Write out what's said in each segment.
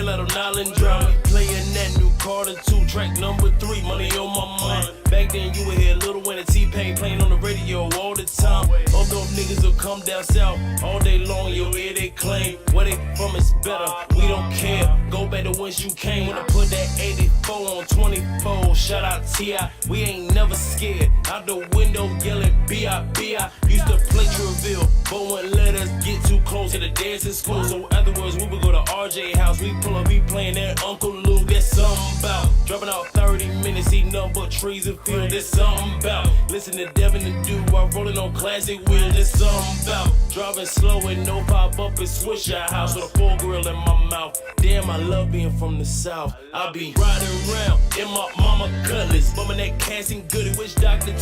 Hell out of Island Drive. We playing that new Carter 2, track number 3, money on my mind. Back then you would hear Lil Wayne and T-Pain playing on the radio all the time. All those niggas will come down south all day long, your ear they claim. Where they from is better, we don't care. Go back to whence you came when I put that 84 on 24. Shout out T.I., we ain't never scared. Out the window yelling B.I.B.I. Used to play Trivial, but wouldn't let us get too close to the dancing school. So afterwards we would go to RJ house, we pull up, he playing that Uncle Luke. That's something about dropping out 30 minutes, see nothing but trees and fields. There's something about listen to Devin and do while rolling on classic wheels. There's something about driving slow and no pop up and switch our house with a full grill in my mouth. Damn, I love being from the south. I be riding around in my mama cutlass, bumming that Cassin Goody, which Dr. 2,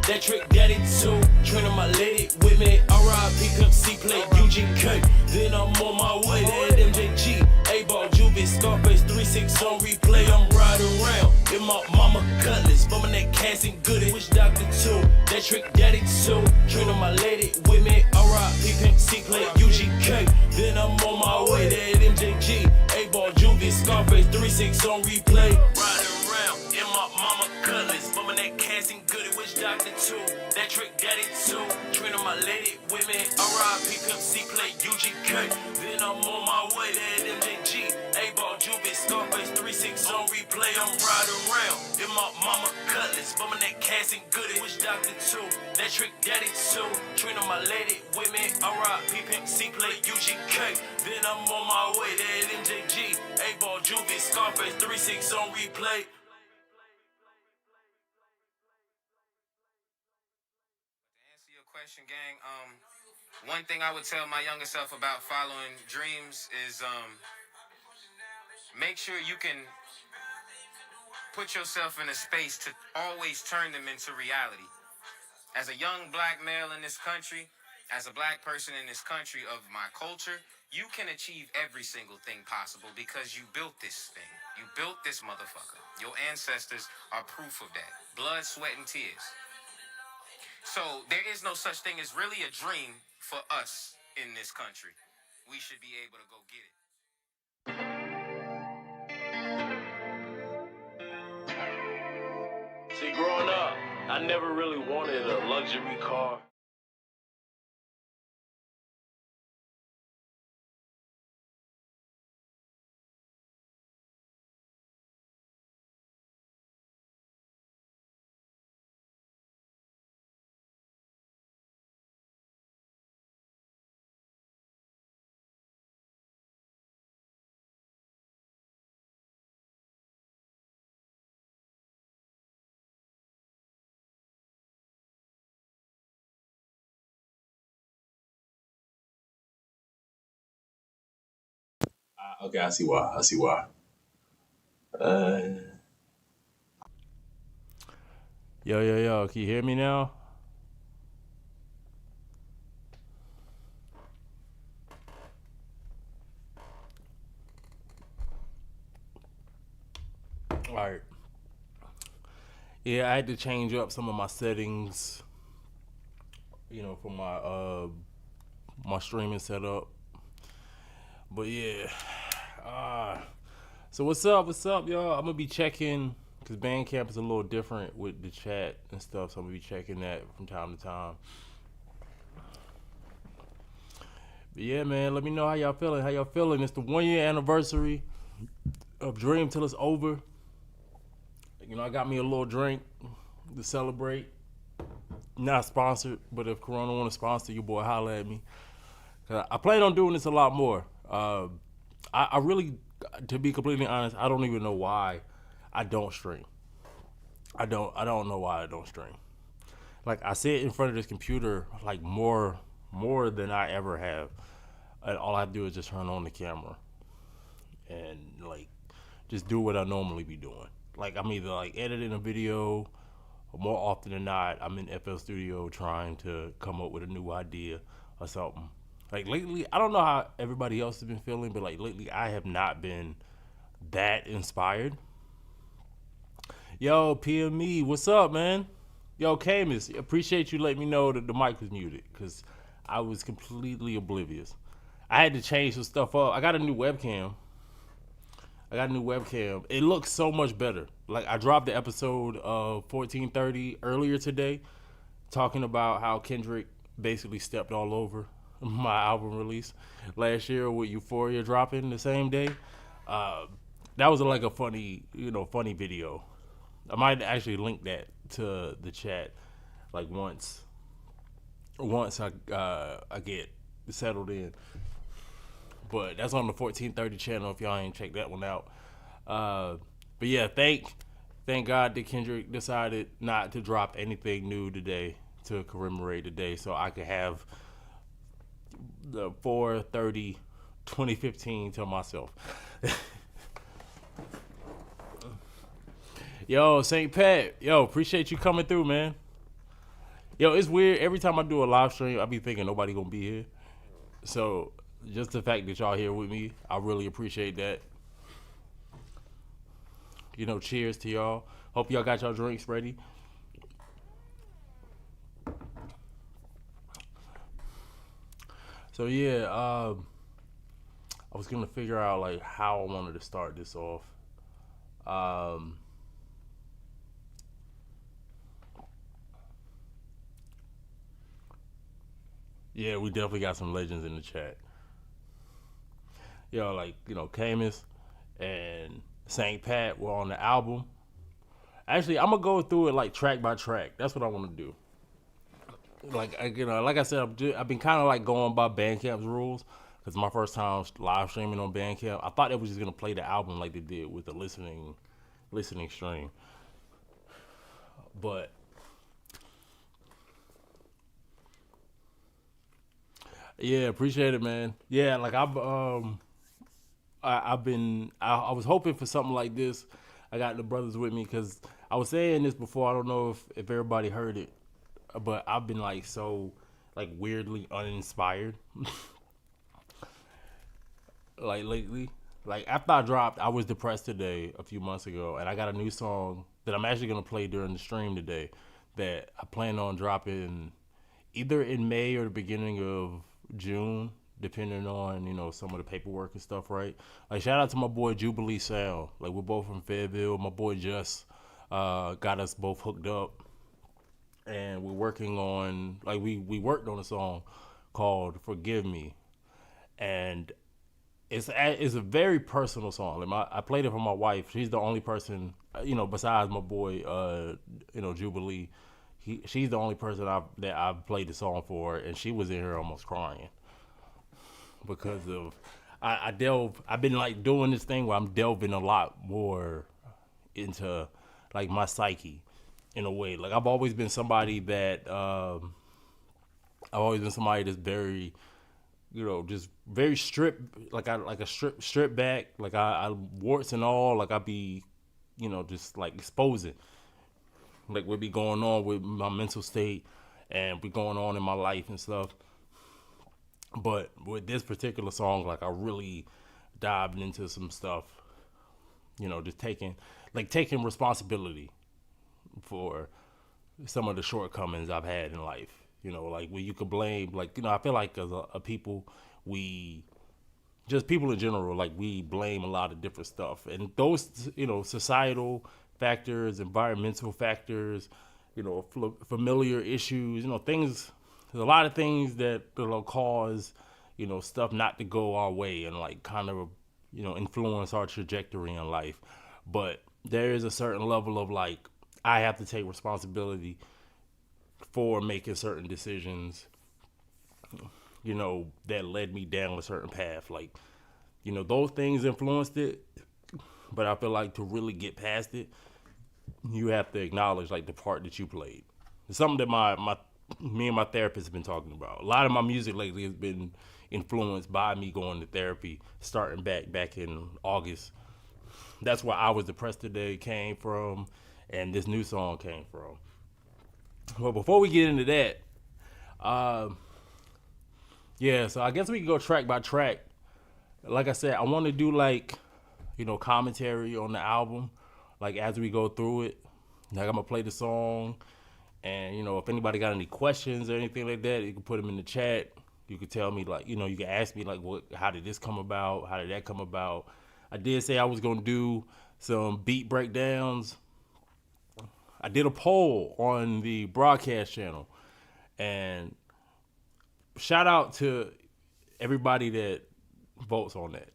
that Trick Daddy 2, training my lady with me. R.I.P. Pimp C play UGK. Then I'm on my way to MJG. A-Ball, Juvie, Scarface, 3-6 on replay. I'm riding around in my mama cutlass, bumming that Cassin Goody, which Dr. 2, that Trick Daddy 2, training my lady with me. R.I.P. Pimp C play UGK. Then I'm on my way to MJG. A-Ball, Juvie, Scarface, 3-6 on replay. Riding around in my mama cutlass, bumming that Cassin Goody, which Dr. 2, that Trick Daddy 2, training my lady with me. R.I.P. Pimp C play UGK. Then I'm on my way to MJG. A-Ball, Juvie, Scarface, 3-6 on replay. I'm riding around in my mama cutlass, bumming that Cassin Goody, which Dr. 2, that Trick Daddy 2, training my lady with me. R.I.P. Pimp C play UGK. Then I'm on my way to MJG. A-Ball, Juvie, Scarface, 3-6 on replay. Question, gang. One thing I would tell my younger self about following dreams is make sure you can put yourself in a space to always turn them into reality. As a young black male in this country, as a black person in this country of my culture, you can achieve every single thing possible because you built this thing. You built this motherfucker. Your ancestors are proof of that. Blood, sweat, and tears. So there is no such thing as really a dream for us in this country. We should be able to go get it. See, growing up, I never really wanted a luxury car. Okay, I see why. Yo, can you hear me now? All right. Yeah, I had to change up some of my settings, for my streaming setup. But yeah, so what's up, y'all? I'm gonna be checking because Bandcamp is a little different with the chat and stuff, so I'm gonna be checking that from time to time. But yeah, man, let me know how y'all feeling. It's the 1 year anniversary of Dream Till It's Over. I got me a little drink to celebrate. Not sponsored, but if Corona want to sponsor you, boy, holla at me. I plan on doing this a lot more. I really, to be completely honest, I don't even know why I don't stream. I don't know why I don't stream. Like, I sit in front of this computer like more than I ever have. And all I have to do is just turn on the camera and like just do what I normally be doing. Like, I'm either like editing a video, or more often than not, I'm in FL Studio trying to come up with a new idea or something. Like lately, I don't know how everybody else has been feeling, but like lately I have not been that inspired. Yo, PME, what's up, man? Yo, Camus, appreciate you letting me know that the mic was muted because I was completely oblivious. I had to change some stuff up. I got a new webcam. I got a new webcam. It looks so much better. Like I dropped the episode of 1430 earlier today, talking about how Kendrick basically stepped all over my album release last year with Euphoria dropping the same day. That was like a funny video. I might actually link that to the chat, like once I get settled in. But that's on the 1430 channel if y'all ain't checked that one out. But yeah, thank God that Kendrick decided not to drop anything new today to commemorate the day, so I could have the 4/30/2015 to myself. Yo, St. Pat, appreciate you coming through, man. Yo, it's weird. Every time I do a live stream, I be thinking nobody gonna be here. So just the fact that y'all here with me, I really appreciate that. Cheers to y'all. Hope y'all got y'all drinks ready. So yeah, I was gonna figure out like how I wanted to start this off. Yeah, we definitely got some legends in the chat. Camus and St. Pat were on the album. Actually, I'm gonna go through it like track by track. That's what I want to do. Like I said, I've been kind of like going by Bandcamp's rules because my first time live streaming on Bandcamp, I thought they was just gonna play the album like they did with the listening stream. But yeah, appreciate it, man. Yeah, like I was hoping for something like this. I got the brothers with me because I was saying this before. I don't know if everybody heard it, but I've been like so like weirdly uninspired like lately. Like after I dropped I Was Depressed Today a few months ago, and I got a new song that I'm actually gonna play during the stream today that I plan on dropping either in May or the beginning of June, depending on some of the paperwork and stuff, right? Like shout out to my boy Jubilee Sound. Like we're both from Fayetteville. My boy Just got us both hooked up, and we're working on we worked on a song called Forgive Me, and it's a very personal song. Like I played it for my wife. She's the only person besides my boy Jubilee. She's the only person that I've played the song for, and she was in here almost crying because of I've been like doing this thing where I'm delving a lot more into like my psyche in a way. Like I've always been somebody that's very just very stripped, like a strip back, like I warts and all, like I be just like exposing like what be going on with my mental state and be going on in my life and stuff. But with this particular song, like I really dived into some stuff, just taking responsibility for some of the shortcomings I've had in life. Like where you could blame, I feel like as a people, people in general, like we blame a lot of different stuff. And those, societal factors, environmental factors, familiar issues, things, there's a lot of things that will cause, stuff not to go our way and like kind of, influence our trajectory in life. But there is a certain level of like, I have to take responsibility for making certain decisions, that led me down a certain path. Like, those things influenced it, but I feel like to really get past it, you have to acknowledge like the part that you played. It's something that me and my therapist have been talking about. A lot of my music lately has been influenced by me going to therapy, starting back in August. That's where I Was Depressed Today came from, and this new song came from. Well, before we get into that, so I guess we can go track by track. Like I said, I want to do commentary on the album, like as we go through it. Like I'm gonna play the song, and if anybody got any questions or anything like that, you can put them in the chat. You could tell me you can ask me how did this come about? How did that come about? I did say I was gonna do some beat breakdowns. I did a poll on the broadcast channel, and shout out to everybody that votes on that.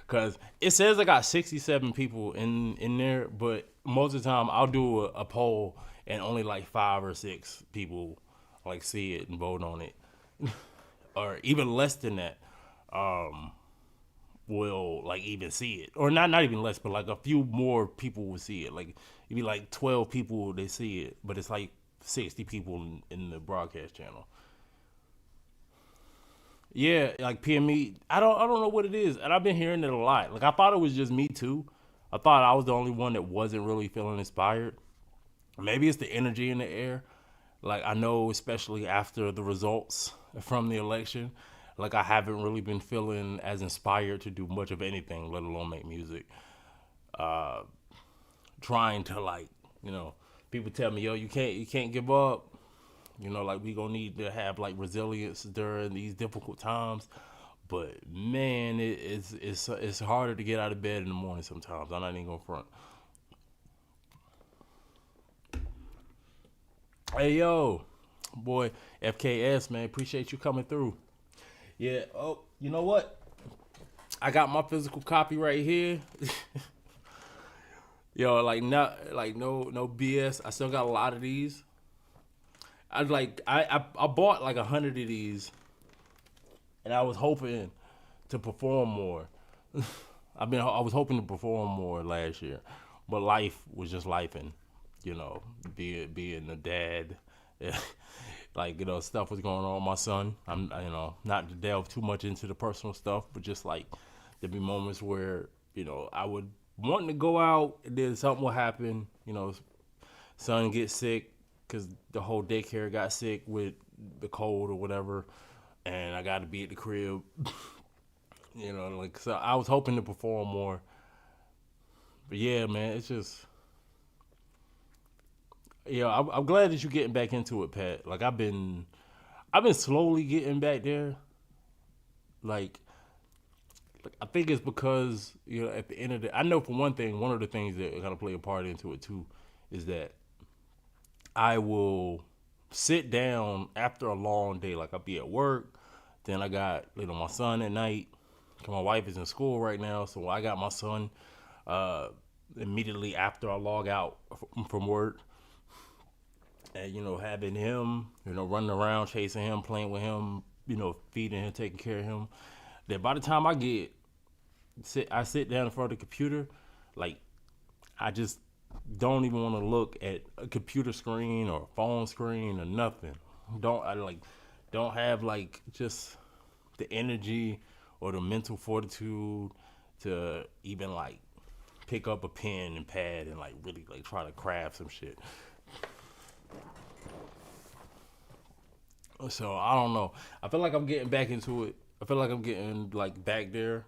Cause it says I got 67 people in there, but most of the time I'll do a poll and only like 5 or 6 people like see it and vote on it, or even less than that will like even see it, or not even less, but like a few more people will see it. Like it'd be like 12 people they see it, but it's like 60 people in the broadcast channel. Yeah, like PME. I don't know what it is, and I've been hearing it a lot. Like I thought it was just me too. I thought I was the only one that wasn't really feeling inspired. Maybe it's the energy in the air. Like I know, especially after the results from the election, like I haven't really been feeling as inspired to do much of anything, let alone make music. Trying to like, people tell me, yo, you can't give up. Like we gonna need to have like resilience during these difficult times. But man, it's harder to get out of bed in the morning sometimes. I'm not even gonna front. Hey yo, boy, FKS man, appreciate you coming through. Yeah. Oh, you know what? I got my physical copy right here. Yo, like no BS. I still got a lot of these. I bought like 100 of these, and I was hoping to perform more. I was hoping to perform more last year, but life was just lifing, being a dad. Like stuff was going on with my son. I'm not to delve too much into the personal stuff, but just like there'd be moments where I would want to go out, and then something will happen. Son gets sick because the whole daycare got sick with the cold or whatever, and I got to be at the crib. So I was hoping to perform more, but yeah, man, it's just. Yeah, I'm glad that you're getting back into it, Pat. Like I've been slowly getting back there. Like I think it's because at the end of I know for one thing, one of the things that kind of play a part into it too, is that I will sit down after a long day. Like I'll be at work, then I got my son at night. My wife is in school right now, so I got my son immediately after I log out from work. And having him, running around, chasing him, playing with him, feeding him, taking care of him. Then by the time I sit down in front of the computer, like I just don't even want to look at a computer screen or a phone screen or nothing. Don't have like just the energy or the mental fortitude to even like pick up a pen and pad and like really like try to craft some shit. So I don't know. I feel like I'm getting back into it. I feel like I'm getting like back there.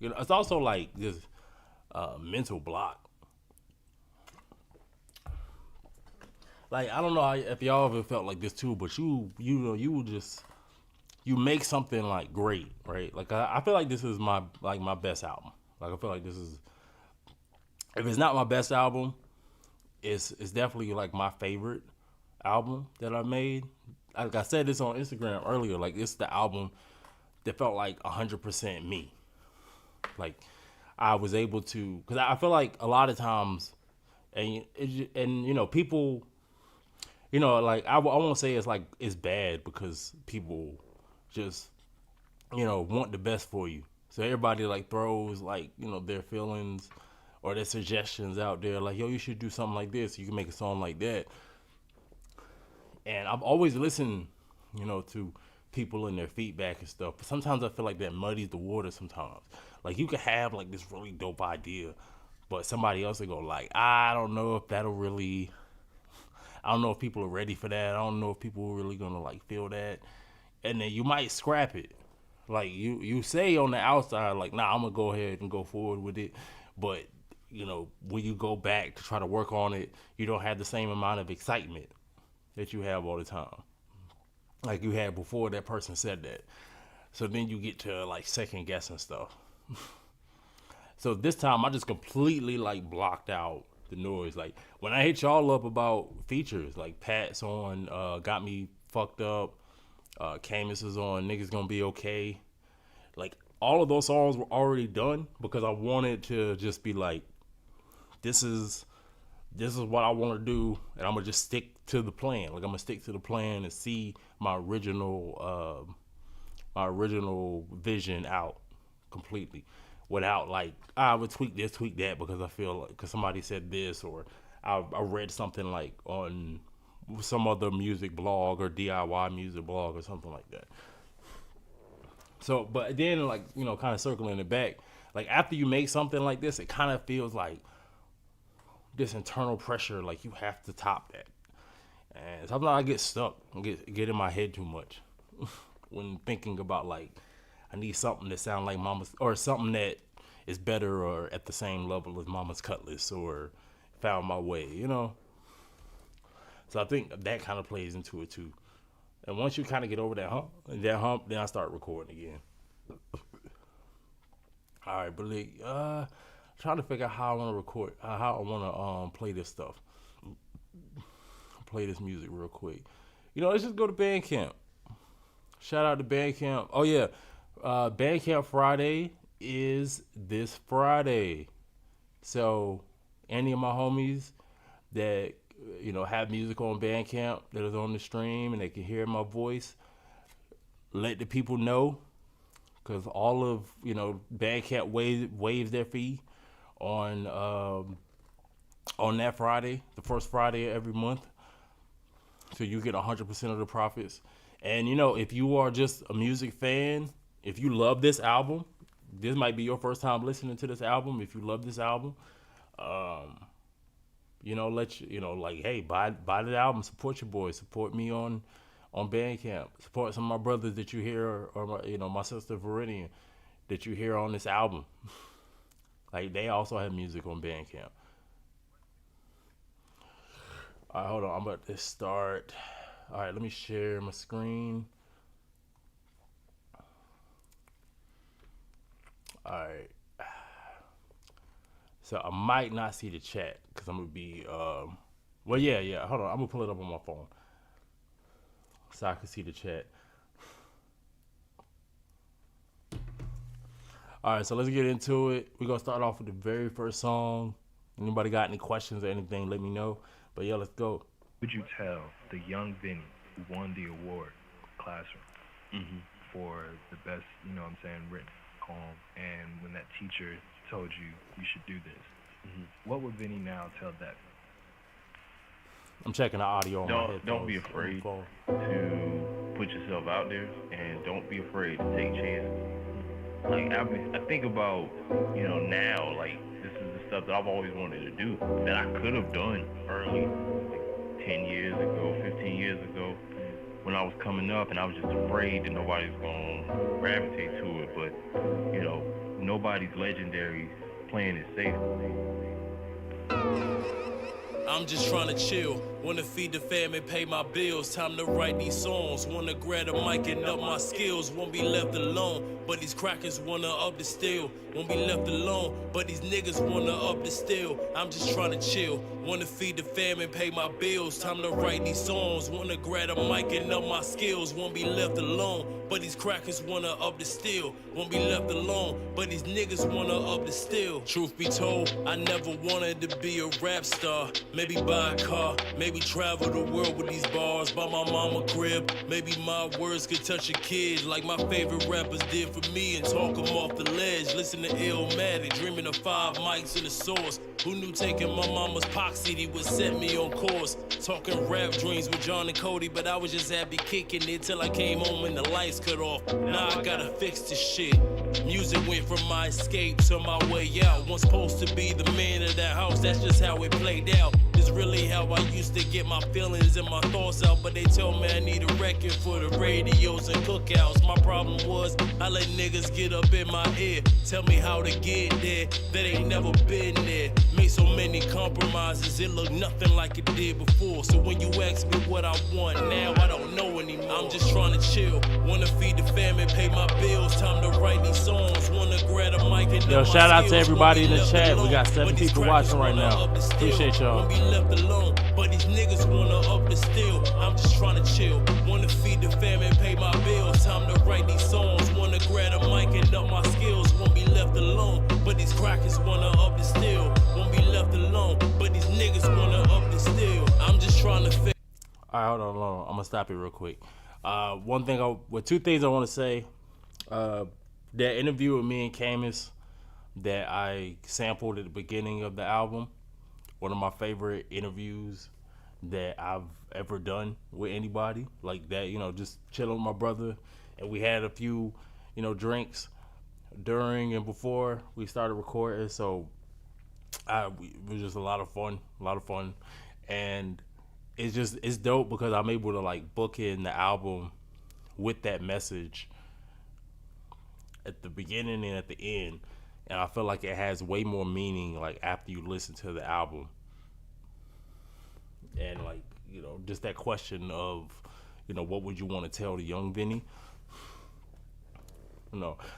It's also like this mental block. Like I don't know if y'all ever felt like this too, but you make something like great, right? Like I feel like this is my best album. Like I feel like this is, if it's not my best album, it's definitely like my favorite album that I made. Like I said this on Instagram earlier, like it's the album that felt like 100% me. Like I was able to, because I feel like a lot of times, and people, like I won't say it's like it's bad because people just, want the best for you. So everybody like throws like their feelings or their suggestions out there, like yo, you should do something like this. You can make a song like that. And I've always listened, to people and their feedback and stuff. But sometimes I feel like that muddies the water sometimes. Like you could have like this really dope idea, but somebody else will go like, I don't know if people are ready for that. I don't know if people are really gonna like feel that. And then you might scrap it. Like you say on the outside, like, nah, I'm gonna go ahead and go forward with it. But, when you go back to try to work on it, you don't have the same amount of excitement that you have all the time, like you had before that person said that. So then you get to like second guessing stuff. So this time I just completely like blocked out the noise. Like when I hit y'all up about features, like Pat's on Got Me Fucked Up, Camus is on Niggas Gonna Be Okay. Like all of those songs were already done because I wanted to just be like, this is what I want to do, and I'm gonna just stick to the plan. Like I'm gonna stick to the plan and see my original vision out completely, without like I would tweak this, tweak that because I feel like because somebody said this, or I read something like on some other music blog or DIY music blog or something like that. So, but then like, you know, kind of circling it back, like after you make something like this, it kind of feels like this internal pressure, like you have to top that. And sometimes I get stuck, get in my head too much when thinking about like, I need something that sounds like Mama's, or something that is better or at the same level as Mama's Cutlass or Found My Way, you know? So I think that kind of plays into it too. And once you kind of get over that hump, then I start recording again. All right, but like, trying to figure out how I want to record, how I want to play this stuff, play this music real quick. You know, let's just go to Bandcamp. Shout out to Bandcamp. Oh yeah, Bandcamp Friday is this Friday. So any of my homies that, you know, have music on Bandcamp that is on the stream and they can hear my voice, let the people know, because all of, you know, Bandcamp waives their fee on that Friday, the first Friday of every month. So you get 100% of the profits. And, you know, if you are just a music fan, if you love this album, this might be your first time listening to this album. If you love this album, you know, like, hey, buy the album, support your boy, support me on Bandcamp, support some of my brothers that you hear, or my, you know, my sister Viridian that you hear on this album. Like, they also have music on Bandcamp. All right, hold on, I'm about to start. All right, let me share my screen. All right. So I might not see the chat because I'm gonna be, well, yeah. Hold on, I'm gonna pull it up on my phone so I can see the chat. All right, so let's get into it. We're gonna start off with the very first song. Anybody got any questions or anything, let me know. But yeah, let's go. Would you tell the young Vinny who won the award, Classroom, for the best, you know what I'm saying, written poem, and when that teacher told you should do this, what would Vinny now tell that? I'm checking the audio on my headphones. Don't be afraid to put yourself out there, and don't be afraid to take chances. Like, I think about, you know, now, like, this is the stuff that I've always wanted to do, that I could have done early, like 10 years ago, 15 years ago, when I was coming up, and I was just afraid that nobody's going to gravitate to it. But, you know, nobody's legendary playing it safe. I'm just trying to chill, wanna feed the fam and pay my bills. Time to write these songs, wanna grab a mic and up my skills. Won't be left alone, but these crackers wanna up the still. Won't be left alone, but these niggas wanna up the still. I'm just trying to chill, wanna feed the fam and pay my bills. Time to write these songs, wanna grab a mic and up my skills. Won't be left alone, but these crackers wanna up the still. Won't be left alone, but these niggas wanna up the still. Truth be told, I never wanted to be a rap star. Maybe buy a car, maybe travel the world with these bars. Buy my mama crib, maybe my words could touch a kid like my favorite rappers did for me and talk them off the ledge. Listen to Illmatic, dreaming of 5 mics in the source. Who knew taking my mama's Pox CD would set me on course? Talking rap dreams with John and Cody, but I was just happy kicking it till I came home when the lights cut off. Now I gotta fix this shit. Music went from my escape to my way out. Once supposed to be the man of that house, that's just how it played out. This really how I used to get my feelings and my thoughts out, but they told me I need a record for the radios and cookouts. My problem was I let niggas get up in my ear, tell me how to get there, that ain't never been there. Made so many compromises, it looked nothing like it did before. So when you ask me what I want now, I don't know anymore. I'm just trying to chill, wanna Wanna feed the family, pay my bills. Time to write these songs. Wanna grab a mic and Yo, up my shout out to skills. everybody Won't in be the left chat. We alone. got 7 But these people crackers watching right wanna now. up the still. Appreciate y'all. Won't be left alone. But these niggas wanna up the still. I'm just trying to chill. Wanna feed the family, pay my bills. Time to write these songs. Wanna grab a mic and up my skills. Won't be left alone. But these crackers wanna up the still. Won't be left alone. But these niggas wanna up the still. I'm just trying to fix. All right, hold on. I'm gonna stop it real quick. Two things I want to say. That interview with me and Camus that I sampled at the beginning of the album, one of my favorite interviews that I've ever done with anybody. Like that, just chilling with my brother, and we had a few, drinks during and before we started recording. So it was just a lot of fun, and it's dope because I'm able to like book in the album with that message at the beginning and at the end, and I feel like it has way more meaning like after you listen to the album. And like, just that question of, what would you want to tell the young Vinny?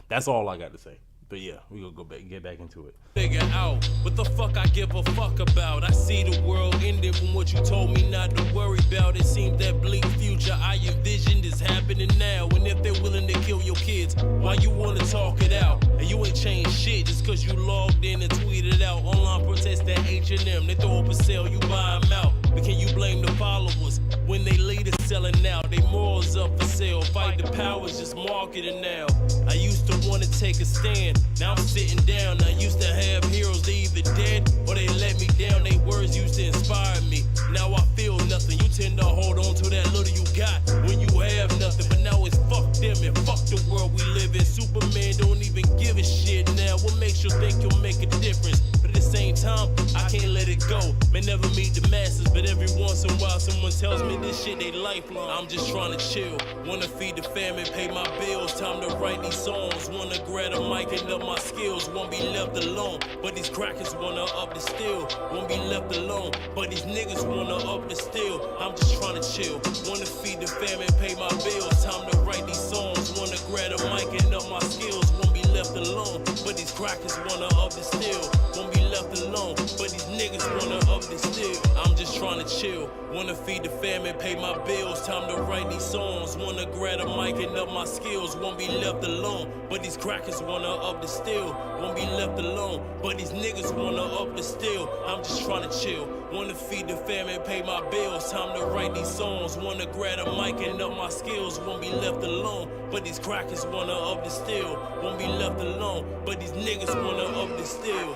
That's all I got to say. But yeah, we gonna get back into it. Figure out what the fuck I give a fuck about. I see the world ending from what you told me not to worry about. It seems that bleak future I envisioned is happening now. And if they're willing to kill your kids, why you wanna talk it out? And you ain't changed shit just cause you logged in and tweeted out. Online protests at H&M, they throw up a sale, you buy them out. But can you blame the followers when they leaders selling out? They morals up for sale, fight the powers, just marketing now. I used to wanna take a stand, now I'm sitting down. I used to have heroes, they either dead or they let me down. They words used to inspire me, now I feel nothing. You tend to hold on to that little you got when you have nothing. But now it's fuck them and fuck the world we live in. Superman don't even give a shit now. What makes you think you'll make a difference? But at the same time, I can't let it go. May never meet the masses, but every once in a while someone tells me this shit they lifelong. I'm just trying to chill, wanna feed the family, pay my bills. Time to write these songs, wanna grab a mic and up my skills. Won't be left alone, but these crackers wanna up the still. Won't be left alone, but these niggas wanna up the still. I'm just trying to chill, wanna feed the family, pay my bills. Time to write these songs, wanna grab a mic and up my skills. Won't be left alone, but these crackers wanna up the still. Won't be left alone, but these niggas wanna up the still. I'm just trying to chill, wanna feed the family, pay my bills. Time to write these songs, wanna grab a mic and up my skills. Won't be left alone, but these crackers wanna up the still. Won't be left alone, but these niggas wanna up the still. I'm just trying to chill, wanna feed the family, pay my bills. Time to write these songs, wanna grab a mic and up my skills. Won't be left alone, but these crackers wanna up the still. Won't be left alone, but these niggas wanna up the still.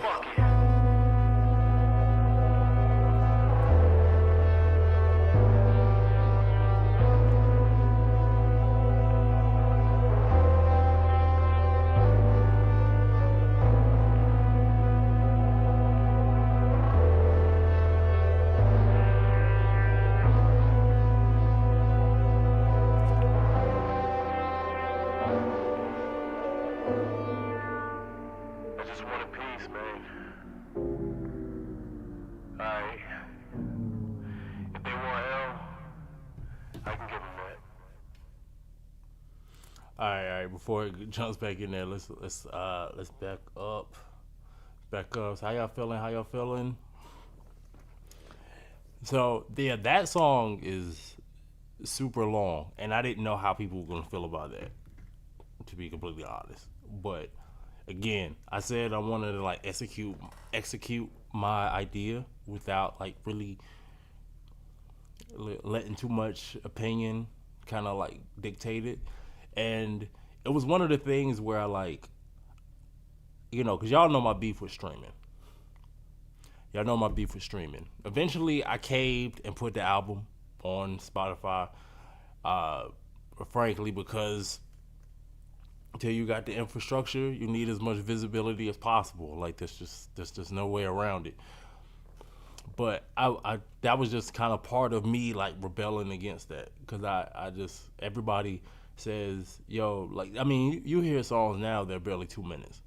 I just want a piece, man. Alright. If they want hell, I can give them that. All right. Before it jumps back in there, let's back up. So how y'all feeling? So yeah, that song is super long, and I didn't know how people were gonna feel about that, to be completely honest. But again, I said I wanted to like execute my idea without like really letting too much opinion kind of like dictate it. And it was one of the things where I like, because y'all know my beef with streaming. Eventually, I caved and put the album on Spotify, frankly, because until you got the infrastructure, you need as much visibility as possible. Like, there's just no way around it. But I that was just kind of part of me, like, rebelling against that. Because everybody says, yo, like, I mean, you hear songs now that are barely 2 minutes.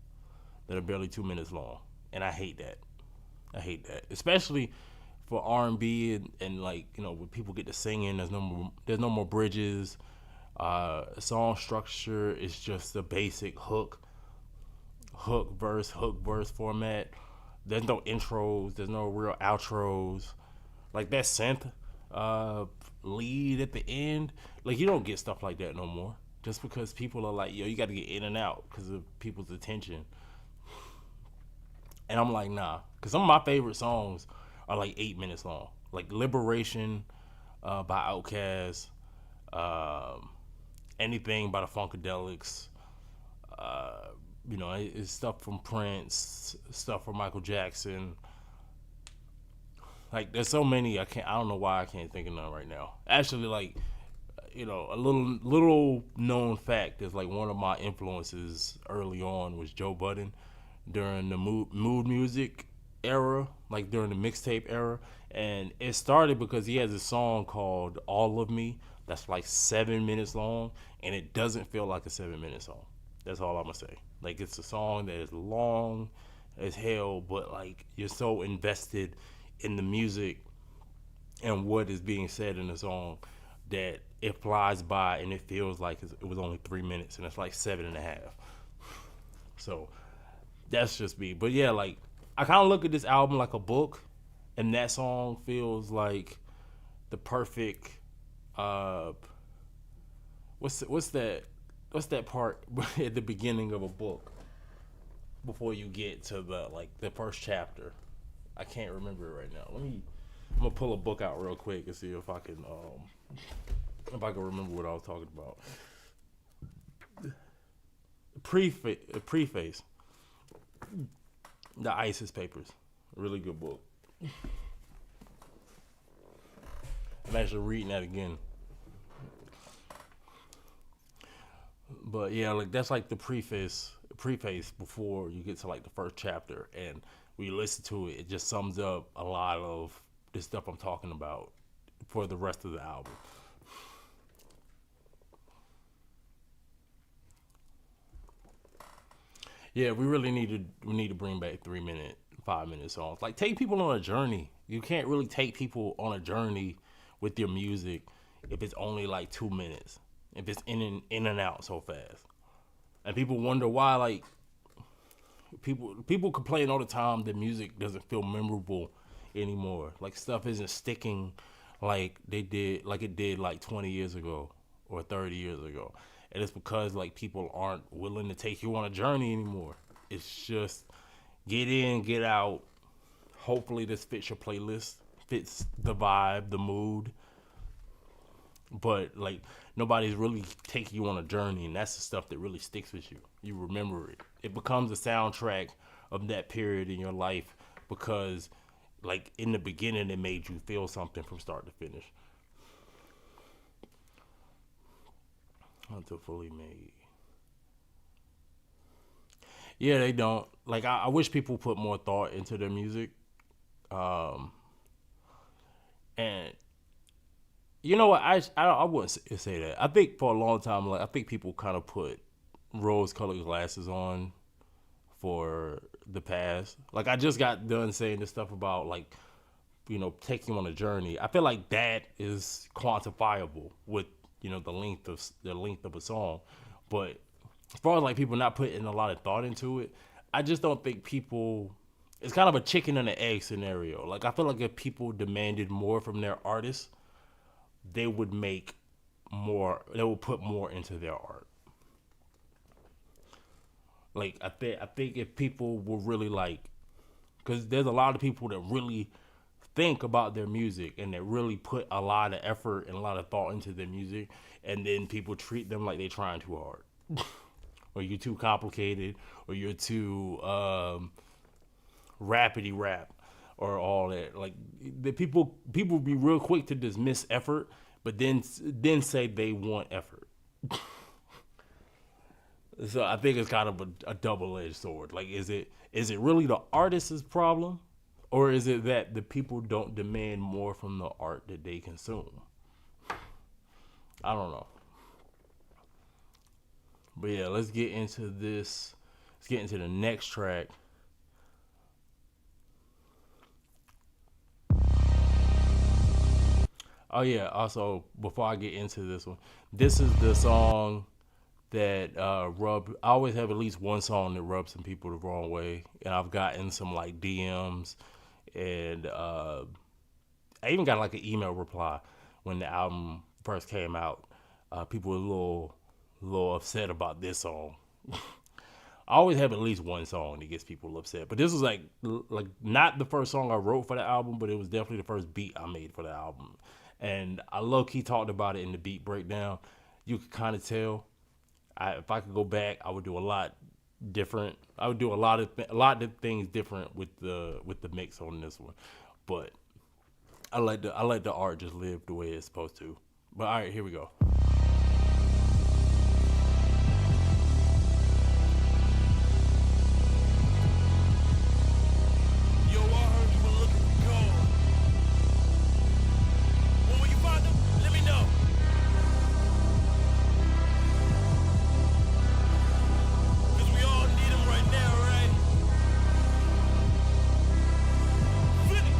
That are barely 2 minutes long. And I hate that. Especially for R&B and like, when people get to singing, there's no more bridges. Song structure is just a basic hook verse format. There's no intros. There's no real outros. Like that synth lead at the end. Like you don't get stuff like that no more. Just because people are like, yo, you got to get in and out because of people's attention. And I'm like, nah. Because some of my favorite songs are like 8 minutes long. Like Liberation by Outkast. Anything by the Funkadelics. It's stuff from Prince, stuff from Michael Jackson. Like, there's so many. I don't know why I can't think of none right now. Actually, like, a little known fact is like one of my influences early on was Joe Budden during the mood music era, like during the mixtape era, and it started because he has a song called "All of Me" that's like 7 minutes long, and it doesn't feel like a 7 minute song. That's all I'm gonna say. Like it's a song that is long as hell, but like you're so invested in the music and what is being said in the song that it flies by and it feels like it was only 3 minutes and it's like 7.5. So that's just me. But yeah, like I kind of look at this album like a book, and that song feels like the perfect. What's that part at the beginning of a book before you get to the first chapter? I can't remember it right now. I'm gonna pull a book out real quick and see if I can remember what I was talking about. Preface. The ISIS Papers. Really good book. I'm actually reading that again. But yeah, like that's like the preface before you get to like the first chapter, and when you listen to it, it just sums up a lot of the stuff I'm talking about for the rest of the album. Yeah, we really need to bring back 3 minute, 5 minute songs. Like take people on a journey. You can't really take people on a journey with your music if it's only like 2 minutes. If it's in and out so fast. And people wonder why, like people complain all the time that music doesn't feel memorable anymore. Like stuff isn't sticking like it did like 20 years ago or 30 years ago. And it's because like people aren't willing to take you on a journey anymore. It's just get in, get out. Hopefully this fits your playlist, fits the vibe, the mood. But like nobody's really taking you on a journey, and that's the stuff that really sticks with you. You remember it. It becomes a soundtrack of that period in your life because like in the beginning it made you feel something from start to finish. Until fully made. Yeah, they don't. Like I wish people put more thought into their music. And you know what? I wouldn't say that. I think for a long time, like I think people kind of put rose-colored glasses on for the past. Like I just got done saying this stuff about like, taking on a journey. I feel like that is quantifiable with the length of a song. But as far as like people not putting a lot of thought into it, I just don't think people. It's kind of a chicken and an egg scenario. Like I feel like if people demanded more from their artists, they would make more. They would put more into their art. Like I think if people were really like, because there's a lot of people that really think about their music and that really put a lot of effort and a lot of thought into their music, and then people treat them like they're trying too hard, or you're too complicated, or you're too rapidy rap. Or all that, like the people be real quick to dismiss effort, but then say they want effort. So I think it's kind of a double-edged sword. Like, is it really the artist's problem, or is it that the people don't demand more from the art that they consume? I don't know. But yeah, let's get into this. Let's get into the next track. Oh yeah. Also, before I get into this one, this is the song that I always have at least one song that rubs some people the wrong way, and I've gotten some like DMs, and I even got like an email reply when the album first came out. People were a little upset about this song. I always have at least one song that gets people upset, but this was like not the first song I wrote for the album, but it was definitely the first beat I made for the album, and I low key talked about it in the beat breakdown. You could kind of tell. If I could go back, I would do a lot different. I would do a lot of things different with the mix on this one, but I let the art just live the way it's supposed to. But all right, here we go. Yo, I heard you were looking for gold. Well, when you find them, let me know. Cause we all need them right now, right? Vinny.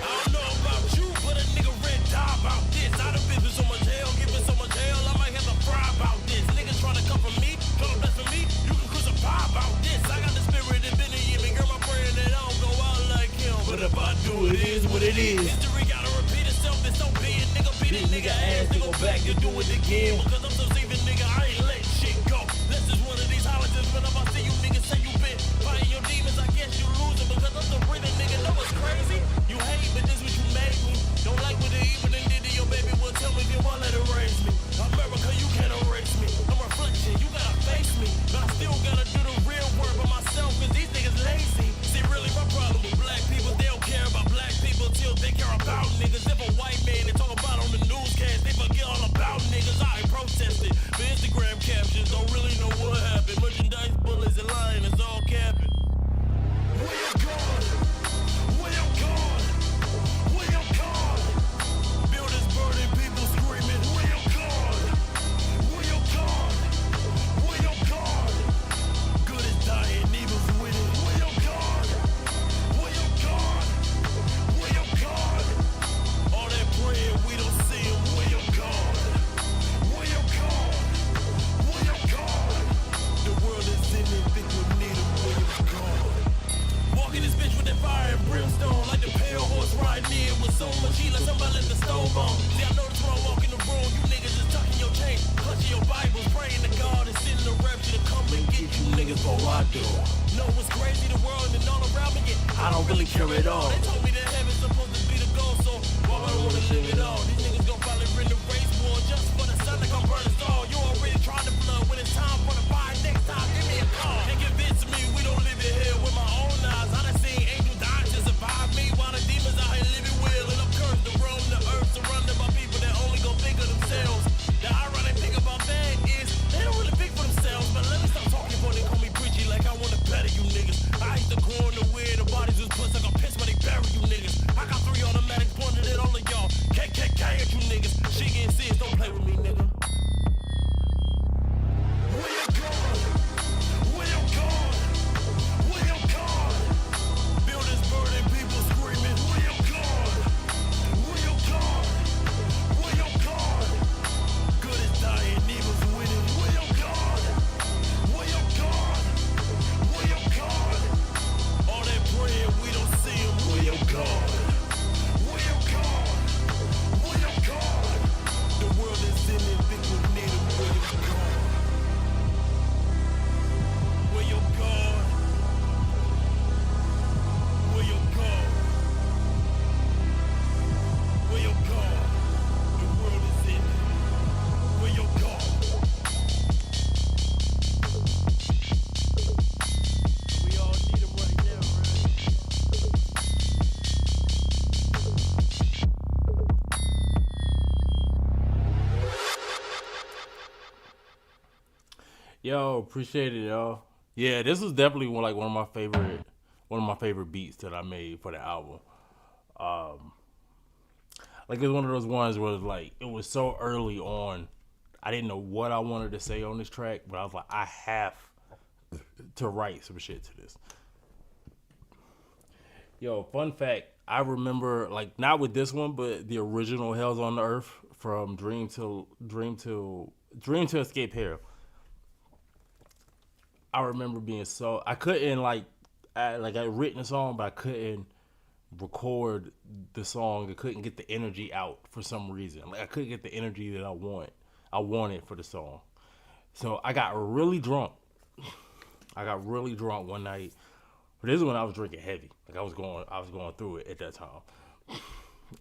I don't know about you, but a nigga red die about this. I done been through so much hell, giving so much hell, I might have to cry about this. Niggas tryna come for me, tryna bless for me, you can crucify about this. I got the spirit of Vinny in me, girl, my praying that I don't go out like him. But if I do, it is what it is. History gotta repeat itself, it's so big, nigga, beat it, nigga ass, to go back and do it again. Because I'm so saving, nigga, I ain't letting shit go. This is one of these holidays, whenever I see you niggas say you been fighting your demons, I guess you losing because I'm the breathing, nigga, know what's crazy? You hate, but this what you made me. Don't like what the evil done did to your baby, well tell me then why let it raise me. America, you can't erase me. I'm a reflection, you gotta face me. But I still gotta do the real work by myself, cause these niggas lazy. See, really my problem with black people, they don't care about black people till they care about niggas. If a white man they talk about on the newscast, they forget all about niggas. I ain't protested, but Instagram captions don't really know what happened. Merchandise, bullets, and lying is all capping. Where you going? Where you going? Where you going? Buildings burning, people screaming. Where you going? Where you going? Where you going? Good is dying, evil's winning. Where you going? Where you going? Where you going? All that praying, we don't see him. Where you going? Where you going? Where you going? The world is in it, think we need him. Where you going? Walking this bitch with that fire and brimstone, like the pale horse riding in with so much heat, like somebody let the stove on. See, I notice when I walk in the room, you niggas just tucking your chain, clutching your Bibles, praying to God and sending the rapture to come and get you niggas before I do. Know what's crazy, the world and all around me, I don't really care at all. They told me that heaven's supposed to be the goal, so why I don't wanna live it all? These niggas gon' probably win the race war just for the sun to come burn us all. You already tried to blood when it's time for the fire. Next time, give me a call. Can't convince me we don't live it here with my own eyes. I done seen angels dying to survive me while the demons out here living well. And I'm cursed to roam the earth surrounded by people that only gon' think of themselves. The ironic thing about that is they don't really think for themselves. But let me stop talking before they call me preachy like I wanna better you niggas. I used to go on the where the bodies was put, so I got pissed when they bury you niggas. I got 3 automatics pointed at all of y'all. KKK at you niggas. She getting serious, don't play with me, nigga. Where you going? Where you going? Where you going? Buildings burning, people screaming. Where you going? Where you going? Where you going? Good is dying, evil's winning. Where you going? Where you going? Where you going? All that praying, we don't see him. Where you going? Where you going? Where you going? The world is in it, think we need him. Where you going? Where you going? Where you going? Where you going? The world is in it. Where you going? We all need him right now, right? Yo, appreciate it, y'all. Yeah, this was definitely one of my favorite beats that I made for the album. Like it's one of those ones where it was so early on, I didn't know what I wanted to say on this track, but I was like, I have to write some shit to this. Yo, fun fact, I remember, like, not with this one, but the original Hells on the Earth from Dream to Escape Hell. I remember being so, I couldn't I written a song, but I couldn't record the song. I couldn't get the energy out for some reason. Like, I couldn't get the energy that I wanted for the song. So I got really drunk. One night. But this is when I was drinking heavy. Like, I was going through it at that time.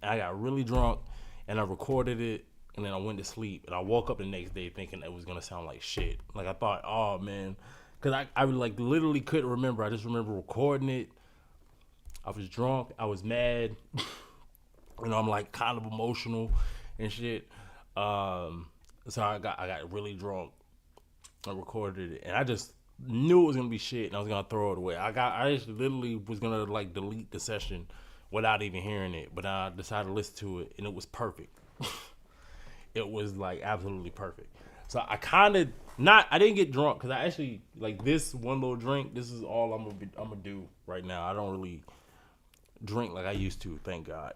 I got really drunk, and I recorded it, and then I went to sleep. And I woke up the next day thinking it was gonna sound like shit. Like, I thought, oh man, because I like literally couldn't remember. I just remember recording it. I was drunk. I was mad. I'm like kind of emotional and shit. So I got really drunk. I recorded it, and I just knew it was gonna be shit, and I was gonna throw it away. I just literally was gonna like delete the session without even hearing it, but I decided to listen to it, and it was perfect. It was like absolutely perfect. So I didn't get drunk because I actually like this one little drink. This is all I'm gonna do right now. I don't really drink like I used to, thank God.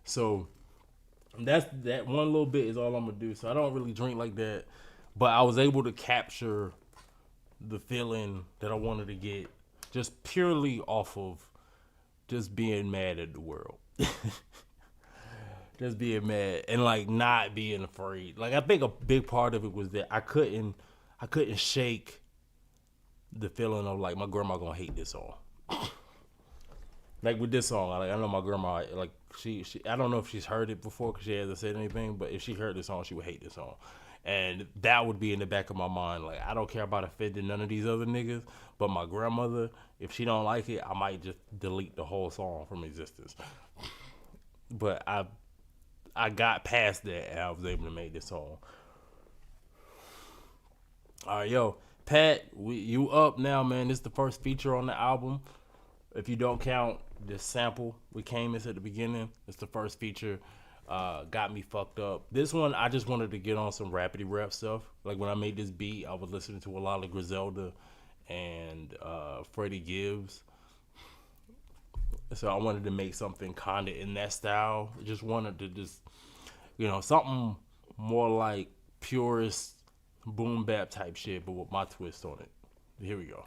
So that one little bit is all I'm gonna do. So I don't really drink like that. But I was able to capture the feeling that I wanted to get just purely off of just being mad at the world. Just being mad and like not being afraid. Like, I think a big part of it was that I couldn't shake the feeling of like my grandma gonna hate this song. Like with this song, I know my grandma, like she I don't know if she's heard it before because she hasn't said anything, but if she heard this song, she would hate this song. And that would be in the back of my mind. Like, I don't care about offending none of these other niggas, but my grandmother, if she don't like it, I might just delete the whole song from existence. But I got past that, and I was able to make this song. All right, yo, Pat, you up now, man. This is the first feature on the album. If you don't count this sample we came in at the beginning, it's the first feature. Got me fucked up. This one, I just wanted to get on some rapidy rap stuff. Like, when I made this beat, I was listening to a lot of Griselda and Freddie Gibbs. So I wanted to make something kind of in that style. Just wanted to something more like purist boom bap type shit, but with my twist on it. Here we go.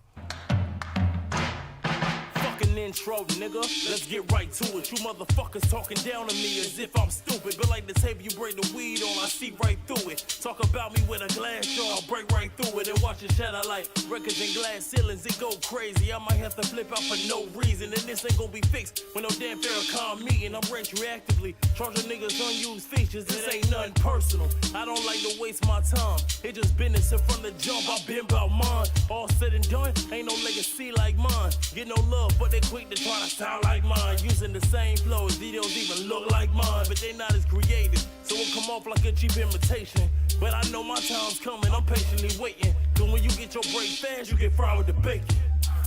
Intro, nigga. Let's get right to it. You motherfuckers talking down on me as if I'm stupid. But like the tape you break the weed on, I see right through it. Talk about me with a glass jaw, I'll break right through it and watch it shatter like records and glass ceilings. It go crazy. I might have to flip out for no reason. And this ain't gonna be fixed when no damn Farrakhan meeting. I'm retroactively charging niggas unused features. This ain't nothing personal. I don't like to waste my time. It just business in front of the jump. I been about mine. All said and done, ain't no legacy like mine. Get no love, but they quick to try to sound like mine. Using the same flows, videos even look like mine, but they not as creative, so it come off like a cheap imitation. But I know my time's coming, I'm patiently waiting. Cause when you get your break fast, you get fried with the bacon.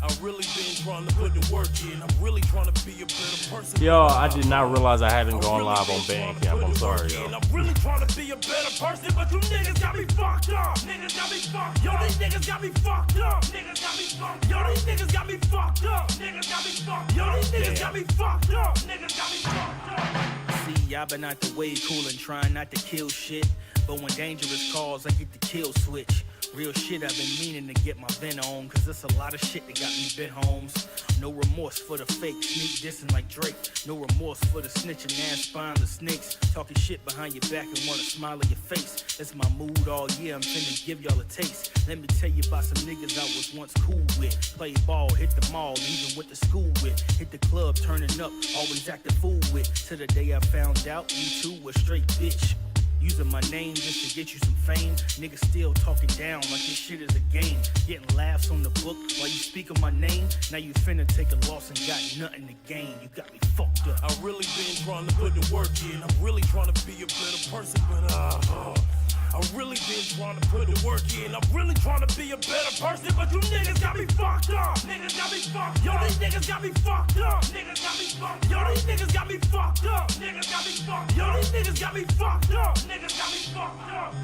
I've really been trying to put the work in. I'm really trying to be a better person. Yo, I did not realize I hadn't gone live on Bandcamp. I'm sorry, yo. I'm really trying to be a better person, but you niggas got me fucked up. Niggas got me fucked up. Yo, these niggas got me fucked up. Niggas got me fucked up. Yo, these niggas got me fucked up. Niggas got me fucked up. Yo, these niggas got me fucked up. Niggas got me fucked up. See, I've been out the way cool and trying not to kill shit. But when dangerous calls, I get the kill switch. Real shit, I've been meaning to get my vent on, cause there's a lot of shit that got me bent homes. No remorse for the fake, sneak dissing like Drake. No remorse for the snitching ass spineless snakes. Talking shit behind your back and wanna smile on your face. That's my mood all year, I'm finna give y'all a taste. Let me tell you about some niggas I was once cool with. Play ball, hit the mall, even went to school with. Hit the club, turning up, always act a fool with. To the day I found out, you two were straight bitch. Using my name just to get you some fame. Niggas still talking down like this shit is a game. Getting laughs on the book while you speak on my name. Now you finna take a loss and got nothing to gain. You got me fucked up. I really been trying to put the work in. I'm really trying to be a better person, but I really been trying to put the work in. I'm really trying to be a better person, but you niggas got me fucked up. Niggas got me fucked up. Yo, these niggas got me fucked up. Niggas got me fucked up. Yo, these niggas got me fucked up. Niggas got me fucked up. Yo, these niggas got me fucked up. Niggas got me fucked up.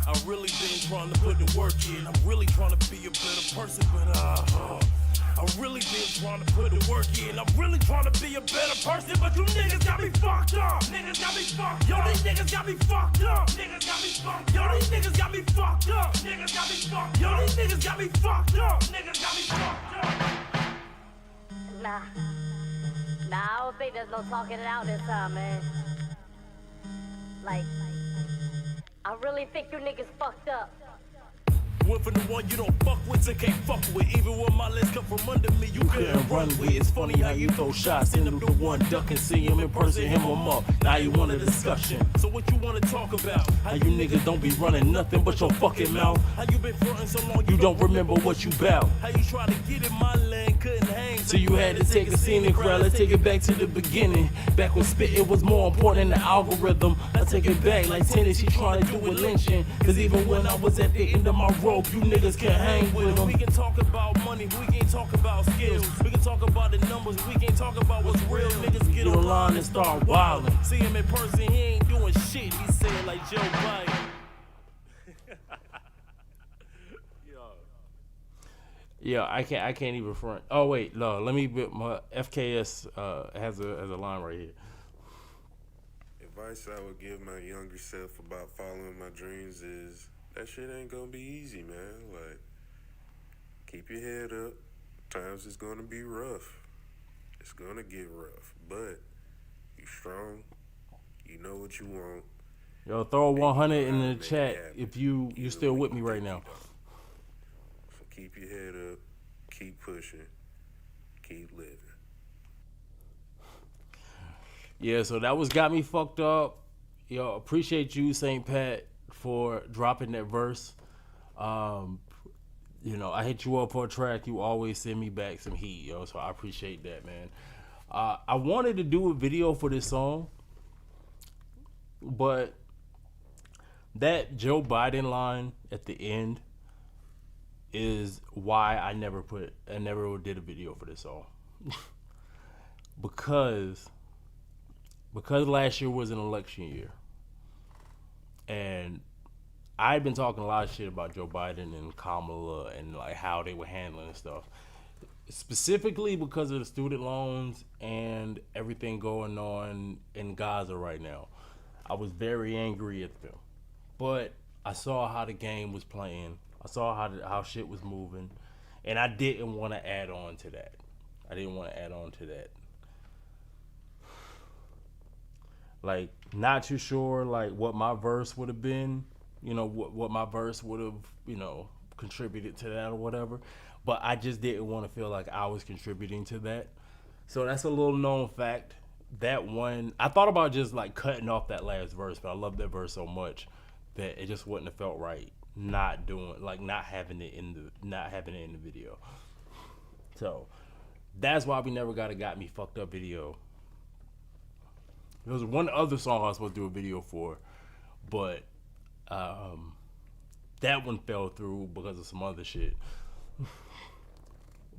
I really been trying to put the work in. I'm really trying to be a better person, but I I really been trying to put the work in. I'm really trying to be a better person, but you niggas got me fucked up. Niggas got me fucked up. Yo, these niggas got me fucked up. Niggas got me fucked up. Yo, these niggas got me fucked up. Niggas got me fucked up. Yo, these niggas got me fucked up. Niggas got me fucked up. Nah, I don't think there's no talking it out this time, man. Like, I really think you niggas fucked up. Went from the one you don't fuck with to can't fuck with. Even when my legs come from under me, you couldn't run with. It's funny how you throw shots, end up the one ducking, see him in person, him up. Now you want a discussion. So what you wanna talk about? How you niggas don't be running nothing but your fucking mouth? How you been frontin' so long you don't remember what you bout? How you try to get in my lane, couldn't hang? So you had to take a scenic route. Let's take it back to the beginning. Back when spitting was more important than the algorithm. I take it back like Tennessee trying to do with lynching. Cause even when I was at the end of my rope, you niggas can't hang with them. We can talk about money, we can't talk about skills. We can talk about the numbers, we can't talk about what's real. Niggas get online and start wildin'. See him in person, he ain't doing shit. He said like Joe Biden. Yeah, I can't even front. Oh wait, no, let me. My FKS has a line right here. Advice I would give my younger self about following my dreams is that shit ain't gonna be easy, man. Like, keep your head up. Times is gonna be rough. It's gonna get rough, but you strong. You know what you want. Yo, throw a 100 in the chat if you still with me right now. So keep your head up, keep pushing, keep living. Yeah, so that was Got Me Fucked Up. Yo, appreciate you, St. Pat, for dropping that verse. You know, I hit you up for a track. You always send me back some heat, yo, so I appreciate that, man. I wanted to do a video for this song, but that Joe Biden line at the end is why I never did a video for this song. because last year was an election year, and I've been talking a lot of shit about Joe Biden and Kamala and like how they were handling stuff, specifically because of the student loans and everything going on in Gaza right now. I was very angry at them, but I saw how the game was playing. I saw how shit was moving, and I didn't want to add on to that. Like, not too sure like what my verse would have been, you know, what my verse would have, you know, contributed to that or whatever. But I just didn't want to feel like I was contributing to that. So that's a little known fact. That one, I thought about just like cutting off that last verse, but I love that verse so much that it just wouldn't have felt right not having it in the video. So that's why we never got Me Fucked Up video. There was one other song I was supposed to do a video for, but that one fell through because of some other shit.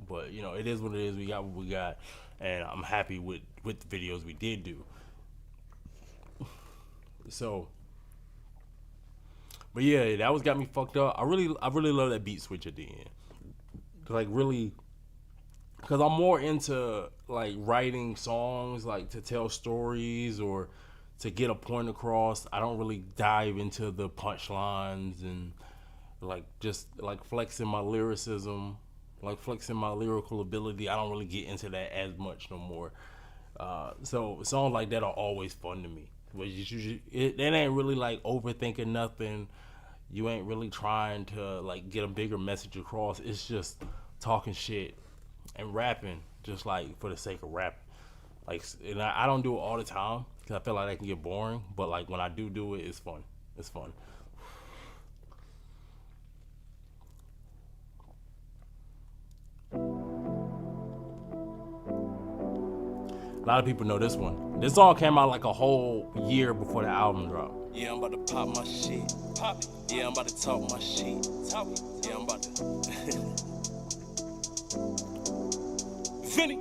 But, you know, it is what it is. We got what we got, and I'm happy with the videos we did do. So, but yeah, that was Got Me Fucked Up. I really love that beat switch at the end. Like, really, because I'm more into like writing songs like to tell stories or to get a point across. I don't really dive into the punchlines and like just like flexing my lyricism, like flexing my lyrical ability. I don't really get into that as much no more. So songs like that are always fun to me. It ain't really like overthinking nothing. You ain't really trying to like get a bigger message across. It's just talking shit and rapping just like for the sake of rapping. Like, and I don't do it all the time because I feel like that can get boring. But like when I do it, it's fun. It's fun. A lot of people know this one. This song came out like a whole year before the album dropped. Yeah, I'm about to pop my shit. Pop it. Yeah, I'm about to talk my shit. Talk it. Yeah, I'm about to. Vinny.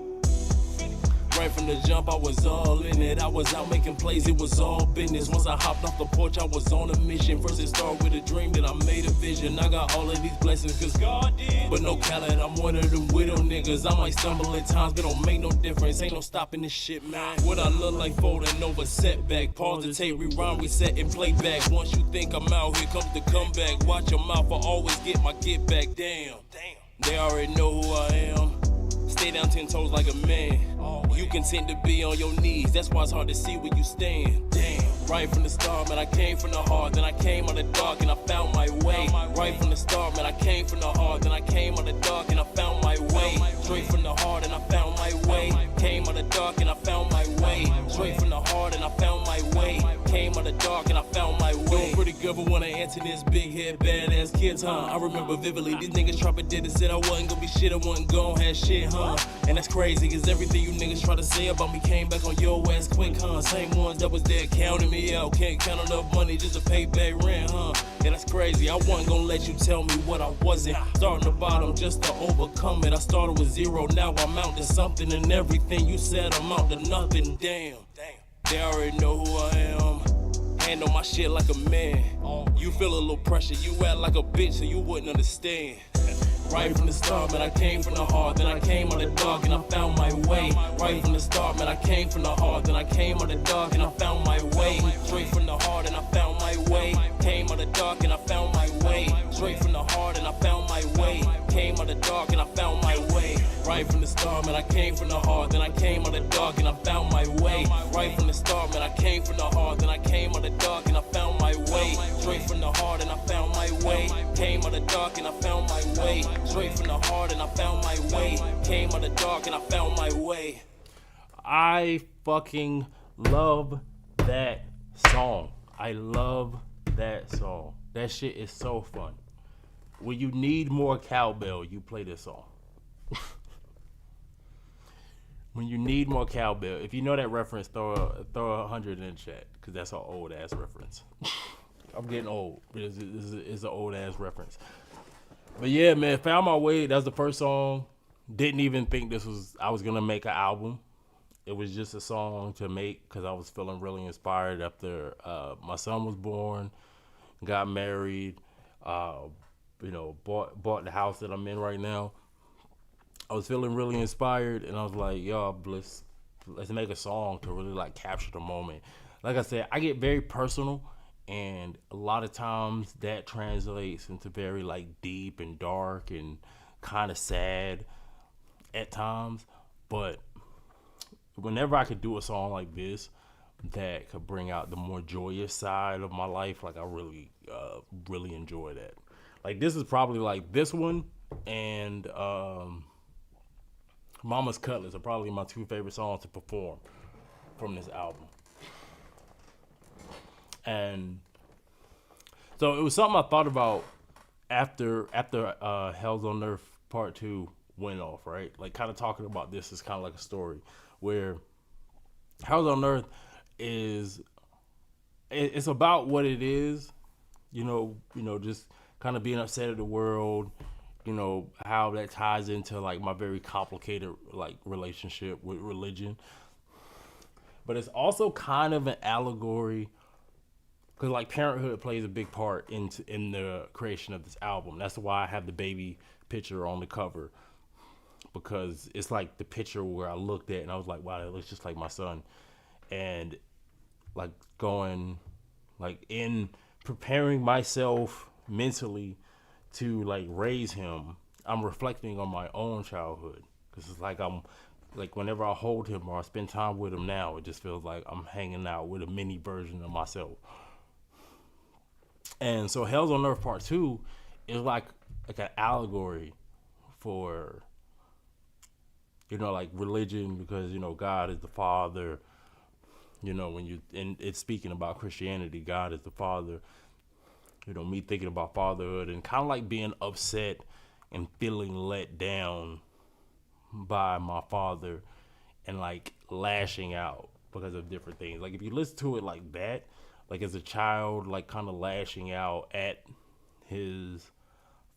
Right from the jump, I was all in it. I was out making plays, it was all business. Once I hopped off the porch, I was on a mission. First it started with a dream, then I made a vision. I got all of these blessings, cause God did. But no Khaled, I'm one of them widow niggas. I might stumble at times, but don't make no difference. Ain't no stopping this shit, man. What I look like folding over setback. Pause the tape, rewind, reset, and play back. Once you think I'm out, here comes the comeback. Watch your mouth, I always get my get back. Damn. They already know who I am. Stay down 10 toes like a man. You content to be on your knees. That's why it's hard to see where you stand. Damn. Right from the start, man, I came from the heart. Then I came out the dark and I found my way. Right from the start, man, I came from the heart. Then I came out the dark and I found my way. Straight from the heart and I found my way. Came out the dark and I found my way. Straight from the heart and I found my way. Came out the dark and I found my way. Doing pretty good, but when I answer this big head, badass kids, huh? I remember vividly, these niggas dropping did and said I wasn't gonna be shit, I wasn't gon' have shit, huh? And that's crazy, cause everything you niggas try to say about me came back on your ass quick, huh? Same ones that was there counting me out, can't count enough money just to pay back rent, huh? And that's crazy, I wasn't gonna let you tell me what I wasn't. Starting the bottom just to overcome it. I started with zero, now I'm out to something, and everything you said I'm out to nothing, damn. They already know who I am. Handle my shit like a man. You feel a little pressure, you act like a bitch, so you wouldn't understand. Right from the start, man, I came from the heart. Then I came out the dark and I found my way. Right from the start, man, I came from the heart. Then I came out the dark and I found my way. Straight from the heart and I found my way. Came out the dark and I found my way. Straight from the heart and I found my way. Came out the dark and I found my way. Right from the start, man, I came from the heart. Then I came out the dark and I found my way. Right from the start, man, I came from the heart. Then I came out the dark and I found my way. Straight from the heart and I found my way. Came out the dark and I found my way. Straight from the heart and I found my way. Came out the dark and I found my way. I fucking love that song. I love that song. That shit is so fun. When you need more cowbell, you play this song. When you need more cowbell, if you know that reference, throw 100 in the chat, because that's an old ass reference. I'm getting old. It's an old ass reference. But yeah, man, Found My Way. That's the first song. Didn't even think I was gonna make an album. It was just a song to make because I was feeling really inspired after my son was born, got married, bought the house that I'm in right now. I was feeling really inspired, and I was like, yo, let's make a song to really like capture the moment. Like I said, I get very personal, and a lot of times that translates into very like deep and dark and kind of sad at times. But whenever I could do a song like this that could bring out the more joyous side of my life, like I really enjoy that. Like this is probably like this one and Mama's Cutlets are probably my two favorite songs to perform from this album. And so it was something I thought about after Hell's on Earth Part 2 went off, right? Like kind of talking about this is kind of like a story where Hell's on Earth it's about what it is, just kind of being upset at the world, how that ties into like my very complicated like relationship with religion. But it's also kind of an allegory because like parenthood plays a big part in the creation of this album. That's why I have the baby picture on the cover, because it's like the picture where I looked at and I was like, wow, that looks just like my son. And like going like in preparing myself mentally to like raise him, I'm reflecting on my own childhood, because it's like I'm like whenever I hold him or I spend time with him now, it just feels like I'm hanging out with a mini version of myself. And so Hell's on Earth Part 2 is like an allegory for like religion, because God is the Father. And it's speaking about Christianity, God is the Father. Me thinking about fatherhood and kind of like being upset and feeling let down by my father and like lashing out because of different things. Like if you listen to it like that, like as a child, like kind of lashing out at his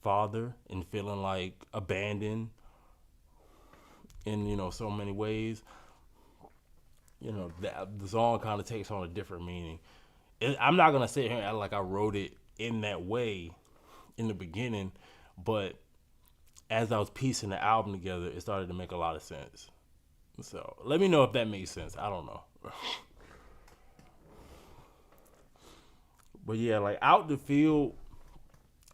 father and feeling like abandoned in, so many ways. you know, the song kind of takes on a different meaning. I'm not gonna sit here and act like I wrote it in that way in the beginning, but as I was piecing the album together, it started to make a lot of sense. So let me know if that makes sense. I don't know. But yeah, like Out the Field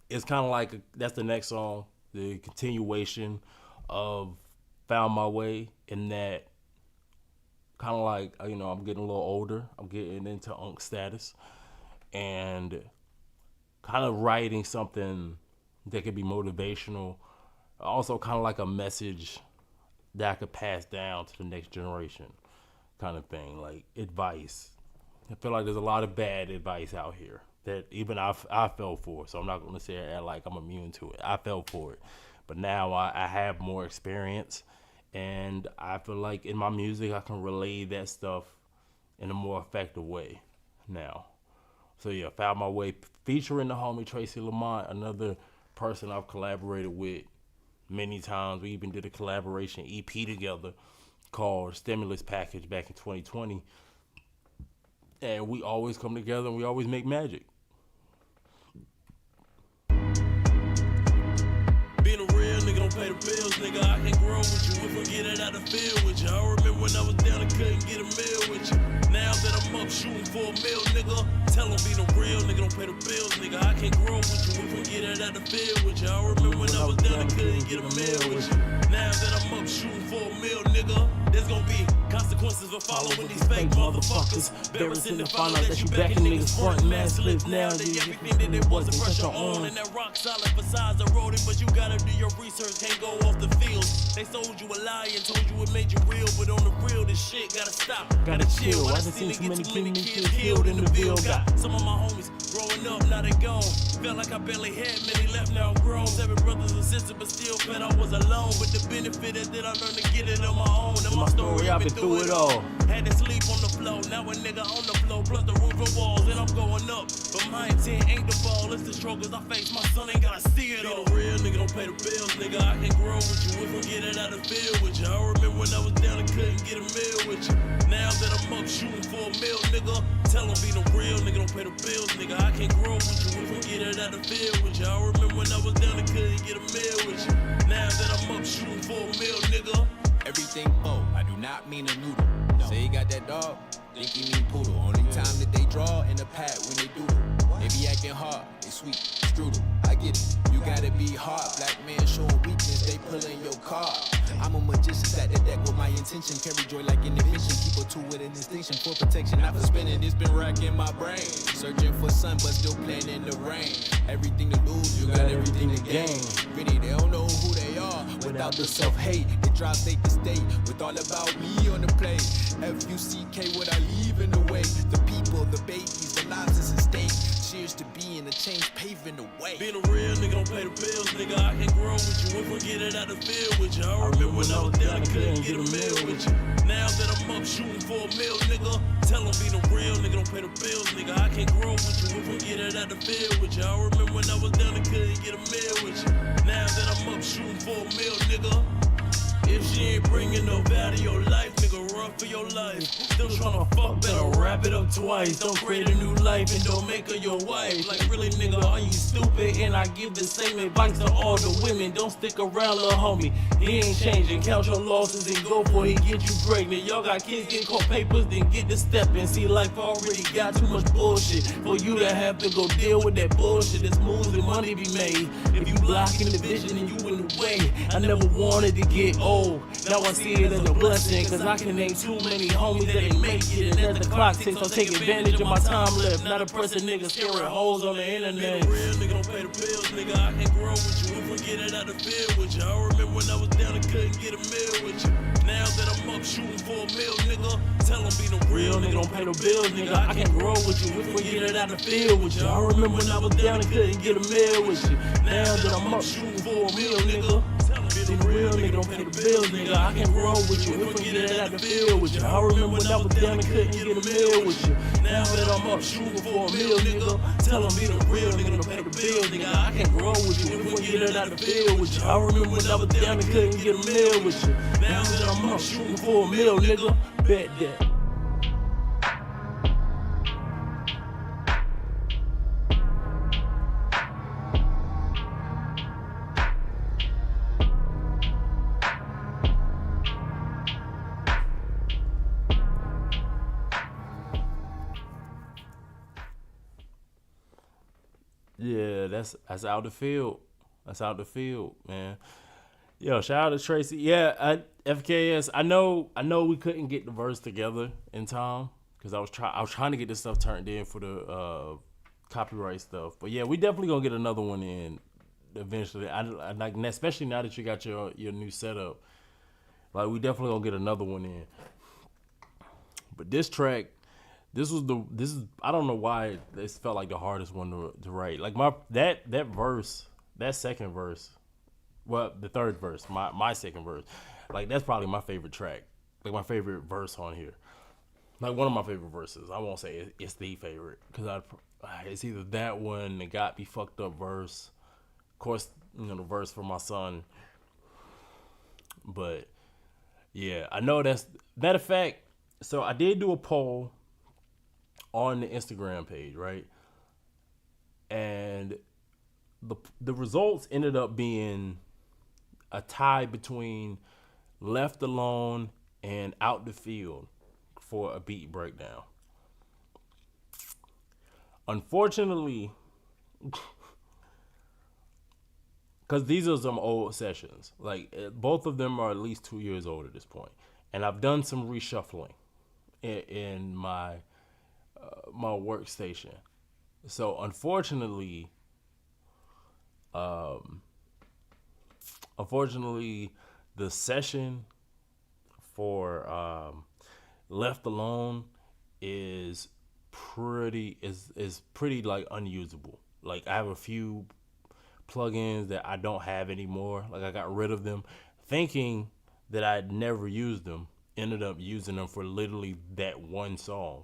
is kind of like, that's the next song, the continuation of Found My Way, in that kind of like, you know, I'm getting a little older. I'm getting into unk status and kind of writing something that could be motivational. Also kind of like a message that I could pass down to the next generation kind of thing, like advice. I feel like there's a lot of bad advice out here that even I fell for, so I'm not going to say it like I'm immune to it. I fell for it. But now I have more experience, and I feel like in my music I can relay that stuff in a more effective way now. So yeah, Found My Way, featuring the homie Tracy Lamont, another person I've collaborated with many times. We even did a collaboration EP together called Stimulus Package back in 2020. And we always come together and we always make magic. Being a real nigga don't pay the bills, nigga. I can grow with you if we get it out the field with you. I remember when I was down and couldn't get a meal with you. Now that I'm up shooting for a meal, nigga. Tell them being a real nigga don't pay the bills, nigga. I can grow with you if we get it out the field with you. I remember when I was down and couldn't get a meal with you. Now that I'm up shooting for a meal, nigga. There's gonna be consequences for following these fake motherfuckers. Embarrassing to find out that you backing niggas front man slips. Now they everything that it was, the pressure on. And that rock solid facades eroded, but you gotta do your research, can't go off the field. They sold you a lie and told you it made you real, but on the real, this shit gotta stop, gotta chill. I done seen too many kids killed in the Ville. Got some of my homies growing up, now they gone. Felt like I barely had many left, now I'm grown. 7 brothers and sisters, but still felt I was alone. But the benefit is that I learned to get it on my own. And my story, I've been through it all. Had to sleep on the floor, now a nigga on the floor, plus the roof and walls, and I'm going up. But my intent ain't the ball, it's the struggles I face. My son ain't gotta see it all. Being a real nigga don't pay the bills, nigga. I can grow with you if we get it out the field with you. I remember when I was down and couldn't get a meal with you. Now that I'm up shooting for a meal, nigga. Tell them being a real nigga don't pay the bills, nigga. I can grow with you if we get it out the field with you. I remember when I was down and couldn't get a meal with you. Now that I'm up shooting for a meal, nigga. Everything I do not mean a noodle. No. Say he got that dog, think he mean poodle. Only time that they draw in the pad when they doodle. They be acting hard, they sweet, strudel. I get it, you gotta be hard. Black man showing weakness, they pulling your card. I'm a magician, stack the deck with my intention. Carry joy like an invention, keep a tool with an distinction. For protection, not for spinning, it's been racking my brain. Searching for sun, but still playing in the rain. Everything to lose, you got everything to gain. Really, they don't know who they are without the self-hate. They drive state to state with all about me on the plate. F-U-C-K, what I leave in the way. The people, the babies, the lives is at stake. Cheers to being a change paving the way. Being a real nigga don't pay the bills, nigga. I can grow with you if we get it out the field with you. I remember when I was down and couldn't get a meal with you. Now that I'm up shooting for a meal, nigga. Tell them being a real nigga don't pay the bills, nigga. I can grow with you if we get it out the field with you. I remember when I was down and couldn't get a meal with you. Now that I'm up shooting for a meal, nigga. If she ain't bringing no value to your life, nigga, run for your life. Still tryna fuck, better wrap it up twice. Don't create a new life and don't make her your wife. Like, really, nigga, are you stupid? And I give the same advice to all the women. Don't stick around, little homie. He ain't changing. Count your losses and go for it, get you pregnant. Y'all got kids getting court papers, then get the stepping. See, life already got too much bullshit for you to have to go deal with that bullshit. There's moves and money be made. If you blocking the vision and you in the way, I never wanted to get old. Now I see it as a blessing, cause I can name too many homies that ain't make it. And as the clock ticks, I'll take advantage of my time left. Not a person nigga scaring hoes on the internet. Being a real nigga don't pay the bills, nigga. I can grow with you if we get it out the field with you. I remember when I was down and couldn't get a meal with you. Now that I'm up shooting for a meal, nigga. Tell them being a real nigga don't pay the bills, nigga. I can grow with you if we get it out the field with you. I remember when I was down and couldn't get a meal with you. Now that I'm up shooting for a meal, nigga. Being a real nigga don't pay the bills, nigga. I can grow with you if we get it out the field with you. I remember when I was down and couldn't get a meal with you. Now that I'm up shooting for a meal, nigga. Tell them be the real nigga don't pay the bills, nigga. I can grow with you if we get it out the field with you. I remember when I was down and couldn't get a meal with you. Now that I'm up shooting for a meal, nigga. Bet that. that's out the field. That's out the field, man. Yo, shout out to Tracy. Yeah, FKS. I know we couldn't get the verse together in time because I was trying to get this stuff turned in for the copyright stuff. But yeah, we definitely gonna get another one in eventually. I like, especially now that you got your new setup. Like, we definitely gonna get another one in. But this track, this is I don't know why this felt like the hardest one to write. Like that verse, that second verse, well, the third verse, my second verse, like that's probably my favorite track, like my favorite verse on here, like one of my favorite verses. I won't say it's the favorite because it's either that one, the Got Me Fucked Up verse, of course, the verse for my son, but yeah, I know that's matter of fact. So I did do a poll on the Instagram page, right? And the results ended up being a tie between Left Alone and Out the Field for a beat breakdown. Unfortunately, because these are some old sessions, like both of them are at least 2 years old at this point, and I've done some reshuffling in my my workstation. So unfortunately, the session for Left Alone is pretty like unusable. Like, I have a few plugins that I don't have anymore. Like, I got rid of them thinking that I'd never used them. Ended up using them for literally that one song.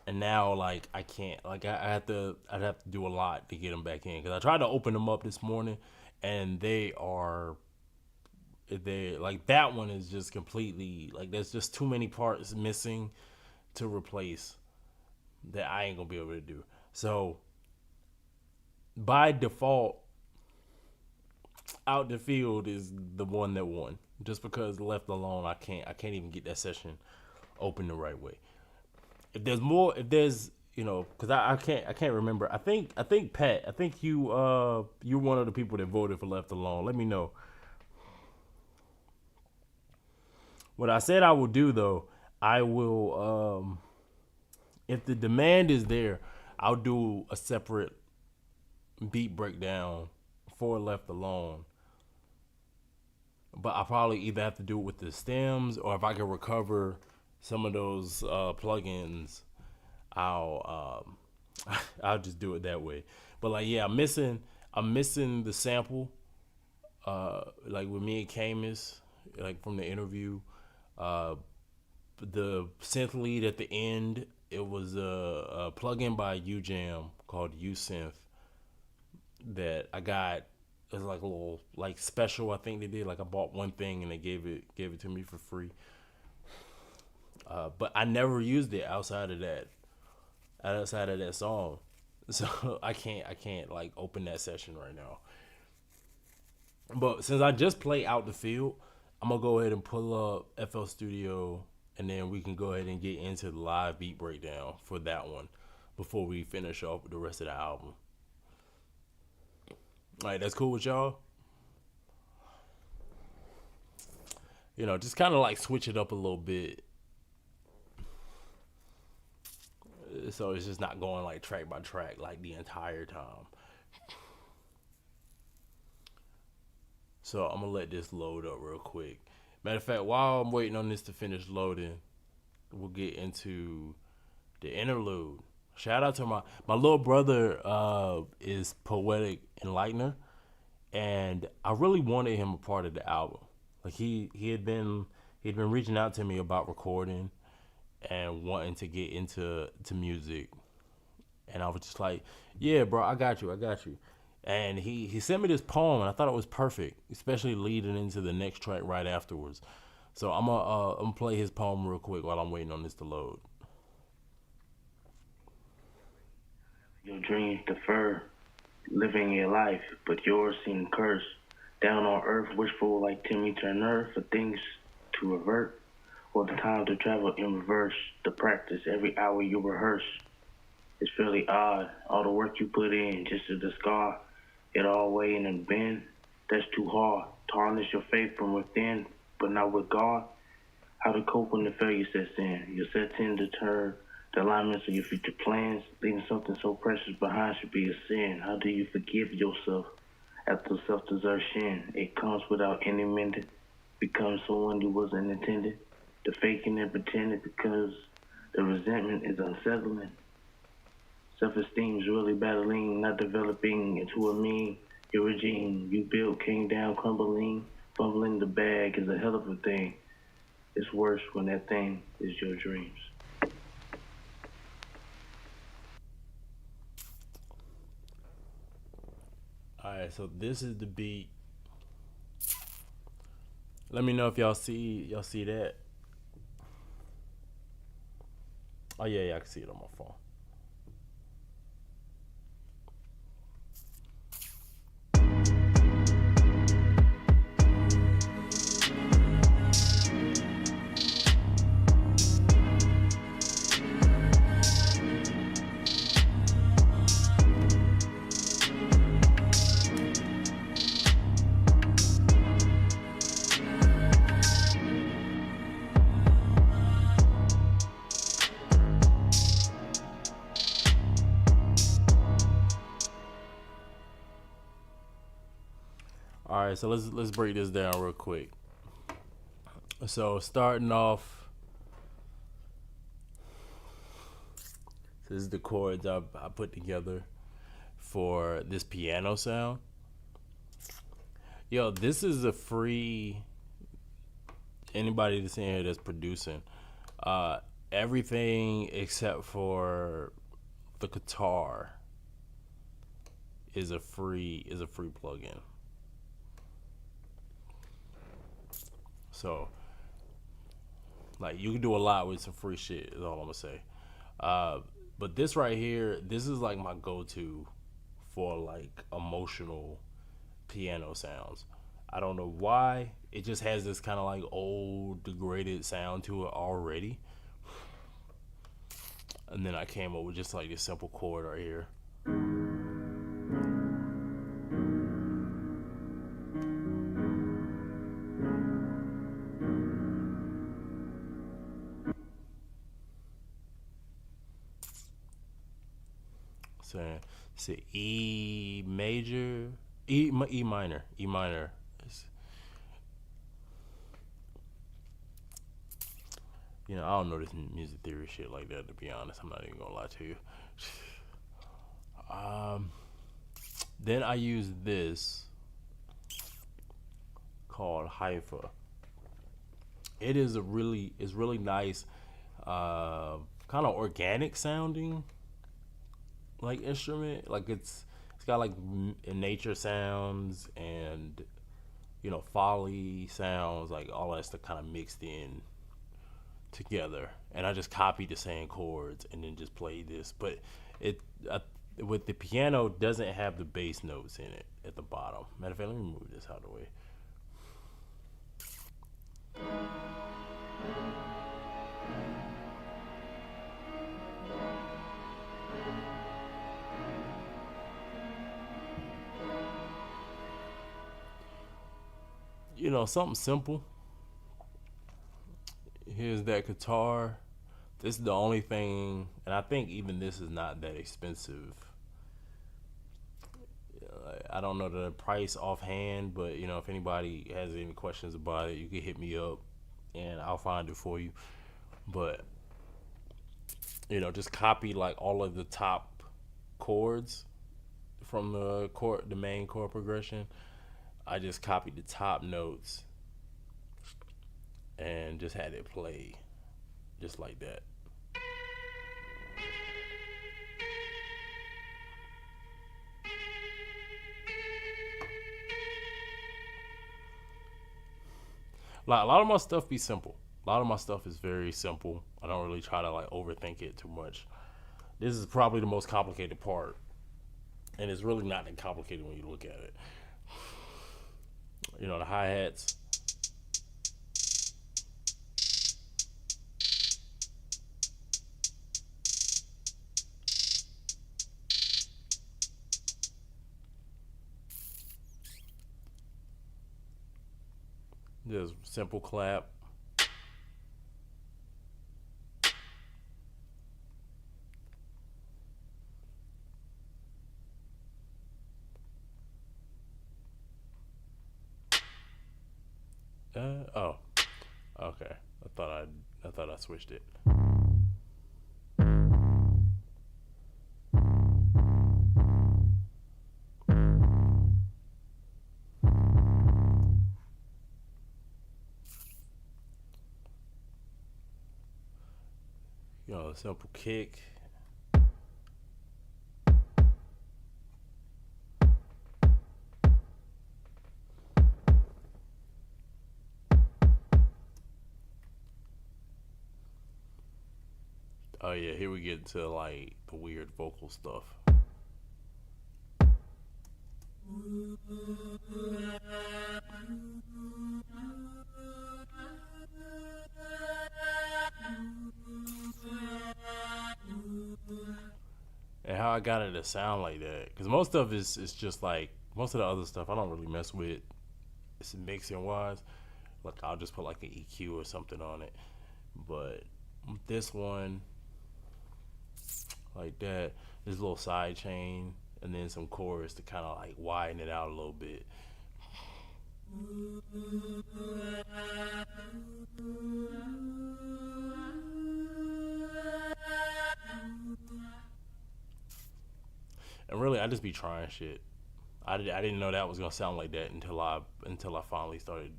And now, like, I can't. Like, I'd have to do a lot to get them back in. Because I tried to open them up this morning, and they like, that one is just completely, like, there's just too many parts missing to replace that I ain't gonna be able to do. So, by default, Out the Field is the one that won. Just because Left Alone, I can't even get that session open the right way. If there's because I can't remember. I think Pat, I think you're one of the people that voted for Left Alone. Let me know. What I said I will do, though, I will, if the demand is there, I'll do a separate beat breakdown for Left Alone. But I probably either have to do it with the stems, or if I can recover some of those plugins, I'll just do it that way. But like, yeah, I'm missing the sample, like with me and Camus, like from the interview. The synth lead at the end, it was a plugin by UJam called USynth that I got. It was like a little like special, I think they did. Like, I bought one thing and they gave it to me for free. But I never used it outside of that song. So I can't like open that session right now. But since I just play Out the Field, I'm gonna go ahead and pull up FL Studio, and then we can go ahead and get into the live beat breakdown for that one before we finish off the rest of the album. All right, that's cool with y'all? Just kind of like switch it up a little bit. So it's just not going like track by track like the entire time. So I'm going to let this load up real quick. Matter of fact, while I'm waiting on this to finish loading, we'll get into the interlude. Shout out to my little brother is Poetic Enlightener, and I really wanted him a part of the album. Like, he'd been reaching out to me about recording and wanting to get into music, and I was just like, yeah, bro, I got you. And he sent me this poem, and I thought it was perfect, especially leading into the next track right afterwards. So I'm gonna play his poem real quick while I'm waiting on this to load. Your dreams defer, living your life, but yours seem cursed. Down on earth, wishful like Timmy Turner for things to revert, or the time to travel in reverse. The practice every hour you rehearse. It's fairly odd, all the work you put in just to discard it all away in a bin. That's too hard. Tarnish your faith from within, but not with God. How to cope when the failure sets in. Your sets in deter the alignments of your future plans. Leaving something so precious behind should be a sin. How do you forgive yourself after self-desertion? It comes without any mending. Become someone you wasn't intended. The faking and pretending because the resentment is unsettling. Self-esteem is really battling, not developing into a mean. Your regime you built came down crumbling. Fumbling the bag is a hell of a thing. It's worse when that thing is your dreams. Alright, so this is the beat. Let me know if y'all see that. Oh yeah, I can see it on my phone. All right, so let's break this down real quick. So starting off, this is the chords I put together for this piano sound. Yo, this is a free. Anybody that's in here that's producing, everything except for the guitar is a free plugin. So, like, you can do a lot with some free shit, is all I'm gonna say. But this right here, this is like my go-to for like emotional piano sounds. I don't know why. It just has this kind of like old, degraded sound to it already. And then I came up with just like this simple chord right here. So it's an E major, E minor. You know, I don't know this music theory shit like that, to be honest. I'm not even gonna lie to you. Then I use this called Haifa. It is it's really nice, kind of organic sounding like instrument. Like it's got like nature sounds and, you know, folly sounds, like all that stuff kind of mixed in together. And I just copied the same chords and then just played this. But with the piano, doesn't have the bass notes in it at the bottom. Matter of fact, let me move this out of the way. You know, something simple. Here's that guitar. This is the only thing, and I think even this is not that expensive. I don't know the price offhand, but you know, if anybody has any questions about it, you can hit me up and I'll find it for you. But you know, just copy like all of the top chords from the main chord progression. I just copied the top notes and just had it play just like that. Like, a lot of my stuff be simple. A lot of my stuff is very simple. I don't really try to like overthink it too much. This is probably the most complicated part, and it's really not that complicated when you look at it. You know, the hi-hats. Just simple clap. Oh, okay. I thought I switched it. A simple kick. Oh yeah, here we get to like the weird vocal stuff. And how I got it to sound like that, because most of it's just like most of the other stuff I don't really mess with. It's mixing wise, like I'll just put like an EQ or something on it. But this one, like that, this little side chain, and then some chorus to kind of like widen it out a little bit. And really, I just be trying shit. I didn't know that was gonna sound like that until I finally started,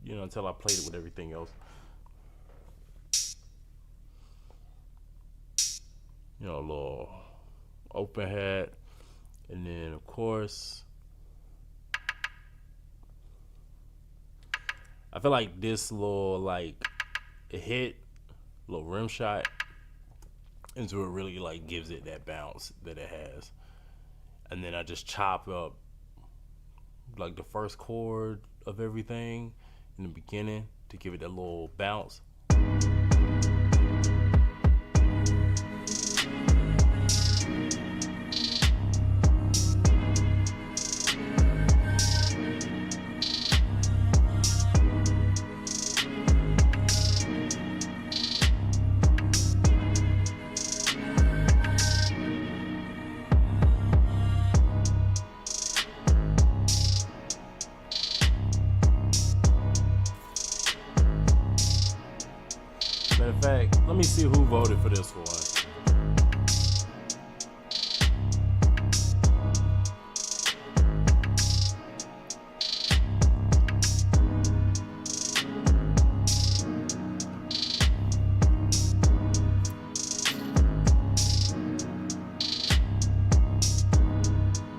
until I played it with everything else. A little open hat, and then of course, I feel like this little like a hit, little rim shot, into it really like gives it that bounce that it has. And then I just chop up like the first chord of everything in the beginning to give it that little bounce. Matter of fact, let me see who voted for this one.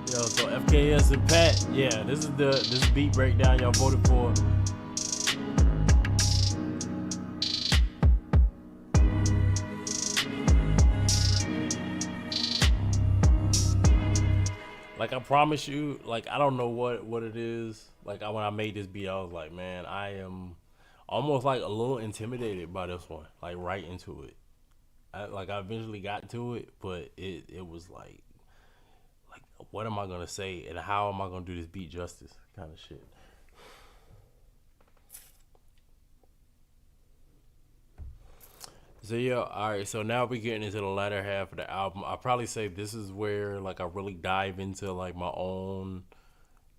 Yo, so FKS and Pat, yeah, this is beat breakdown y'all voted for. Like, I promise you, like, I don't know what it is. Like, when I made this beat, I was like, man, I am almost like a little intimidated by this one. Like, right into it. I eventually got to it, but it was like, what am I gonna say and how am I gonna do this beat justice kind of shit. So yeah, all right. So now we're getting into the latter half of the album. I probably say this is where like I really dive into like my own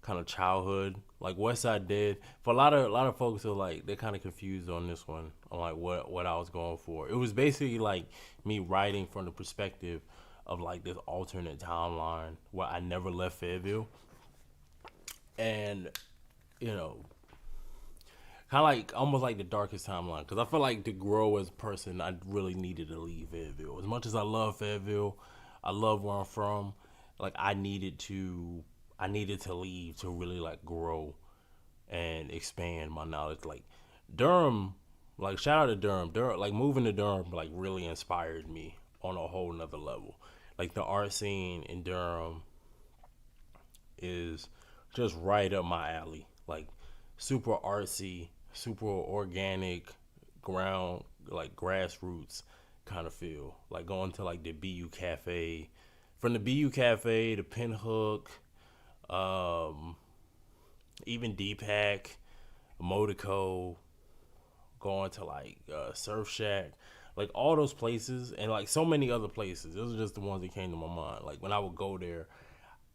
kind of childhood. Like Westside did. For a lot of folks are like they're kind of confused on this one on like what I was going for. It was basically like me writing from the perspective of like this alternate timeline where I never left Fayetteville, and kind of like almost like the darkest timeline, because I feel like to grow as a person, I really needed to leave Fayetteville. As much as I love Fayetteville, I love where I'm from. Like I needed to leave to really like grow and expand my knowledge. Like Durham, like shout out to Durham. Like moving to Durham, like really inspired me on a whole nother level. Like the art scene in Durham is just right up my alley. Like super artsy, super organic, ground, like grassroots kind of feel. Like going to like the BU Cafe, from the BU Cafe to Pinhook, even Deepak, Motico, going to like Surf Shack, like all those places, and like so many other places. Those are just the ones that came to my mind. Like when I would go there,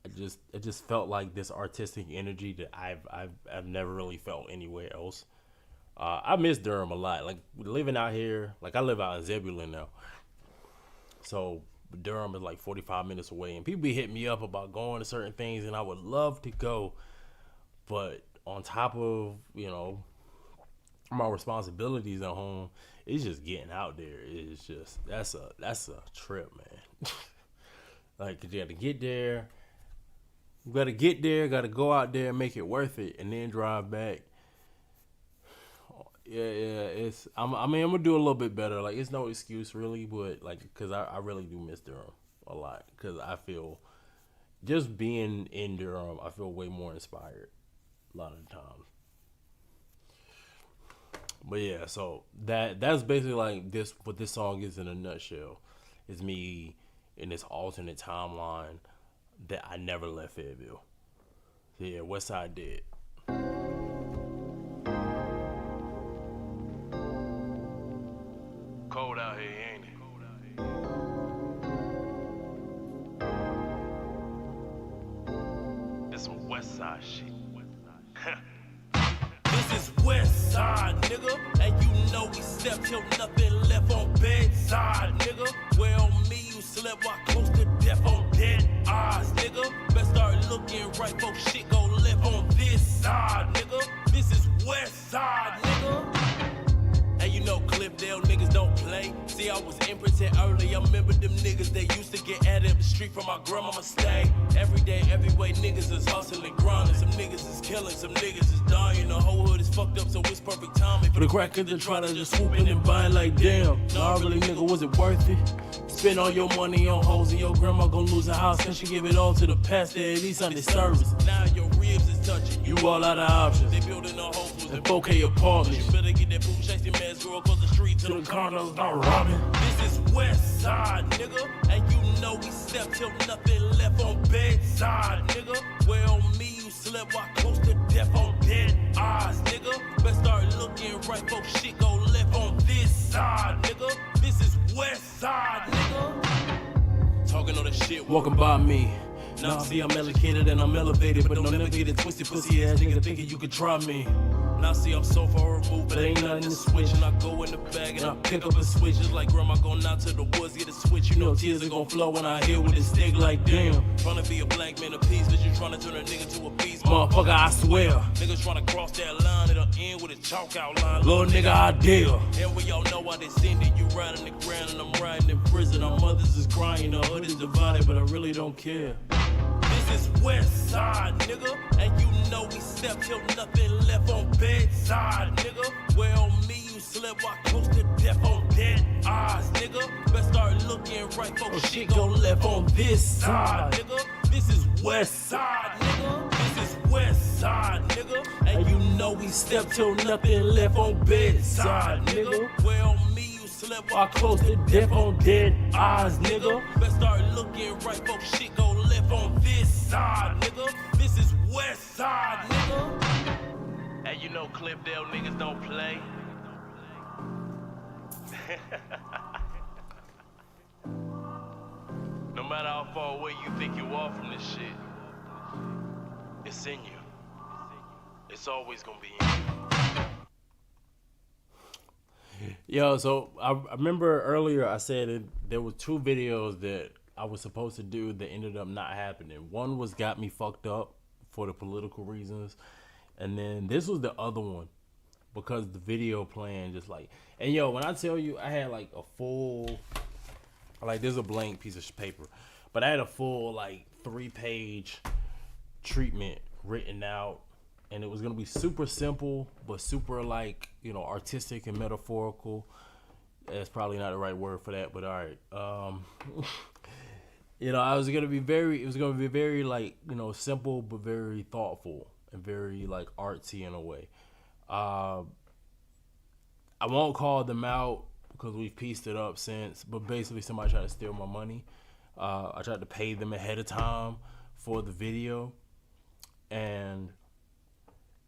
it just felt like this artistic energy that I've never really felt anywhere else. I miss Durham a lot. Like living out here, like I live out in Zebulon now, so Durham is like 45 minutes away, and people be hitting me up about going to certain things, and I would love to go, but on top of my responsibilities at home, it's just getting out there. It's just that's a trip, man. Like you got to get there. You got to get there, got to go out there and make it worth it, and then drive back. Yeah, I'm gonna do a little bit better. Like it's no excuse really, but like because I really do miss Durham a lot. Because I feel just being in Durham, I feel way more inspired a lot of the time. But yeah, so that's basically like this. What this song is in a nutshell is me in this alternate timeline that I never left Fayetteville. So yeah, Westside did. Cold out here, ain't it? It's some Westside shit. This is Westside, nigga, and you know we stepped till nothing left on bedside, nigga. Well, me, you slept while close to death on dead eyes, nigga. Best start looking right, folks, shit go left on this side, nigga. This is Westside, nigga. And you know Clipdale niggas don't play. See, I was imprinted early. I remember them niggas that used to get at it up the street from my grandmama's stay. Every day, every way, niggas is hustling, grinding. Some niggas is killing, some niggas is dying. The whole hood is fucked up, so it's perfect timing for the crackers to try to just swoop in and buy it like damn. Nah, really, nigga, was it worth it? Spend all your money on hoes and your grandma gon' lose a house cause she give it all to the pastor at least Sunday service. Now your ribs is touching. You all out of options. They building a Whole Foods and 4K apartments. You better get that boot chasing mask girl across the street till the condos start robbing. This is Westside, nigga, and you know we stepped till nothing left on bedside, nigga. Well, me, you slept while close to death on dead eyes, nigga. Best start looking right, folks, shit go left on this side, nigga. This is Westside, nigga. Talking all that shit, walking by me. Now see I'm educated and I'm elevated, but don't never get it twisted, pussy ass nigga thinking you could try me. Now see I'm so far removed, but ain't nothing to switch. And I go in the bag and I pick up a switch. Just like grandma going out to the woods, get a switch. You know tears are gonna flow when I hear with it stick like damn. Tryna be a black man of peace, but you tryna turn a nigga to a beast. Motherfucker, I swear. Niggas tryna cross that line, it'll end with a chalk outline. Little nigga, I dare. And we all know why they send it. You riding the ground and I'm riding in prison. Our mothers is crying, the hood is divided, but I really don't care. This is Westside, nigga, and you know we stepped till nothing left on bedside, nigga. Well, me, you slept while close to death on dead eyes, nigga. Best start looking right, folks, shit go left on this side, nigga. This is Westside, nigga. This is Westside, nigga, and you know we stepped till nothing left on bedside, nigga. Well, me, you slept while close to death on dead eyes, nigga. Best start looking right, folks, shit go left on this side, nigga. This is Westside, nigga. And you know Clipdale niggas don't play. No matter how far away you think you are from this shit, it's in you. It's always gonna be in you. Yo, so I remember earlier I said there were 2 videos that I was supposed to do that ended up not happening. One was Got Me Fucked Up for the political reasons. And then this was the other one because the video plan just like... And yo, when I tell you I had like a full... Like there's a blank piece of paper. But I had a full like 3-page treatment written out. And it was going to be super simple, but super like, artistic and metaphorical. That's probably not the right word for that, but all right. It was gonna be very like, simple but very thoughtful and very like artsy in a way. I won't call them out because we've pieced it up since, but basically somebody tried to steal my money. I tried to pay them ahead of time for the video, and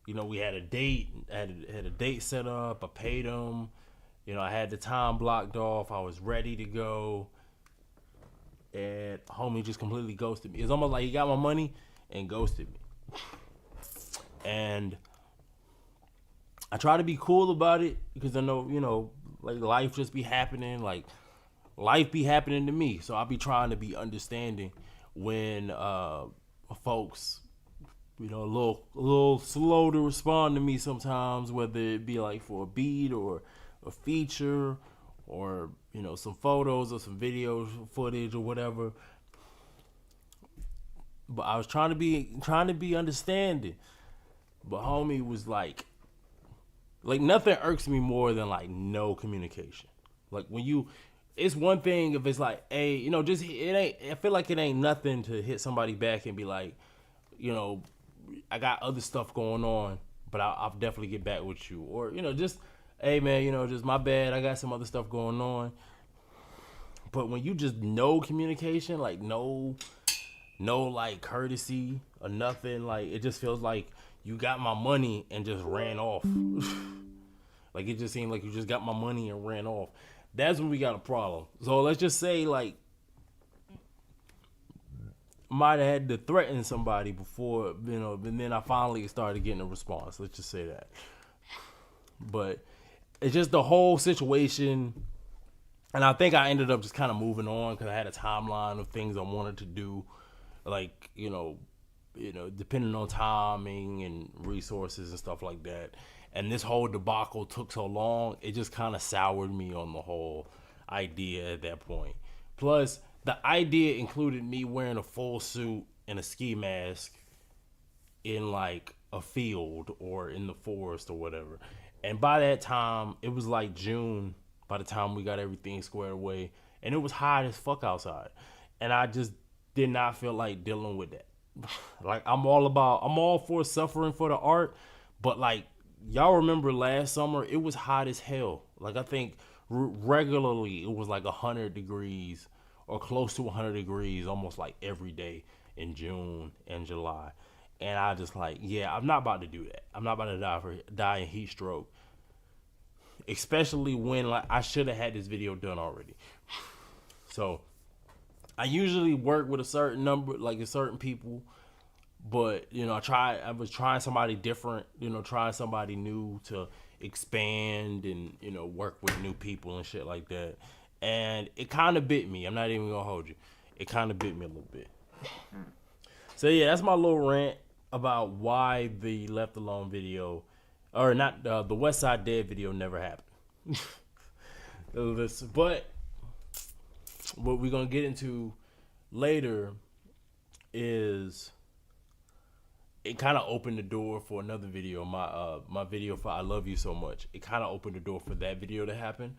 you know, we had a date, had a date set up. I paid him. You know, I had the time blocked off. I was ready to go. And homie just completely ghosted me. It's almost like he got my money and ghosted me. And I try to be cool about it because I know, you know, like life just be happening. Like life be happening to me. So I'll be trying to be understanding when folks, you know, a little slow to respond to me sometimes, whether it be like for a beat or a feature or, you know, some photos or some video footage or whatever. But I was trying to be understanding. But homie was like nothing irks me more than like no communication. Like when it's one thing if it's like, hey, you know, just I feel like it ain't nothing to hit somebody back and be like, you know, I got other stuff going on, but I'll definitely get back with you. Or, you know, just, hey man, you know, just my bad, I got some other stuff going on. But when you just no communication, like no like courtesy or nothing, like it just feels like you got my money and just ran off. Like it just seemed like you just got my money and ran off. That's when we got a problem. So let's just say like might have had to threaten somebody before, you know, and then I finally started getting a response. Let's just say that. But it's just the whole situation. And I think I ended up just kind of moving on because I had a timeline of things I wanted to do. Like, you know, depending on timing and resources and stuff like that. And this whole debacle took so long, it just kind of soured me on the whole idea at that point. Plus, the idea included me wearing a full suit and a ski mask in like a field or in the forest or whatever. And by that time, it was like June by the time we got everything squared away. And it was hot as fuck outside. And I just did not feel like dealing with that. Like I'm all for suffering for the art, but like y'all remember last summer it was hot as hell. Like I think regularly it was like 100 degrees or close to 100 degrees almost like every day in June and July. And I just like, yeah, I'm not about to do that. I'm not about to die in heat stroke, especially when like I should have had this video done already. So I usually work with a certain number, like a certain people, but you know, I was trying somebody different, you know, trying somebody new to expand and, you know, work with new people and shit like that. And it kind of bit me. I'm not even gonna hold you. It kind of bit me a little bit. So yeah, that's my little rant about why the Left Alone video, or not, the West Side Dead video never happened. But what we're gonna get into later is it kind of opened the door for another video. My video for I Love You So Much. It kind of opened the door for that video to happen.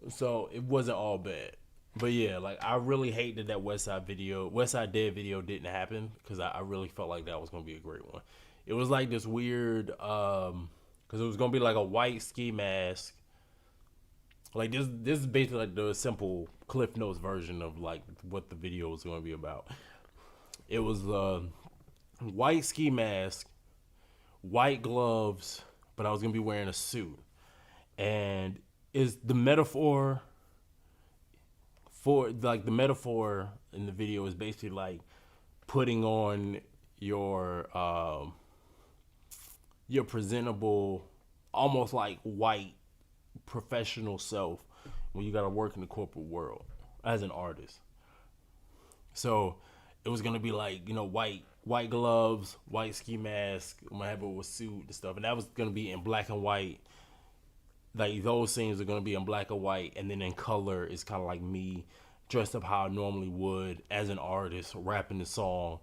So it wasn't all bad. But yeah, like I really hate that West Side Dead video didn't happen because I really felt like that was gonna be a great one. It was like this weird, because it was gonna be like a white ski mask. Like this is basically like the simple Cliff Notes version of like what the video was going to be about. It was white ski mask, white gloves, but I was going to be wearing a suit. And is the metaphor in the video is basically like putting on your presentable, almost like white professional self when you got to work in the corporate world as an artist. So it was gonna be like, you know, white gloves, white ski mask. I'm gonna have it with a suit and stuff, and that was gonna be in black and white. Like those scenes are gonna be in black and white, and then in color it's kind of like me dressed up how I normally would as an artist rapping the song.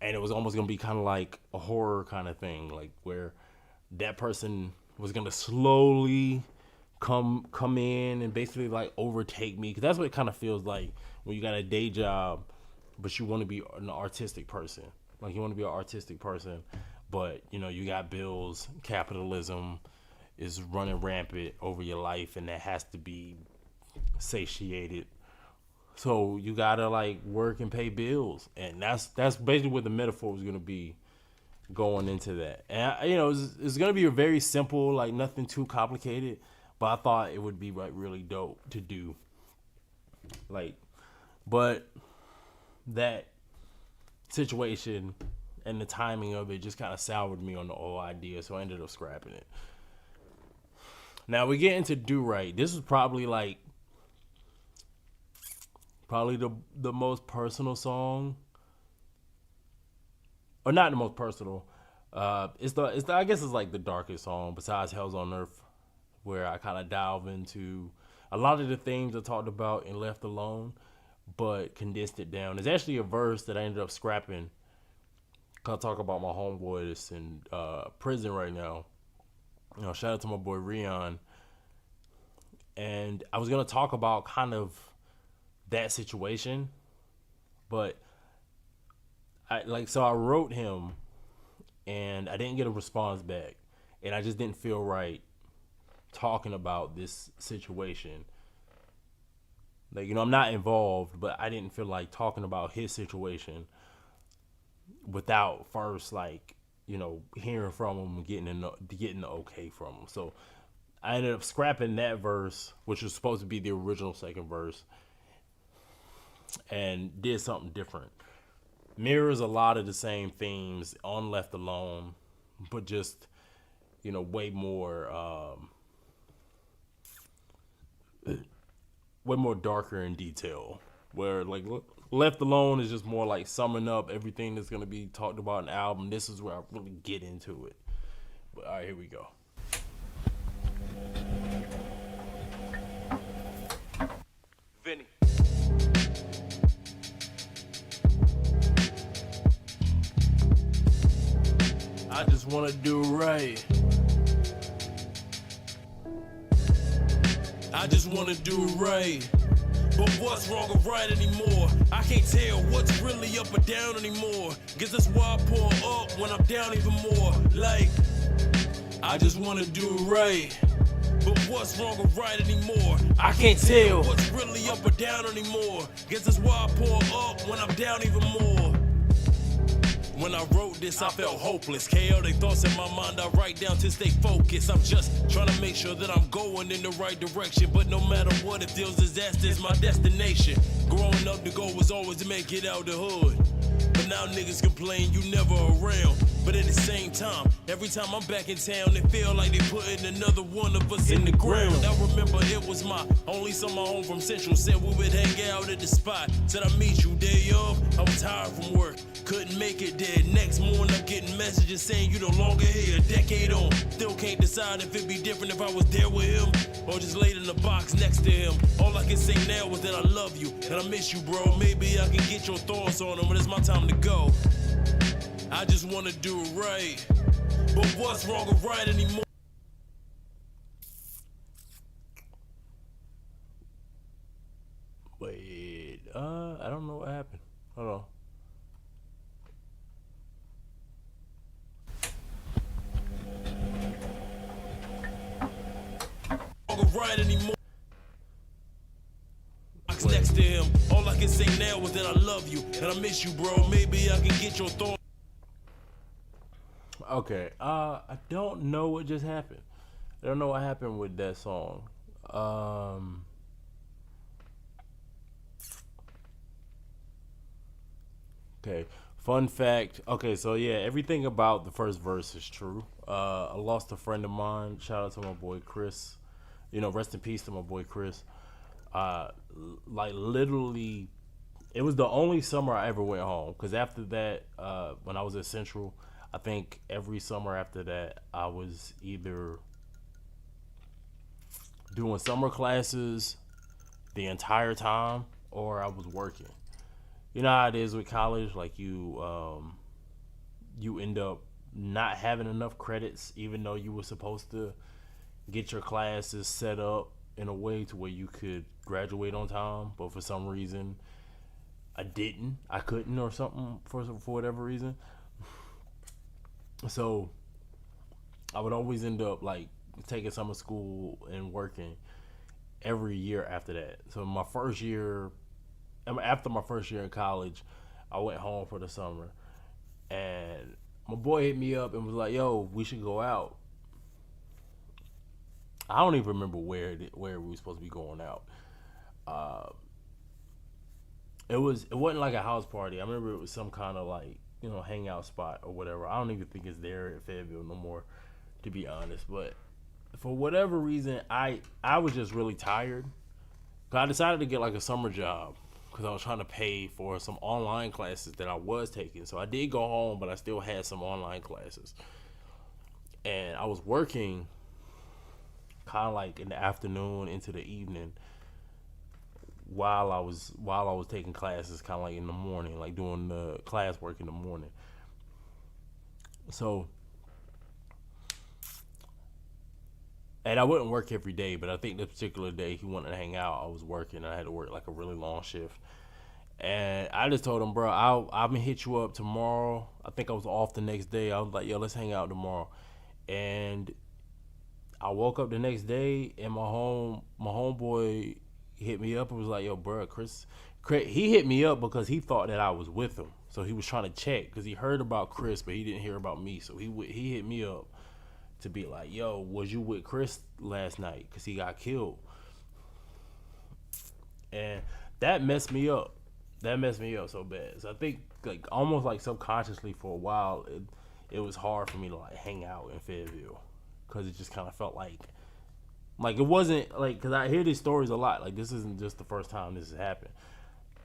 And it was almost gonna be kind of like a horror kind of thing, like where that person was gonna slowly come in and basically like overtake me, because that's what it kind of feels like when you got a day job but you want to be an artistic person. Like you want to be an artistic person, but you know you got bills, capitalism is running rampant over your life, and that has to be satiated. So you gotta like work and pay bills, and that's basically what the metaphor was gonna be going into that. And it's gonna be a very simple, like nothing too complicated, but I thought it would be like really dope to do. Like, but that situation and the timing of it just kind of soured me on the whole idea, so I ended up scrapping it. Now we get into Do Right. This is probably the most personal song, or not the most personal. It's I guess it's like the darkest song besides Hell's on Earth, where I kind of delve into a lot of the themes I talked about in Left Alone, but condensed it down. There's actually a verse that I ended up scrapping. Cause I talk about my homeboy that's in prison right now. Shout out to my boy Rion. And I was gonna talk about kind of that situation, but I wrote him, and I didn't get a response back, and I just didn't feel right talking about this situation. I'm not involved, but I didn't feel like talking about his situation without first hearing from him and getting the okay from him. So I ended up scrapping that verse, which was supposed to be the original second verse, and did something different. Mirrors a lot of the same themes on Left Alone, but just way more darker in detail. Where Left Alone is just more like summing up everything that's gonna be talked about in the album. This is where I really get into it. But all right, here we go. Vinny. I just wanna do right. I just wanna do right. But what's wrong or right anymore? I can't tell what's really up or down anymore. Guess that's why I pour up when I'm down even more. I just wanna do right. But what's wrong or right anymore? I can't tell what's really up or down anymore. Guess that's why I pour up when I'm down even more. When I wrote this, I felt hopeless. Chaotic thoughts in my mind, I write down to stay focused. I'm just trying to make sure that I'm going in the right direction. But no matter what, it feels disaster is my destination. Growing up, the goal was always to make it out the hood. But now niggas complain you never around. But at the same time, every time I'm back in town, it feel like they putting another one of us in the ground. I remember it was my only summer home from Central. Said we would hang out at the spot. Said I'd meet you day of. I was tired from work, couldn't make it there. Next morning I'm getting messages saying you no longer here. A decade on, still can't decide if it'd be different if I was there with him or just laid in the box next to him. All I can say now is that I love you and I miss you, bro. Maybe I can get your thoughts on him, but it's my time to go. I just wanna do it right, but what's wrong or right anymore? Wait, I don't know what happened. Hold on. Right anymore. Next to him, all I can say now is that I love you and I miss you, bro. Maybe I can get your thoughts. Okay, I don't know what just happened. I don't know what happened with that song. Okay, fun fact. Okay, so yeah, everything about the first verse is true. I lost a friend of mine. Shout out to my boy Chris. Rest in peace to my boy Chris. Literally, it was the only summer I ever went home. Because after that, when I was at Central, I think every summer after that, I was either doing summer classes the entire time or I was working. You know how it is with college, like you end up not having enough credits, even though you were supposed to get your classes set up in a way to where you could graduate on time, but for some reason I couldn't or something for whatever reason. So I would always end up taking summer school and working every year after that. So after my first year in college, I went home for the summer, and my boy hit me up and was like, "Yo, we should go out." I don't even remember where we were supposed to be going out. It wasn't like a house party. I remember it was some kind of like, hangout spot or whatever. I don't even think it's there at Fayetteville no more, to be honest. But for whatever reason, I was just really tired. So I decided to get like a summer job because I was trying to pay for some online classes that I was taking. So I did go home, but I still had some online classes. And I was working kind of like in the afternoon into the evening while I was taking classes, kind of like in the morning, like doing the class work in the morning. So, and I wouldn't work every day, but I think this particular day he wanted to hang out. I was working. I had to work like a really long shift. And I just told him, bro, I'm gonna hit you up tomorrow. I think I was off the next day. I was like, yo, let's hang out tomorrow. And I woke up the next day and my homeboy hit me up and was like, yo, bro, Chris, he hit me up because he thought that I was with him. So he was trying to check because he heard about Chris, but he didn't hear about me. So he hit me up to be like, yo, was you with Chris last night? Because he got killed. And that messed me up. That messed me up so bad. So I think like almost like subconsciously for a while, it was hard for me to like hang out in Fayetteville because it just kind of felt like it wasn't like, because I hear these stories a lot. Like this isn't just the first time this has happened.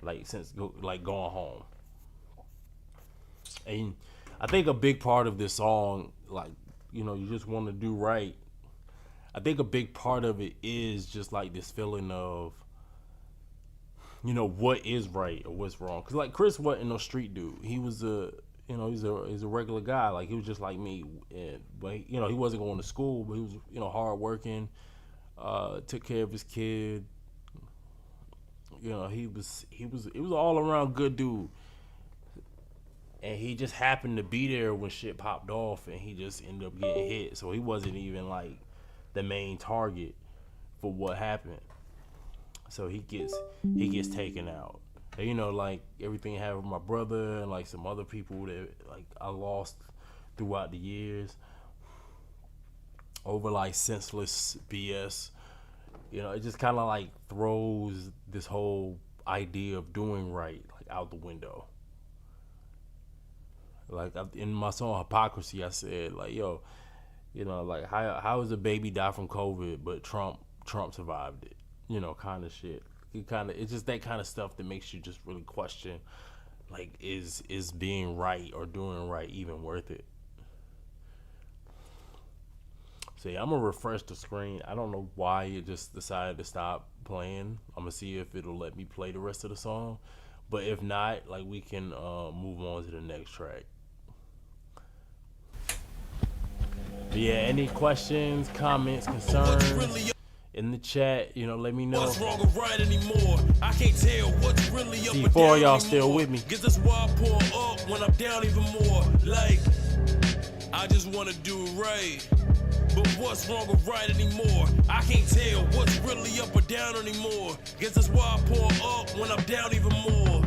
Like since going home. And I think a big part of this song, like, you just want to do right. I think a big part of it is just like this feeling of, what is right or what's wrong. Cause like Chris wasn't no street dude. He was he's a regular guy. Like he was just like me. But he wasn't going to school, but he was, hard working. Took care of his kid. He was an all around good dude. And he just happened to be there when shit popped off, and he just ended up getting hit. So he wasn't even like the main target for what happened. So he gets taken out. And, like everything happened with my brother and like some other people that like I lost throughout the years over like senseless BS. It just kind of like throws this whole idea of doing right like out the window. Like in my song Hypocrisy, I said like, yo, like how is a baby die from COVID, but Trump survived it, kind of shit. It's just that kind of stuff that makes you just really question, like, is being right or doing right even worth it? So yeah, I'm gonna refresh the screen. I don't know why it just decided to stop playing. I'm gonna see if it'll let me play the rest of the song, but if not, like we can move on to the next track. But yeah, any questions, comments, concerns in the chat, let me know. What's wrong or right anymore? I can't tell what's really up See, or four of down y'all still anymore. with me. Guess that's why I pour up when I'm down even more. Like, I just wanna do it right. But what's wrong or right anymore? I can't tell what's really up or down anymore. Guess that's why I pour up when I'm down even more.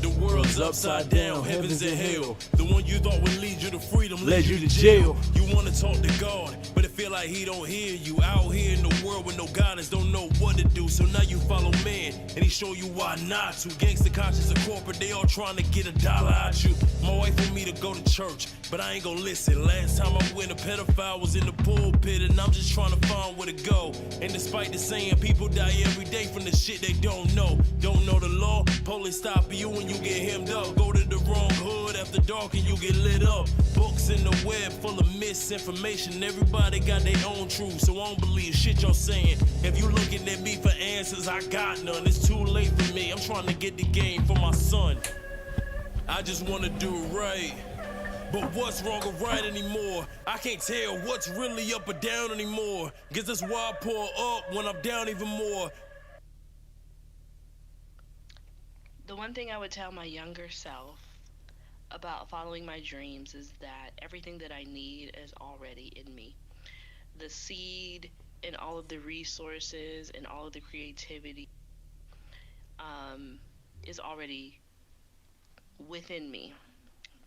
The world's upside down, heaven's in hell. The one you thought would lead you to freedom led you to jail. You wanna talk to God, but it feel like he don't hear you. Out here in the world with no guidance, don't know what to do. So now you follow man, and he show you why not to. Gangster conscious and corporate, they all trying to get $1 out you. My wife want me to go to church, but I ain't gonna listen. Last time I went, a pedophile was in the pulpit, and I'm just trying to find where to go. And despite the saying, people die every day from the shit they don't know. Don't know the law, police stop you and you get hemmed up. Go to the wrong hood after dark and you get lit up. Books in the web full of misinformation. Everybody got their own truth, so I don't believe shit y'all saying. If you looking at me for answers, I got none. It's too late for me. I'm trying to get the game for my son. I just wanna do it right. But what's wrong or right anymore? I can't tell what's really up or down anymore. Guess that's why I pour up when I'm down even more. The one thing I would tell my younger self about following my dreams is that everything that I need is already in me. The seed and all of the resources and all of the creativity is already within me.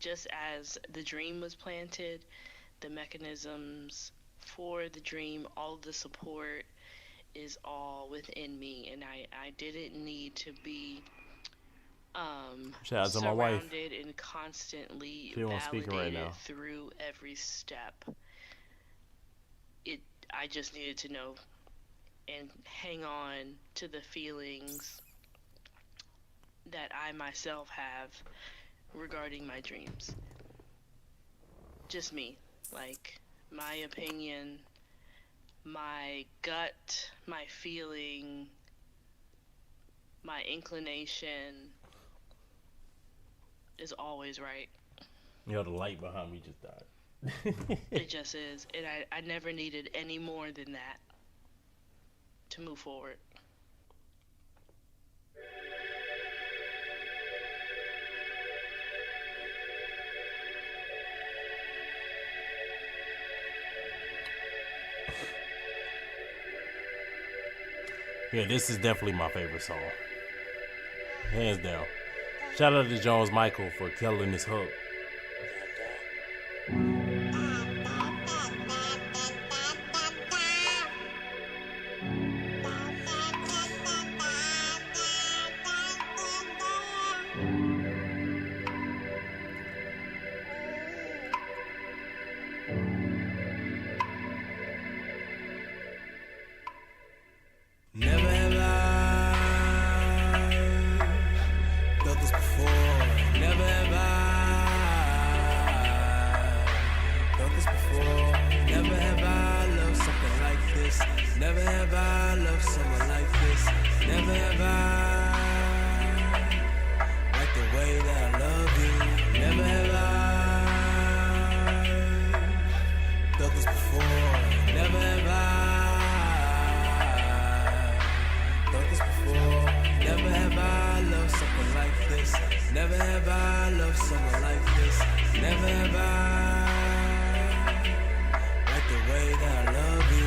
just as the dream was planted, the mechanisms for the dream, all of the support is all within me, and I didn't need to be Shout out to my wife. surrounded and constantly She on speaker right validated now. through every step. I just needed to know and hang on to the feelings that I myself have regarding my dreams. Just me. Like, my opinion, my gut, my feeling, my inclination is always right. You know, the light behind me just died. It just is. And I never needed any more than that to move forward. Yeah, this is definitely my favorite song. Hands down. Shout out to Jones Michael for killing this hook. Never have I felt this before. Never have I felt this before. Never have I loved something like this. Never have I loved someone like this. Never have I like the way that I love you. Never have I felt this before. Never have I felt this before. Never have I loved something like this. Never have I loved someone like this. Never have I like the way that I love you.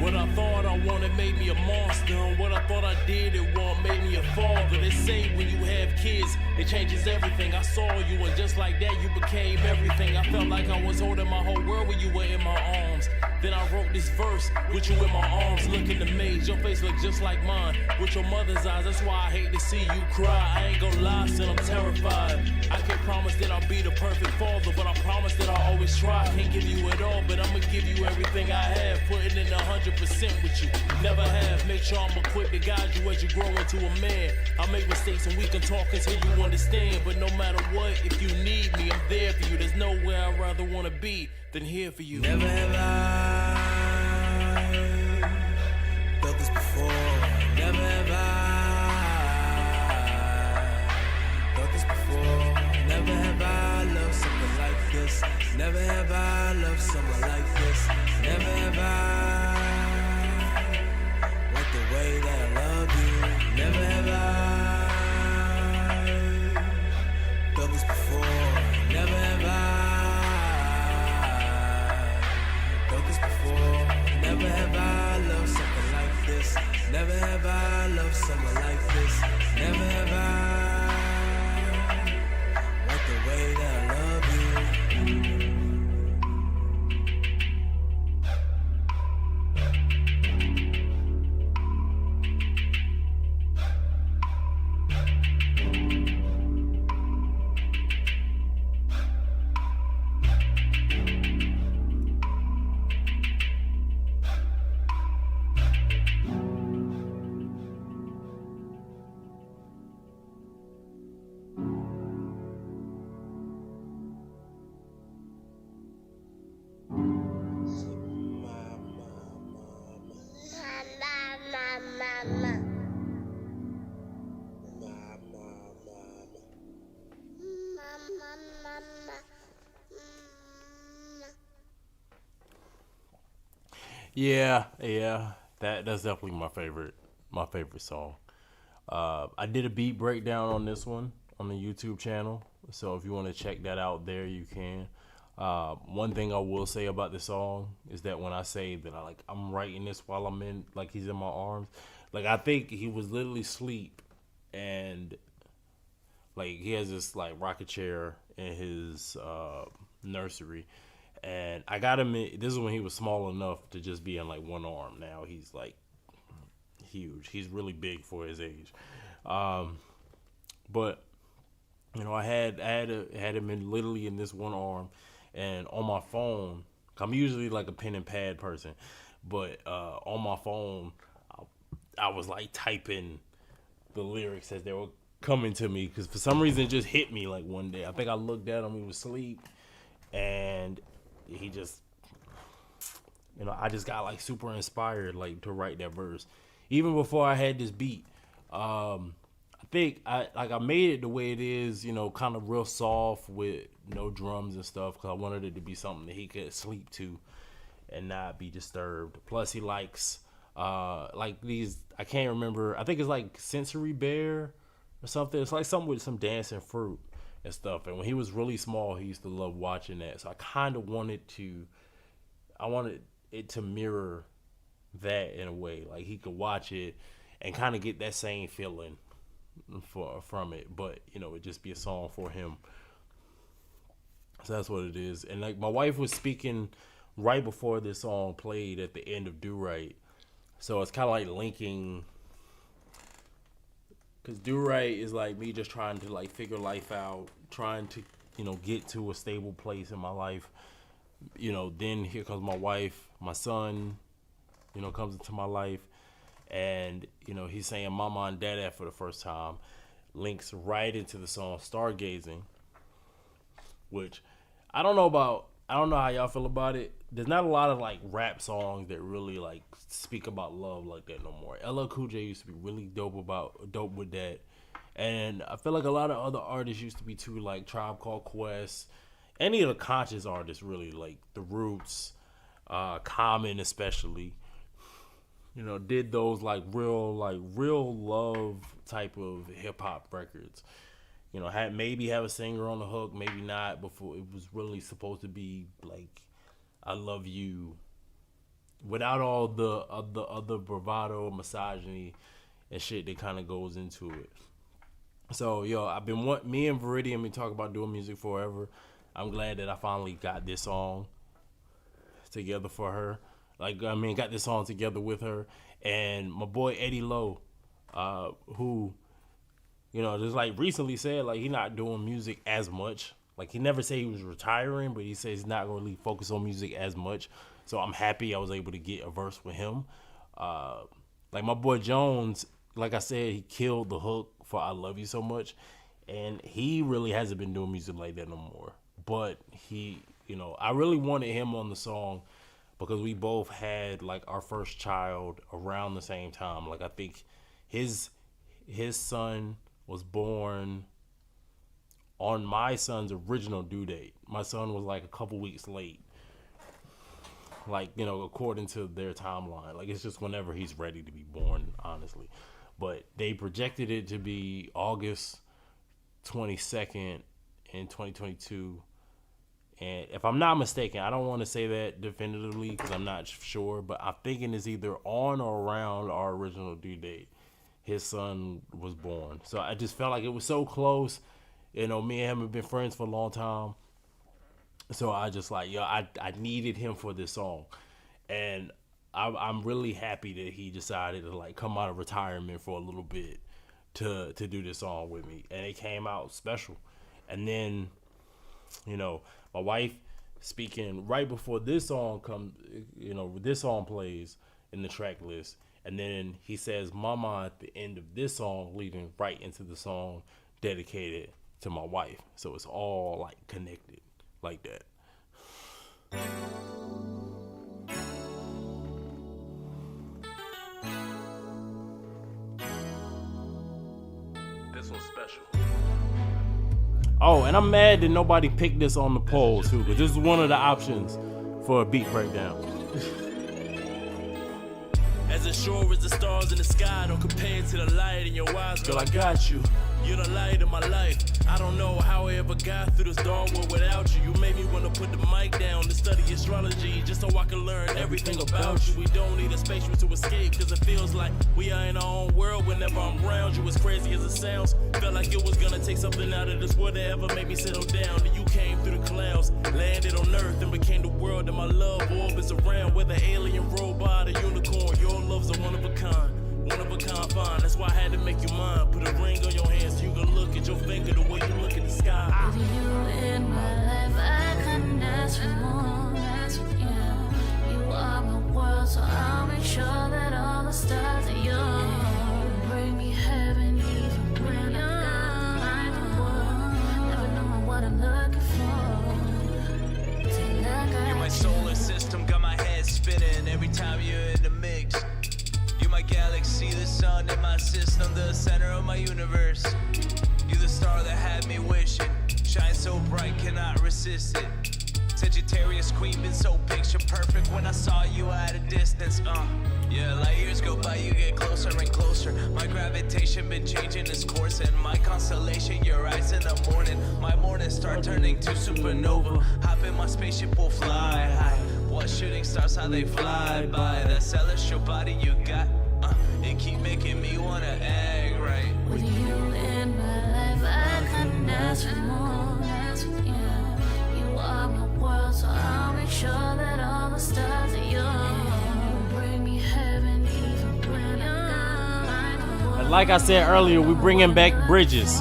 What I thought I wanted made me a monster, and what I thought I didn't want made me a father. They say when you have kids, it changes everything. I saw you, and just like that, you became everything. I felt like I was holding my whole world when you were in my arms. Then I wrote this verse with you in my arms, looking amazed. Your face looked just like mine, with your mother's eyes. That's why I hate to see you cry. I ain't gonna lie, still I'm terrified. I can't promise that I'll be the perfect father, but I promise that I'll always try. Can't give you it all, but I'ma give you everything I have. Putting in 100% with you, never have. Make sure I'm equipped to guide you as you grow into a man. I make mistakes and we can talk until you understand. But no matter what, if you need me, I'm there for you. There's nowhere I'd rather wanna be than here for you. Never have I felt this before. Never have I felt this before. Never have I loved something like this. Never have I loved someone like this. Never have I like the way that I love you. Never have I felt this before. Never have I felt this before. Never have I loved something like this. Never have I loved someone like this. Never have I like the way that I love you. Yeah, that's definitely my favorite song. I did a beat breakdown on this one on the YouTube channel, so if you want to check that out there, you can. One thing I will say about this song is that when I say that I'm writing this while I'm in, like he's in my arms, like I think he was literally asleep, and like he has this like rocket chair in his nursery. And I got him this is when he was small enough to just be in like one arm. Now he's like huge. He's really big for his age. But you know, I had him in literally in this one arm, and on my phone, I'm usually like a pen and pad person, but on my phone, I was like typing the lyrics as they were coming to me, because for some reason it just hit me like one day. I think I looked at him, he was asleep, and he just, you know, I just got like super inspired like to write that verse, even before I had this beat. I think I made it the way it is, you know, kind of real soft with no drums and stuff, because I wanted it to be something that he could sleep to and not be disturbed. Plus he likes like these, I can't remember, I think it's like Sensory Bear or something. It's like something with some dancing fruit and stuff. And when he was really small, he used to love watching that. So I kind of wanted it to mirror that in a way. Like he could watch it and kind of get that same feeling from it, but you know, it just be a song for him. So that's what it is. And like my wife was speaking right before this song played at the end of Do Right, so it's kind of like linking, because Do Right is like me just trying to like figure life out, trying to, you know, get to a stable place in my life, you know. Then here comes my wife, my son, you know, comes into my life. And, you know, he's saying mama and dada for the first time, links right into the song Stargazing, which I don't know how y'all feel about it. There's not a lot of like rap songs that really like speak about love like that no more. LL Cool J used to be really dope with that. And I feel like a lot of other artists used to be too, like Tribe Called Quest, any of the conscious artists really, like The Roots, Common especially. You know, did those like real love type of hip hop records. You know, maybe have a singer on the hook, maybe not, before it was really supposed to be like, I love you, without all the other bravado, misogyny, and shit that kind of goes into it. So, yo, me and Viridian been talking about doing music forever. I'm glad that I finally got this song together for her. Got this song together with her. And my boy Eddie Lowe, who, you know, just like recently said, like, he not doing music as much. Like, he never said he was retiring, but he says he's not going to really focus on music as much. So I'm happy I was able to get a verse with him. Like, my boy Jones, like I said, he killed the hook for I Love You So Much. And he really hasn't been doing music like that no more. But he, you know, I really wanted him on the song because we both had like our first child around the same time. Like, I think his son was born on my son's original due date. My son was like a couple weeks late, like, you know, according to their timeline. Like, it's just whenever he's ready to be born, honestly. But they projected it to be August 22nd in 2022. And if I'm not mistaken, I don't want to say that definitively because I'm not sure, but I'm thinking it's either on or around our original due date his son was born. So I just felt like it was so close. You know, me and him have been friends for a long time. So I just like, yo, I needed him for this song. And I'm really happy that he decided to like come out of retirement for a little bit to do this song with me. And it came out special. And then, you know, my wife speaking right before this song comes, you know, this song plays in the track list. And then he says mama at the end of this song, leading right into the song dedicated to my wife. So it's all like connected like that. This one's special. Oh, and I'm mad that nobody picked this on the poll too, because this is one of the options for a beat breakdown. As sure as the stars in the sky, don't compare to the light in your eyes. Girl, I got you. You're the light of my life. I don't know how I ever got through this dark world without you. You made me want to put the mic down to study astrology just so I I can learn everything about you. We don't need a spaceship to escape, cause it feels like we are in our own world whenever I'm around you. As crazy as it sounds, felt like it was gonna take something out of this world that ever made me settle down. Then you came through the clouds, landed on earth, and became the world that my love orbits around. Whether alien, robot, or unicorn, your love's a one of a kind. One of a kind fine, that's why I had to make you mine. Put a ring on your hand so you can look at your finger the way you look at the sky. With you in my life, I couldn't ask for more. Yeah, you are my world, so I'll make sure that all the stars are yours. Bring me heaven, even when I find the world. Never knowing what I'm looking for. Till I got You're my solar system, got my head spinning every time you're in the mix. You're my galaxy, the sun in my system, the center of my universe. You're the star that had me wishing. Shine so bright, cannot resist it. Sagittarius queen, been so picture perfect when I saw you at a distance. Yeah, like years go by, you get closer and closer. My gravitation been changing its course, and my constellation, your eyes in the morning. My mornings start turning to supernova. Hop in my spaceship, we'll fly high. Watch shooting stars, how they fly by. That celestial body you got, it keep making me wanna act right. with you in my life, I couldn't ask for more. Yeah, you are my world, so I'll make sure that all the stars are yours. Bring me heaven, even when I find the world. And like I said earlier, we bringing back Bridges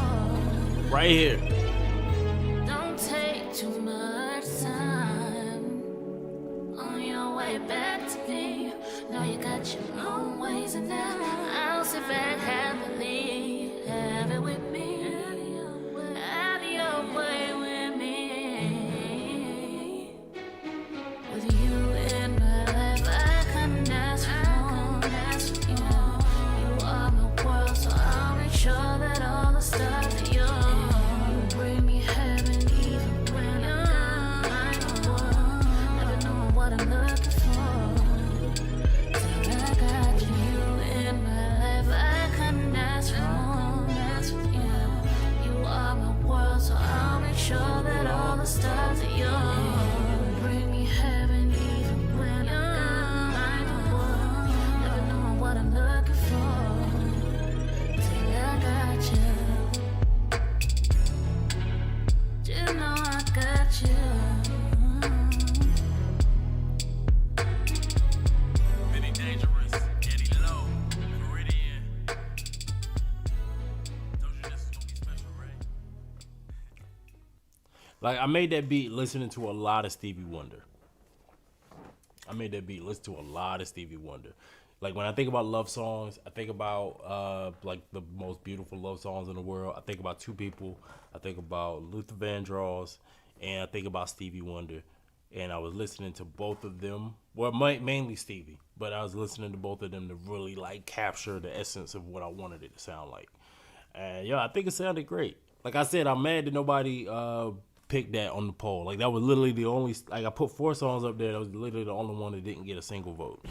right here. Don't take too much time on your way back to me. Now you got your own ways, and now I'll sit back happily. Have it with me. Have your way with me. With you in my life, I couldn't ask for more. You are my world, so I'll make sure that all the stars are yours. Bring me heaven, even when I find the world. Never knowing what I'm looking for. Till I got you in my life, I couldn't ask for more. Yeah, you are my world, so I'll make sure that all the stars are yours. Bring me heaven, even when I find the world. Never knowing what I'm looking for. Till I got you. Just know I got you. Vinnie-dangerous, Eddie Low, Meridian. Told you this was gonna be special, right? Like, I made that beat listening to a lot of Stevie Wonder. Like, when I think about love songs, I think about like the most beautiful love songs in the world. I think about two people. I think about Luther Vandross, and I think about Stevie Wonder. And I was listening to both of them. Well, mainly Stevie, but I was listening to both of them to really like capture the essence of what I wanted it to sound like. And yeah, I think it sounded great. Like I said, I'm mad that nobody picked that on the poll. Like, that was literally the only, like, I put 4 songs up there. That was literally the only one that didn't get a single vote.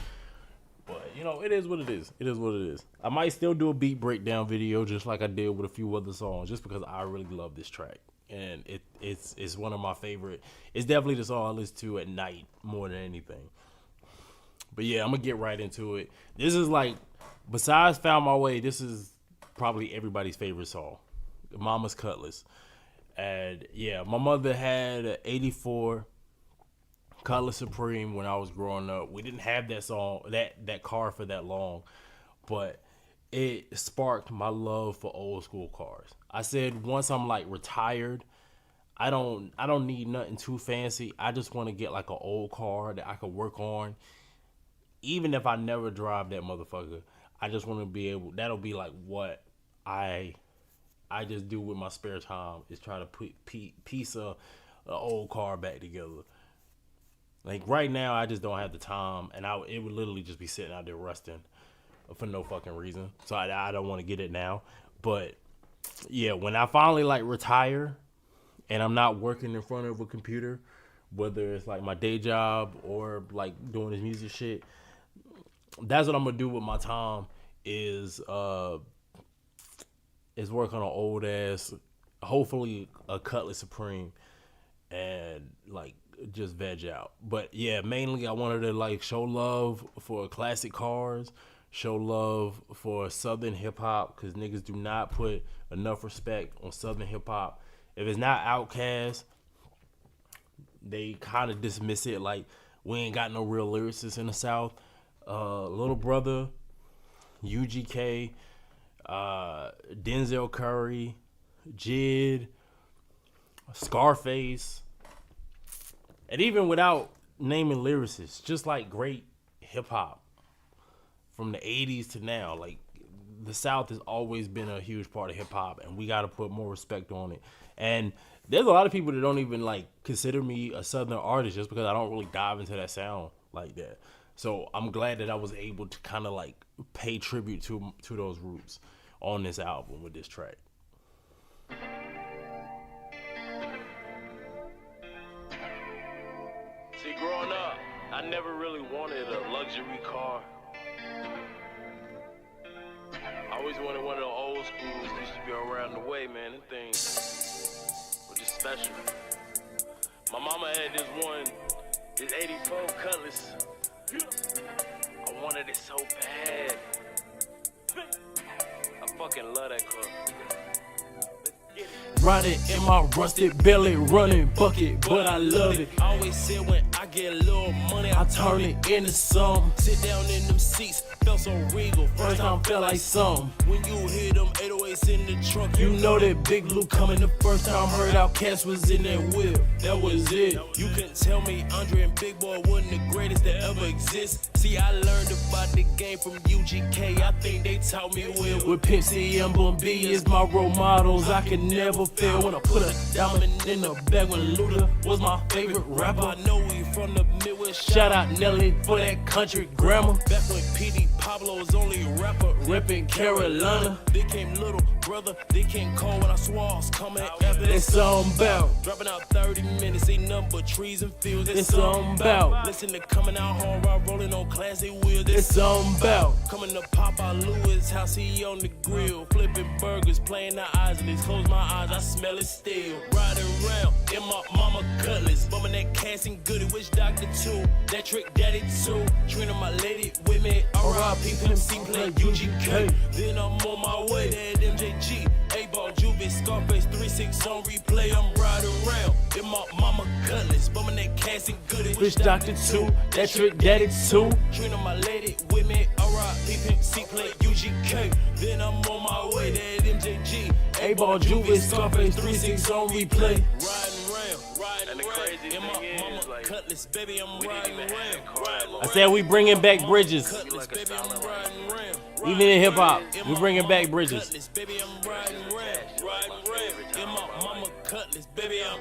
But, you know, it is what it is. It is what it is. I might still do a beat breakdown video just like I did with a few other songs, just because I really love this track. And it's one of my favorite. It's definitely the song I listen to at night more than anything. But yeah, I'm going to get right into it. This is like, besides Found My Way, this is probably everybody's favorite song. Mama's Cutlass. And yeah, my mother had an 84 Cutlass Supreme when I was growing up. We didn't have that song, that car for that long, but it sparked my love for old school cars. I said, once I'm like retired, I don't need nothing too fancy. I just want to get like an old car that I could work on. Even if I never drive that motherfucker, I just want to be able, that'll be like what I just do with my spare time, is try to put piece of an old car back together. Like right now, I just don't have the time, and it would literally just be sitting out there rusting for no fucking reason. So I don't want to get it now. But yeah, when I finally like retire and I'm not working in front of a computer, whether it's like my day job or like doing this music shit, that's what I'm gonna do with my time, is work on an old ass, hopefully a Cutlass Supreme, and like just veg out. But yeah, mainly I wanted to like show love for classic cars, show love for Southern hip hop, because niggas do not put enough respect on Southern hip hop. If it's not Outkast, they kind of dismiss it like we ain't got no real lyricists in the South. Little Brother, UGK, Denzel Curry, Jid, Scarface, and even without naming lyricists, just like great hip hop from the 80s to now. Like, the South has always been a huge part of hip hop, and we got to put more respect on it. And there's a lot of people that don't even like consider me a Southern artist just because I don't really dive into that sound like that. So I'm glad that I was able to kind of like pay tribute to those roots on this album with this track. See, growing up, I never really wanted a luxury car. I always wanted one of the old schools that used to be around the way, man. Them things were just special. My mama had this 84 Cutlass. I wanted it so bad. I fucking love that car. Riding in my rusted belly, running bucket, but I love it. I always said when I get a little money, I turn it into something. Sit down in them seats, felt so regal. First time felt like something. When you hear them 808s in the trunk, you know that Big Blue coming. The first time heard Outkast was in that whip. That was it. You couldn't tell me Andre and Big Boy wasn't the greatest that ever exist. See, I learned about the game from UGK. I think they taught me well. With Pimp C and Bun B as my role models, I can never fail. When I put a diamond in the bag when Luda was my favorite rapper. I know we from the Midwest. Shout out Nelly for that country grammar. Back when PD Pablo was only a rapper. Reppin' Carolina. They came Little Brother, they came Cole when I swore I was coming after It's something about dropping out 30 minutes, ain't nothing but trees and fields. It's something about listen to coming out hard ride, rolling on classic wheels. It's something about coming to Papa Lewis house, he on the grill, flipping burgers, playing the eyes, and close my eyes, I smell it still. Riding around in my mama Cutlass, bumming that cash and goody, which Dr. 2, that Trick Daddy 2, treating my lady with me. R.I.P. Pimp C, play UGK. Then I'm on my way, that MJG, A-Ball, Juvie, Scarface, 3-6 on replay. I'm riding around in my mama Cutlass, bumming that cash and goody, which Dr. 2, that Trick Daddy 2, treating my lady with me. R.I.P. Pimp C, play UGK. Then I'm on my way, that MJG, A-Ball, Juvie, Scarface, 3-6 on replay. Riding around and the crazy in my mama like, Cutlass, baby, I'm riding around. I said we bringing back bridges. Cutlass, baby, I'm riding around. Even in hip hop, we bringing back bridges. Cutlass, baby, I'm riding around. In my mama Cutlass, baby, I'm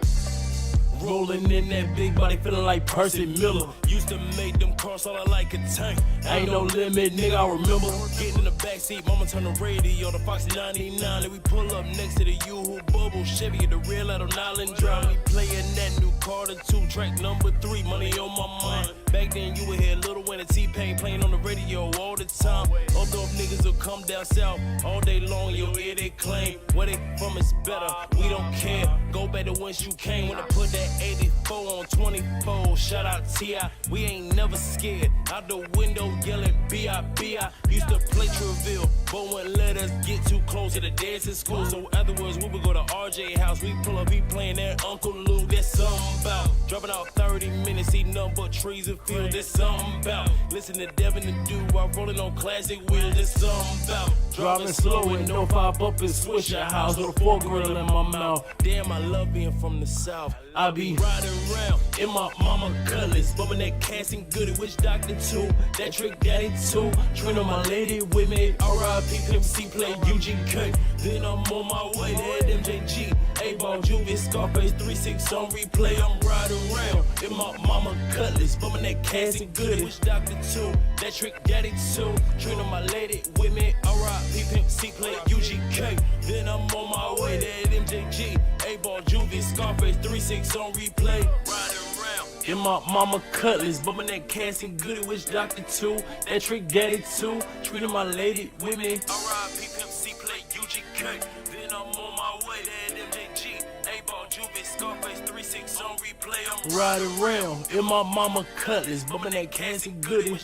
rolling in that big body, feeling like Percy Miller. Used to make them cars all like a tank. Ain't no limit, nigga, I remember. Getting in the backseat, mama turn the radio, the Fox 99. And we pull up next to the U-Hoo Bubble Chevy, the real out on Island Drive. We playing that new Carter 2, track number 3, money on my mind. Back then you would hear Lil Wayne and T-Pain playing on the radio all the time. Although niggas will come down south all day long, you'll hear they claim where they from is better. We don't care, go back to whence you came. When I put that 84 on 24, shout out T.I. We ain't never scared. Out the window yelling B.I.B.I. Used to play Treville, but wouldn't let us get too close to the dancing school. So afterwards we would go to RJ house. We pull up, he playing that Uncle Lou. That's something about dropping out 30 minutes, eating nothing but trees and fields. That's something about listen to Devin and Dude while rolling on classic wheels. That's something about driving slow and no pop up and Swisher house with a 4 grill in my mouth. Damn, I love being from the South. I be riding around in my mama Cutlass, bumming that cash and goody, which Dr. 2, that Trick Daddy 2, training my lady with me. R.I.P. Pimp C, play UGK. Then I'm on my way, that MJG, A-Ball, Juvie, Scarface, 3-6 on replay. I'm riding around in my mama Cutlass, bumming that cash and goody, which Dr. 2, that Trick Daddy 2, training my lady with me. R.I.P. Pimp C, play UGK. Then I'm on my way, that MJG, A-Ball, Juvie, Scarface, 3-6 on replay. Riding around in my mama Cutlass, bumming that cash and goody, which Dr. 2, that Trick Daddy 2, treating my lady with me. R.I.P. Pimp C, play UGK. Then I'm on my way, that MJG, A-Ball, Juvie, Scarface, 3-6 on replay. I'm riding around in my mama cutlass, bumping that Cassie Goody.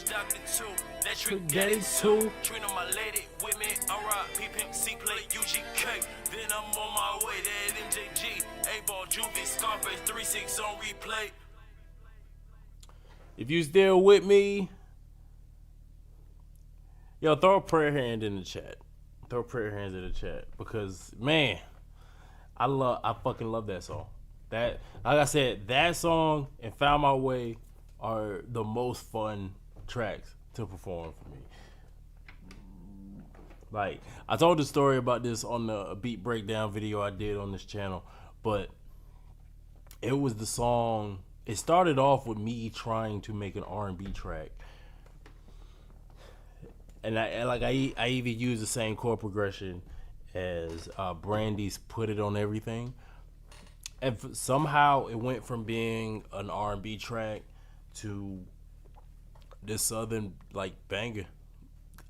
Trick Daddy too. Treat on my lady with me. R.I.P. Pimp C play UGK. Then I'm on my way. That MJG. A-ball, Juvie, Scarface, 3-6 on replay. If you still with me, yo, throw a prayer hand in the chat. Throw prayer hands in the chat because man, I fucking love that song. That, like I said, that song and Found My Way are the most fun tracks to perform for me. Like, I told the story about this on the beat breakdown video I did on this channel, but it was the song. It started off with me trying to make an R&B track, and I even used the same chord progression as Brandy's "Put It On Everything," and somehow it went from being an R&B track to this southern like banger.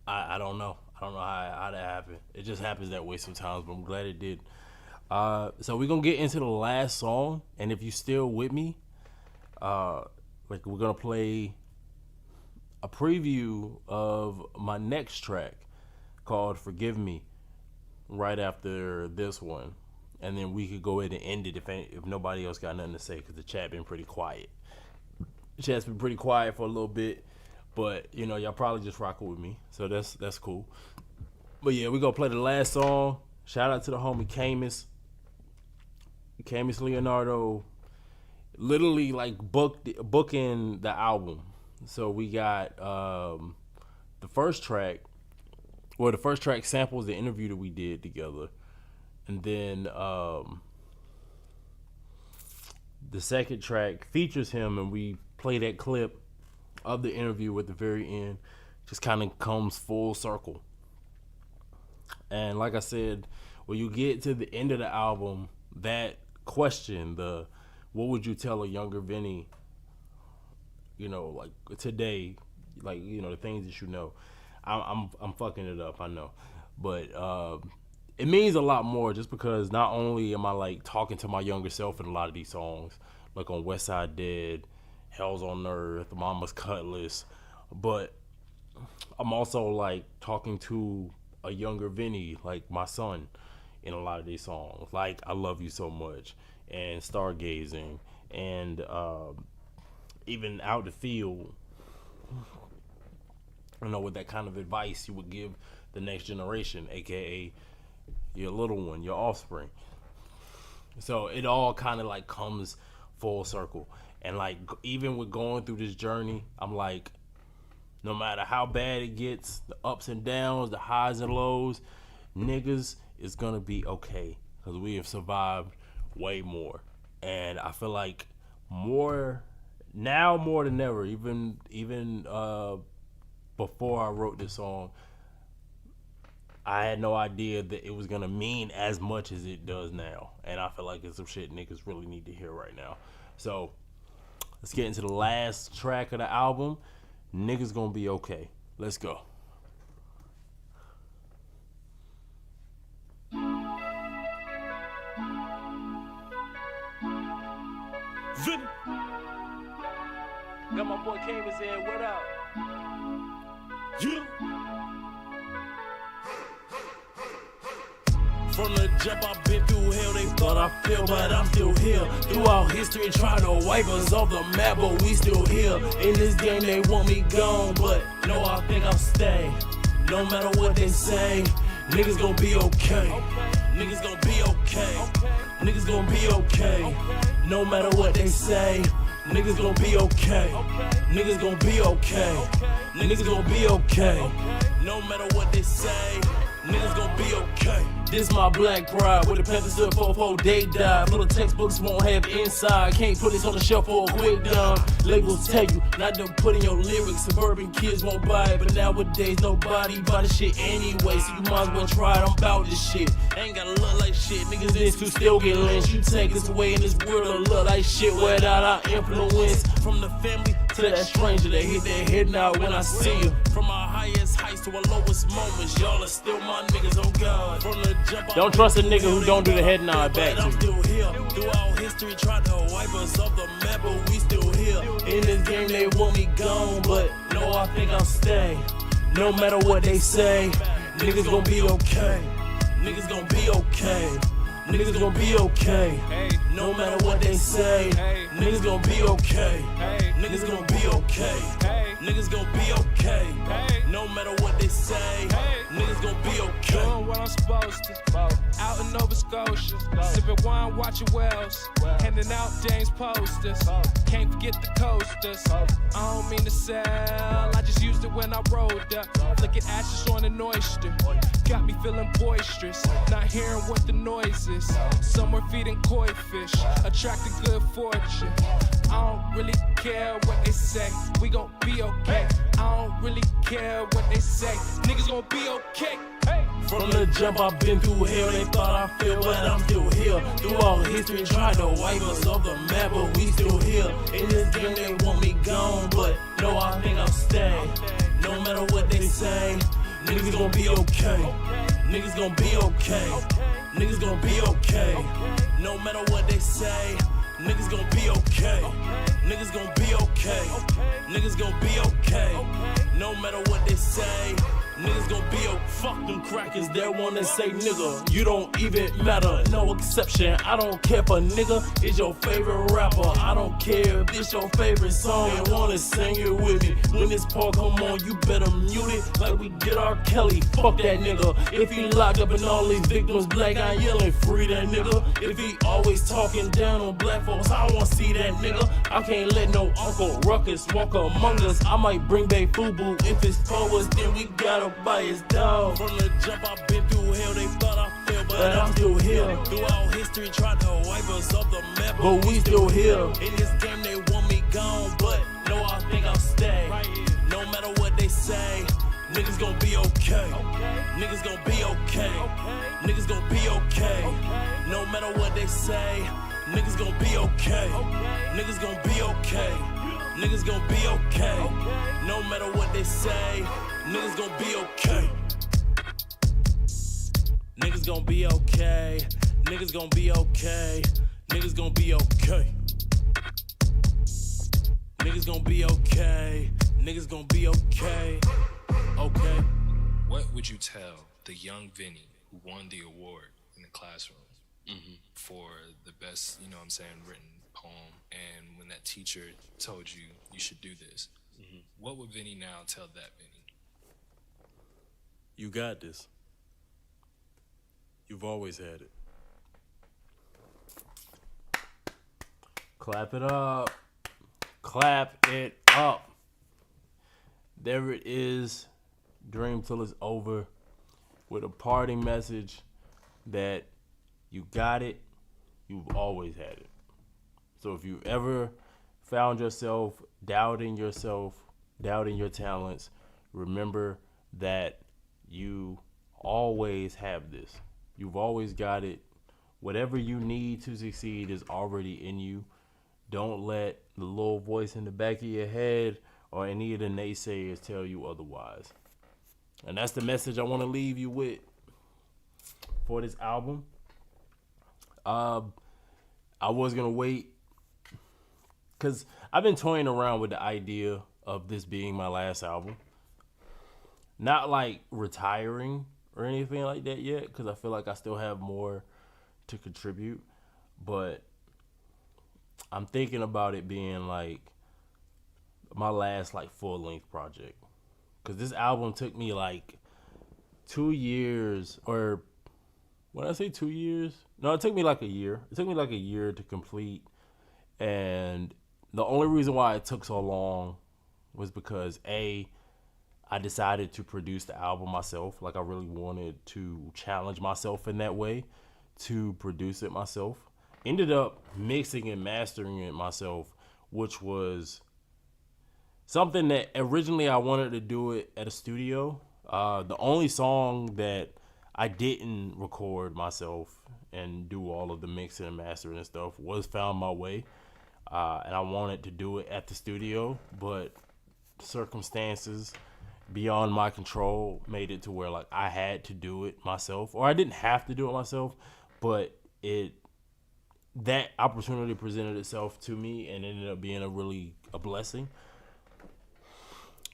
I don't know. I don't know how that happened. It just happens that way sometimes, but I'm glad it did. So we're gonna get into the last song, and if you still with me, like we're gonna play a preview of my next track called "Forgive Me" right after this one, and then we could go ahead and end it if nobody else got nothing to say, because the chat been pretty quiet. The chat's been pretty quiet for a little bit. But, you know, y'all probably just rocking with me. So that's cool. But, yeah, we're going to play the last song. Shout out to the homie Camus. Camus Leonardo literally, like, booking the album. So we got the first track. Well, the first track samples the interview that we did together. And then the second track features him, and we play that clip of the interview at the very end. Just kind of comes full circle. And like I said, when you get to the end of the album, that question, what would you tell a younger Vinny, you know, like today, like, you know, the things that you know, I'm fucking it up, I know, but it means a lot more, just because not only am I like talking to my younger self in a lot of these songs, like on West Side Dead, Hell's on Earth, Mama's Cutlass, but I'm also like talking to a younger Vinny, like my son, in a lot of these songs, like I Love You So Much and Stargazing, and even Out the Field, you know, with that kind of advice you would give the next generation, aka your little one, your offspring. So it all kind of like comes full circle. And like, even with going through this journey, I'm like, no matter how bad it gets, the ups and downs, the highs and lows, niggas is gonna be okay, because we have survived way more. And I feel like more than ever, even before I wrote this song, I had no idea that it was gonna mean as much as it does now. And I feel like it's some shit niggas really need to hear right now. So let's get into the last track of the album. Niggas gonna be okay. Let's go. Vin. Got my boy Camus in. What up? You. From the jump, I've been through hell. They thought I failed, but I'm still here. Throughout history, trying to wipe us off the map, but we still here. In this game, they want me gone, but no, I think I'll stay. No matter what they say, niggas gon' be okay. Niggas gon' be okay. Niggas gon' be okay. No matter what they say, niggas gon' be okay. Niggas gon' be okay. Niggas gon' be okay. No matter what they say, niggas gon' be okay. This my black pride, where the Panthers stood for before they died. Little textbooks won't have inside, can't put this on the shelf for a quick dime. Labels tell you not to put in your lyrics, suburban kids won't buy it, but nowadays nobody buy the shit anyway, so you might as well try it, I'm about this shit. Ain't gotta look like shit, niggas in to still get lynched. You take us away in this world of look like shit without our influence. From the family To that stranger that hit their head now when I see you. From our highest heights to our lowest moments, y'all are still my niggas, oh God. From the jump, Don't trust a nigga who don't do the head nod back but I'm to still here. Throughout history, tried to wipe us off the map, but we still here. In this game, they want me gone, but no, I think I'll stay. No matter what they say, niggas gon' be okay. Niggas gon' be okay. Niggas gon' be okay. No matter what they say, niggas gon' be okay. Niggas gon' be okay. Niggas gon' be okay. No matter what they say, niggas gon' be okay. Doing what I'm supposed to. Out in Nova Scotia, sipping wine, watching Wells, handing out James posters. Can't forget the coasters. I don't mean to sell, I just used it when I rolled up. Flicking ashes on an oyster. Got me feeling boisterous, not hearing what the noise is. Somewhere feeding koi fish, attracting good fortune. I don't really care what they say, we gon' be okay. I don't really care what they say, niggas gon' be okay. From the jump, I've been through hell. They thought I failed, but I'm still here. Through all history, tried to wipe us off the map, but we still here. In this game, they want me gone, but no, I think I'll stay. No matter what they say, niggas gon' be okay. Niggas gon' be okay. Niggas gon' be okay. No matter what they say, niggas gon' be okay. Niggas gon' be okay. Niggas gon' be okay. No matter what they say, niggas gon' be okay. Fuck them crackers that wanna say nigga, you don't even matter. No exception, I don't care if a nigga is your favorite rapper. I don't care if it's your favorite song and wanna sing it with me. When this part come on, you better mute it like we did R. Kelly. Fuck that nigga. If he locked up and all these victims black, I yelling free that nigga. If he always talking down on black folks, I wanna see that nigga. I can't let no Uncle Ruckus walk among us. I might bring back FUBU if it's for us, then we gotta buy his dog. From the jump, I've been through hell. They thought I failed, but I'm still here. Throughout history, tried to wipe us off the map, but we still here. In this game, they want me gone, but no, I think I'll stay. No matter what they say, niggas gon' be okay. Niggas gon' be okay. Niggas gon' be okay. No matter what they say, niggas gon' be okay. Niggas gon' be okay. Niggas gon' be okay. No matter what they say, niggas gon' be okay. Niggas gon' be okay. Niggas gon' be okay. Niggas gon' be okay. Niggas gon' be okay. Niggas gon' be okay. Okay. What would you tell the young Vinny who won the award in the classroom for the best, you know what I'm saying, written poem, and when that teacher told you you should do this, what would Vinny now tell that Vinny? You got this. You've always had it. Clap it up. Clap it up. There it is. Dream till it's over. With a parting message that you got it. You've always had it. So if you ever found yourself, doubting your talents, remember that you always have this. You've always got it. Whatever you need to succeed is already in you. Don't let the little voice in the back of your head or any of the naysayers tell you otherwise. And that's the message I want to leave you with for this album. I was going to wait because I've been toying around with the idea of this being my last album. Not like retiring or anything like that yet, because I feel like I still have more to contribute. But I'm thinking about it being like my last like full length project. Because this album took me like 2 years, or when I say 2 years, no, it took me like a year. It took me like a year to complete. And the only reason why it took so long was because I decided to produce the album myself. Like I really wanted to challenge myself in that way, to produce it myself. Ended up mixing and mastering it myself, which was something that originally I wanted to do it at a studio. The only song that I didn't record myself and do all of the mixing and mastering and stuff was Found My Way. and I wanted to do it at the studio, but circumstances beyond my control made it to where like I had to do it myself, or I didn't have to do it myself, but that opportunity presented itself to me and ended up being a blessing.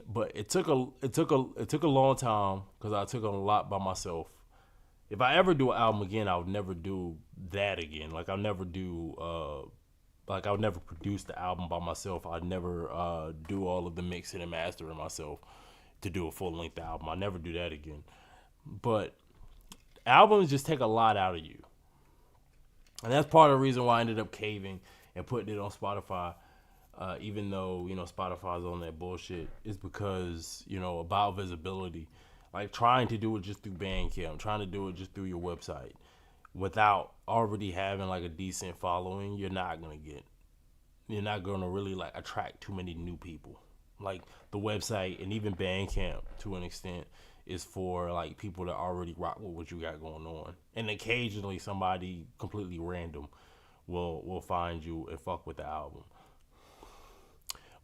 But it took a long time because I took on a lot by myself. If I ever do an album again, I would never do that again. Like I would never produce the album by myself. I'd never do all of the mixing and mastering myself to do a full-length album. I'll never do that again. But albums just take a lot out of you. And that's part of the reason why I ended up caving and putting it on Spotify, even though, Spotify's on that bullshit, is because, about visibility. Like trying to do it just through Bandcamp, trying to do it just through your website without already having like a decent following, you're not going to really like attract too many new people. Like the website and even Bandcamp to an extent is for like people that already rock with what you got going on. And occasionally somebody completely random will find you and fuck with the album.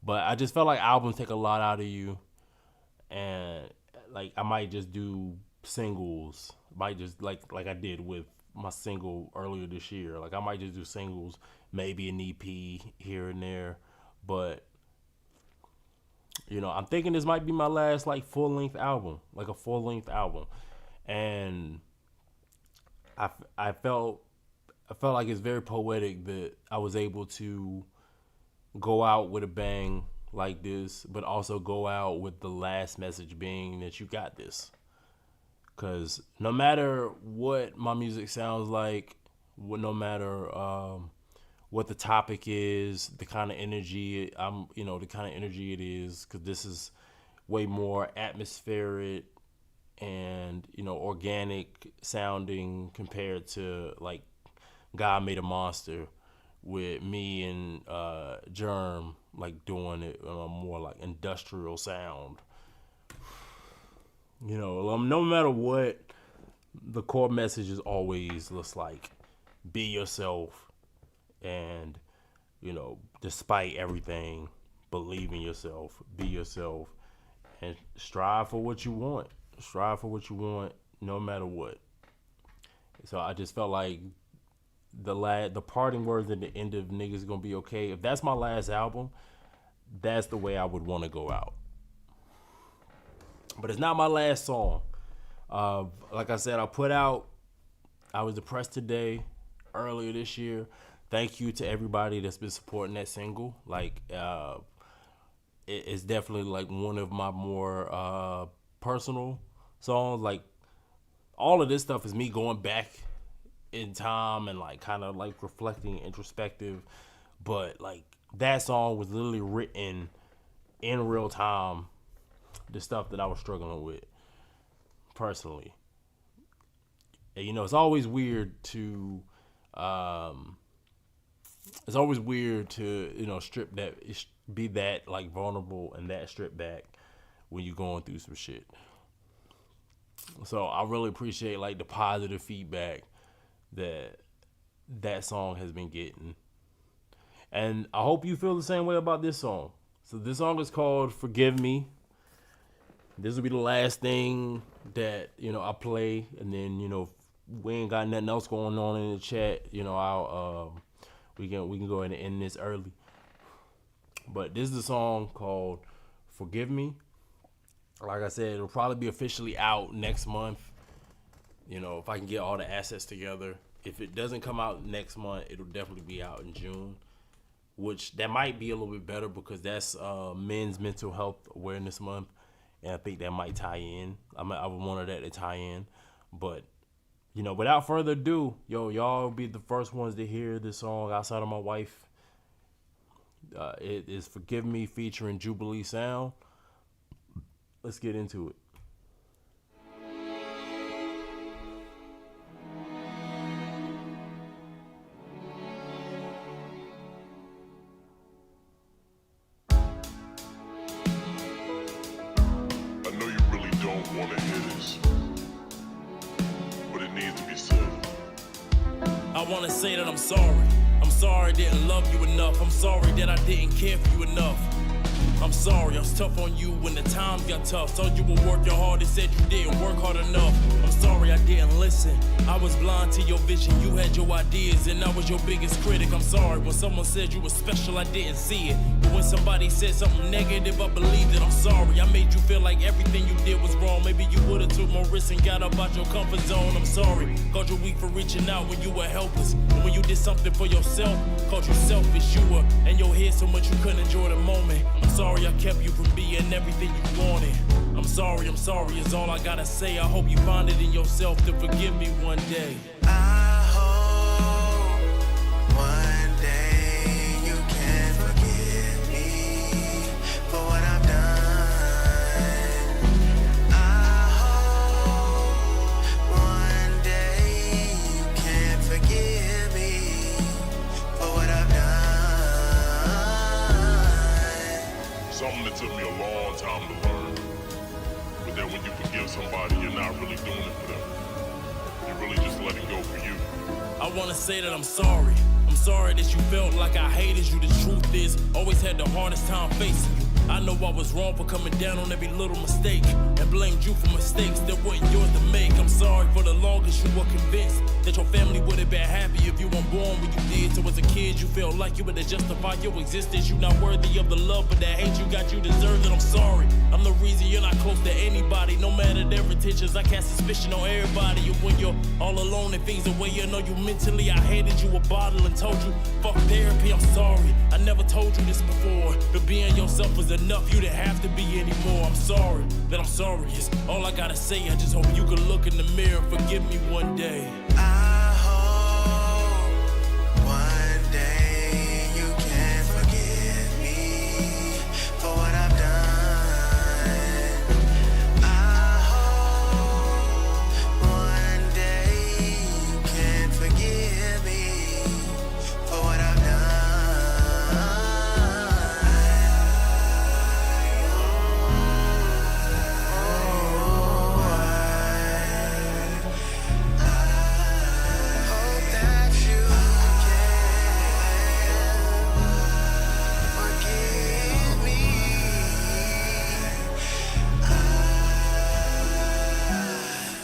But I just felt like albums take a lot out of you, and like I might just do singles. Might just like I did with my single earlier this year. Like I might just do singles, maybe an EP here and there. But I'm thinking this might be my last like full-length album, like a full-length album. And I felt like it's very poetic that I was able to go out with a bang like this, but also go out with the last message being that you got this. Because no matter what my music sounds like, no matter what the topic is, the kind of energy the kind of energy it is, because this is way more atmospheric and organic sounding compared to like God Made a Monster with me and Germ like doing it more like industrial sound. No matter what, the core message is always just like be yourself. And, despite everything, believe in yourself, be yourself, and strive for what you want. Strive for what you want, no matter what. So I just felt like the parting words at the end of Niggas Gonna Be Okay, if that's my last album, that's the way I would want to go out. But it's not my last song. Like I said, I was depressed today, earlier this year. Thank you to everybody that's been supporting that single. Like, it's definitely like one of my more personal songs. Like, all of this stuff is me going back in time and like kind of like reflecting, introspective. But like that song was literally written in real time. The stuff that I was struggling with personally. And, it's always weird to. It's always weird to, strip that, be that like vulnerable and that stripped back when you're going through some shit. So I really appreciate like the positive feedback that song has been getting. And I hope you feel the same way about this song. So this song is called Forgive Me. This will be the last thing that, I play. And then, if we ain't got nothing else going on in the chat, I'll, we can go ahead and end this early. But this is a song called Forgive Me. Like I said, it'll probably be officially out next month. If I can get all the assets together. If it doesn't come out next month, it'll definitely be out in June. Which that might be a little bit better because that's Men's Mental Health Awareness Month. And I think that might tie in. I would want that to tie in. But without further ado, y'all will be the first ones to hear this song outside of my wife. It is Forgive Me featuring Jubilee Sound. Let's get into it. I know you really don't want to hear this, but it needs to be said. I wanna say that I'm sorry. I'm sorry I didn't love you enough. I'm sorry that I didn't care for you enough. I'm sorry, I was tough on you when the times got tough. Told you would work your hardest, said you didn't work hard enough. I'm sorry I didn't listen. I was blind to your vision. You had your ideas and I was your biggest critic. I'm sorry when someone said you were special, I didn't see it. But when somebody said something negative, I believed it. I'm sorry, I made you feel like everything you did was wrong. Maybe you would've took more risks and got up out your comfort zone. I'm sorry, called you weak for reaching out when you were helpless. And when you did something for yourself, called you selfish. You were in your head so much you couldn't enjoy the moment. I'm sorry I kept you from being everything you wanted. I'm sorry is all I gotta say. I hope you find it in yourself to forgive me one day. I hope one day you can forgive me for what I've done. I hope one day you can forgive me for what I've done. Something that took me a long time to learn. But that when you forgive somebody, you're not really doing it for them. You're really just letting go for you. I wanna say that I'm sorry. I'm sorry that you felt like I hated you. The truth is, always had the hardest time facing you. I know I was wrong for coming down on every little mistake and blamed you for mistakes that weren't yours to make. I'm sorry for the longest you were convinced that your family would have been happy if you weren't born when you did. So as a kid, you felt like you would have justified your existence. You're not worthy of the love, but that hate you got you deserved it. I'm sorry. I'm the reason you're not close to anybody. No matter their intentions, I cast suspicion on everybody. And when you're all alone and things away, you know you mentally. I handed you a bottle and told you, fuck therapy, I'm sorry. I never told you this before, but being yourself was enough. You didn't have to be anymore. I'm sorry that I'm sorry is all I gotta say. I just hope you can look in the mirror and forgive me one day. I hope one day you can forgive me for what I've done. I hope one day you can forgive me for what I've done.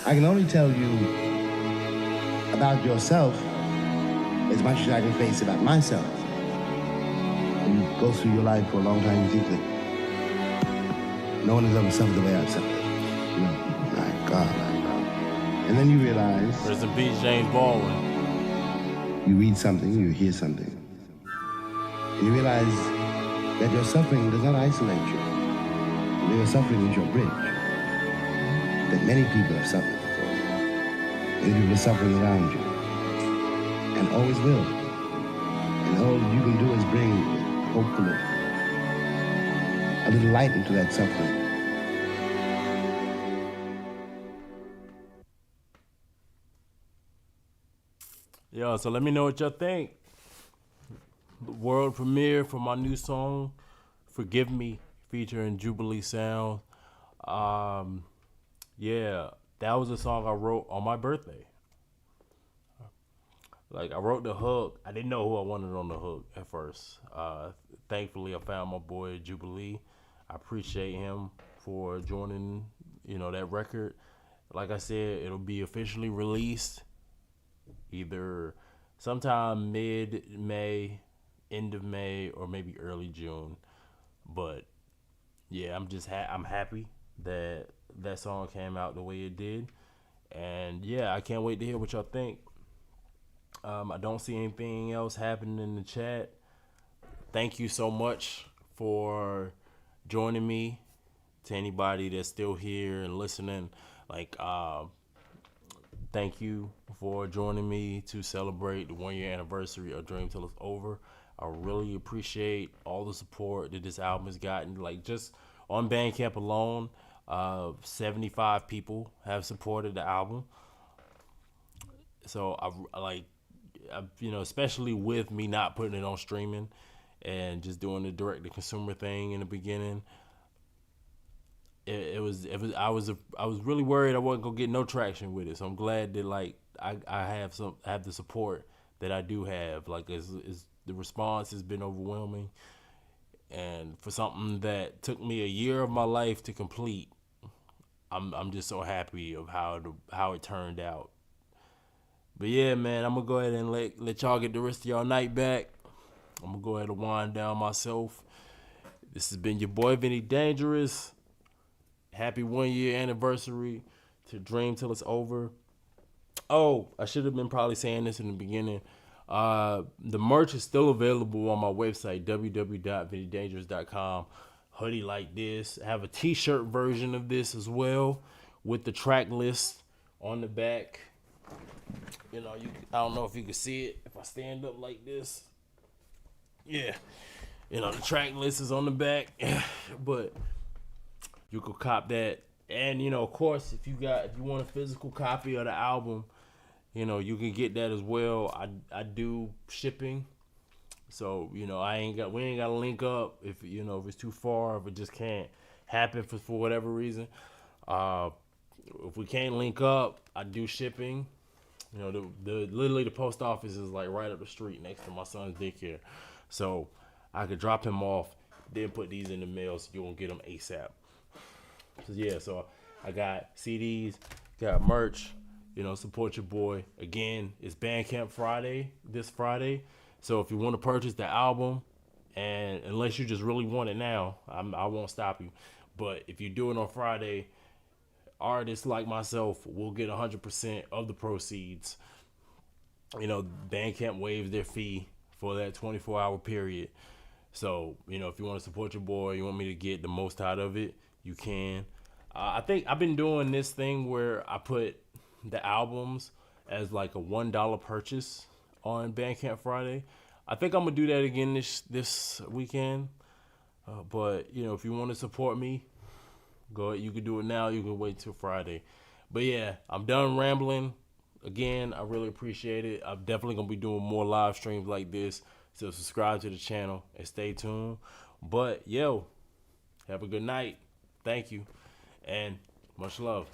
I can only tell you about yourself as much as I can face about myself. When you go through your life for a long time, you think that no one has ever suffered the way I've suffered. You know, my God. And then you realize... Rest in peace, James Baldwin. You read something, you hear something, and you realize that your suffering does not isolate you. Your suffering is your bridge. That many people have suffered before. Many people are suffering around you. And always will. And all you can do is bring, hopefully, a little light into that suffering. Yo, so let me know what y'all think. The world premiere for my new song, Forgive Me, featuring Jubilee Sound. Yeah, that was a song I wrote on my birthday. Like, I wrote the hook. I didn't know who I wanted on the hook at first. Thankfully, I found my boy Jubilee. I appreciate him for joining, that record. Like I said, it'll be officially released either sometime mid-May, end of May, or maybe early June. But yeah, I'm happy that that song came out the way it did. And yeah, I can't wait to hear what y'all think. I don't see anything else happening in the chat. Thank you so much for joining me. To anybody that's still here and listening, thank you for joining me to celebrate the 1-year anniversary of Dream Till It's Over. I really appreciate all the support that this album has gotten. Like, just on Bandcamp alone, 75 people have supported the album. So I especially with me not putting it on streaming and just doing the direct to consumer thing in the beginning, I was really worried I wasn't gonna get no traction with it. So I'm glad that I have the support that I do have. Like, is the response has been overwhelming, and for something that took me a year of my life to complete, I'm just so happy of how it turned out. But yeah, man, I'm gonna go ahead and let y'all get the rest of y'all night back. I'm gonna go ahead and wind down myself. This has been your boy Vinnie-Dangerous. Happy 1 year anniversary to Dream Till It's Over. Oh, I should have been probably saying this in the beginning. The merch is still available on my website, www.vinnie-dangerous.com. Hoodie like this. I have a t-shirt version of this as well with the track list on the back. You know, I don't know if you can see it if I stand up like this. Yeah. You know, the track list is on the back. But you could cop that. And, you know, of course, if you want a physical copy of the album, you know, you can get that as well. I do shipping. So, you know, we ain't got to link up if it's too far, if it just can't happen for whatever reason. If we can't link up, I do shipping. You know, literally the post office is like right up the street next to my son's daycare. So I could drop him off, then put these in the mail so you won't get them ASAP. So yeah, so I got CDs, got merch, you know, support your boy. Again, it's Bandcamp Friday, this Friday. So if you want to purchase the album, and unless you just really want it now, I won't stop you. But if you do it on Friday, artists like myself will get 100% of the proceeds. You know, Bandcamp waives their fee for that 24-hour period. So, you know, if you want to support your boy, you want me to get the most out of it, you can. I think I've been doing this thing where I put the albums as like a $1 purchase on Bandcamp Friday. I think I'm gonna do that again this weekend. But you know, if you want to support me, go ahead. You can do it now. You can wait till Friday. But yeah, I'm done rambling. Again, I really appreciate it. I'm definitely gonna be doing more live streams like this. So subscribe to the channel and stay tuned. But yo, have a good night. Thank you, and much love.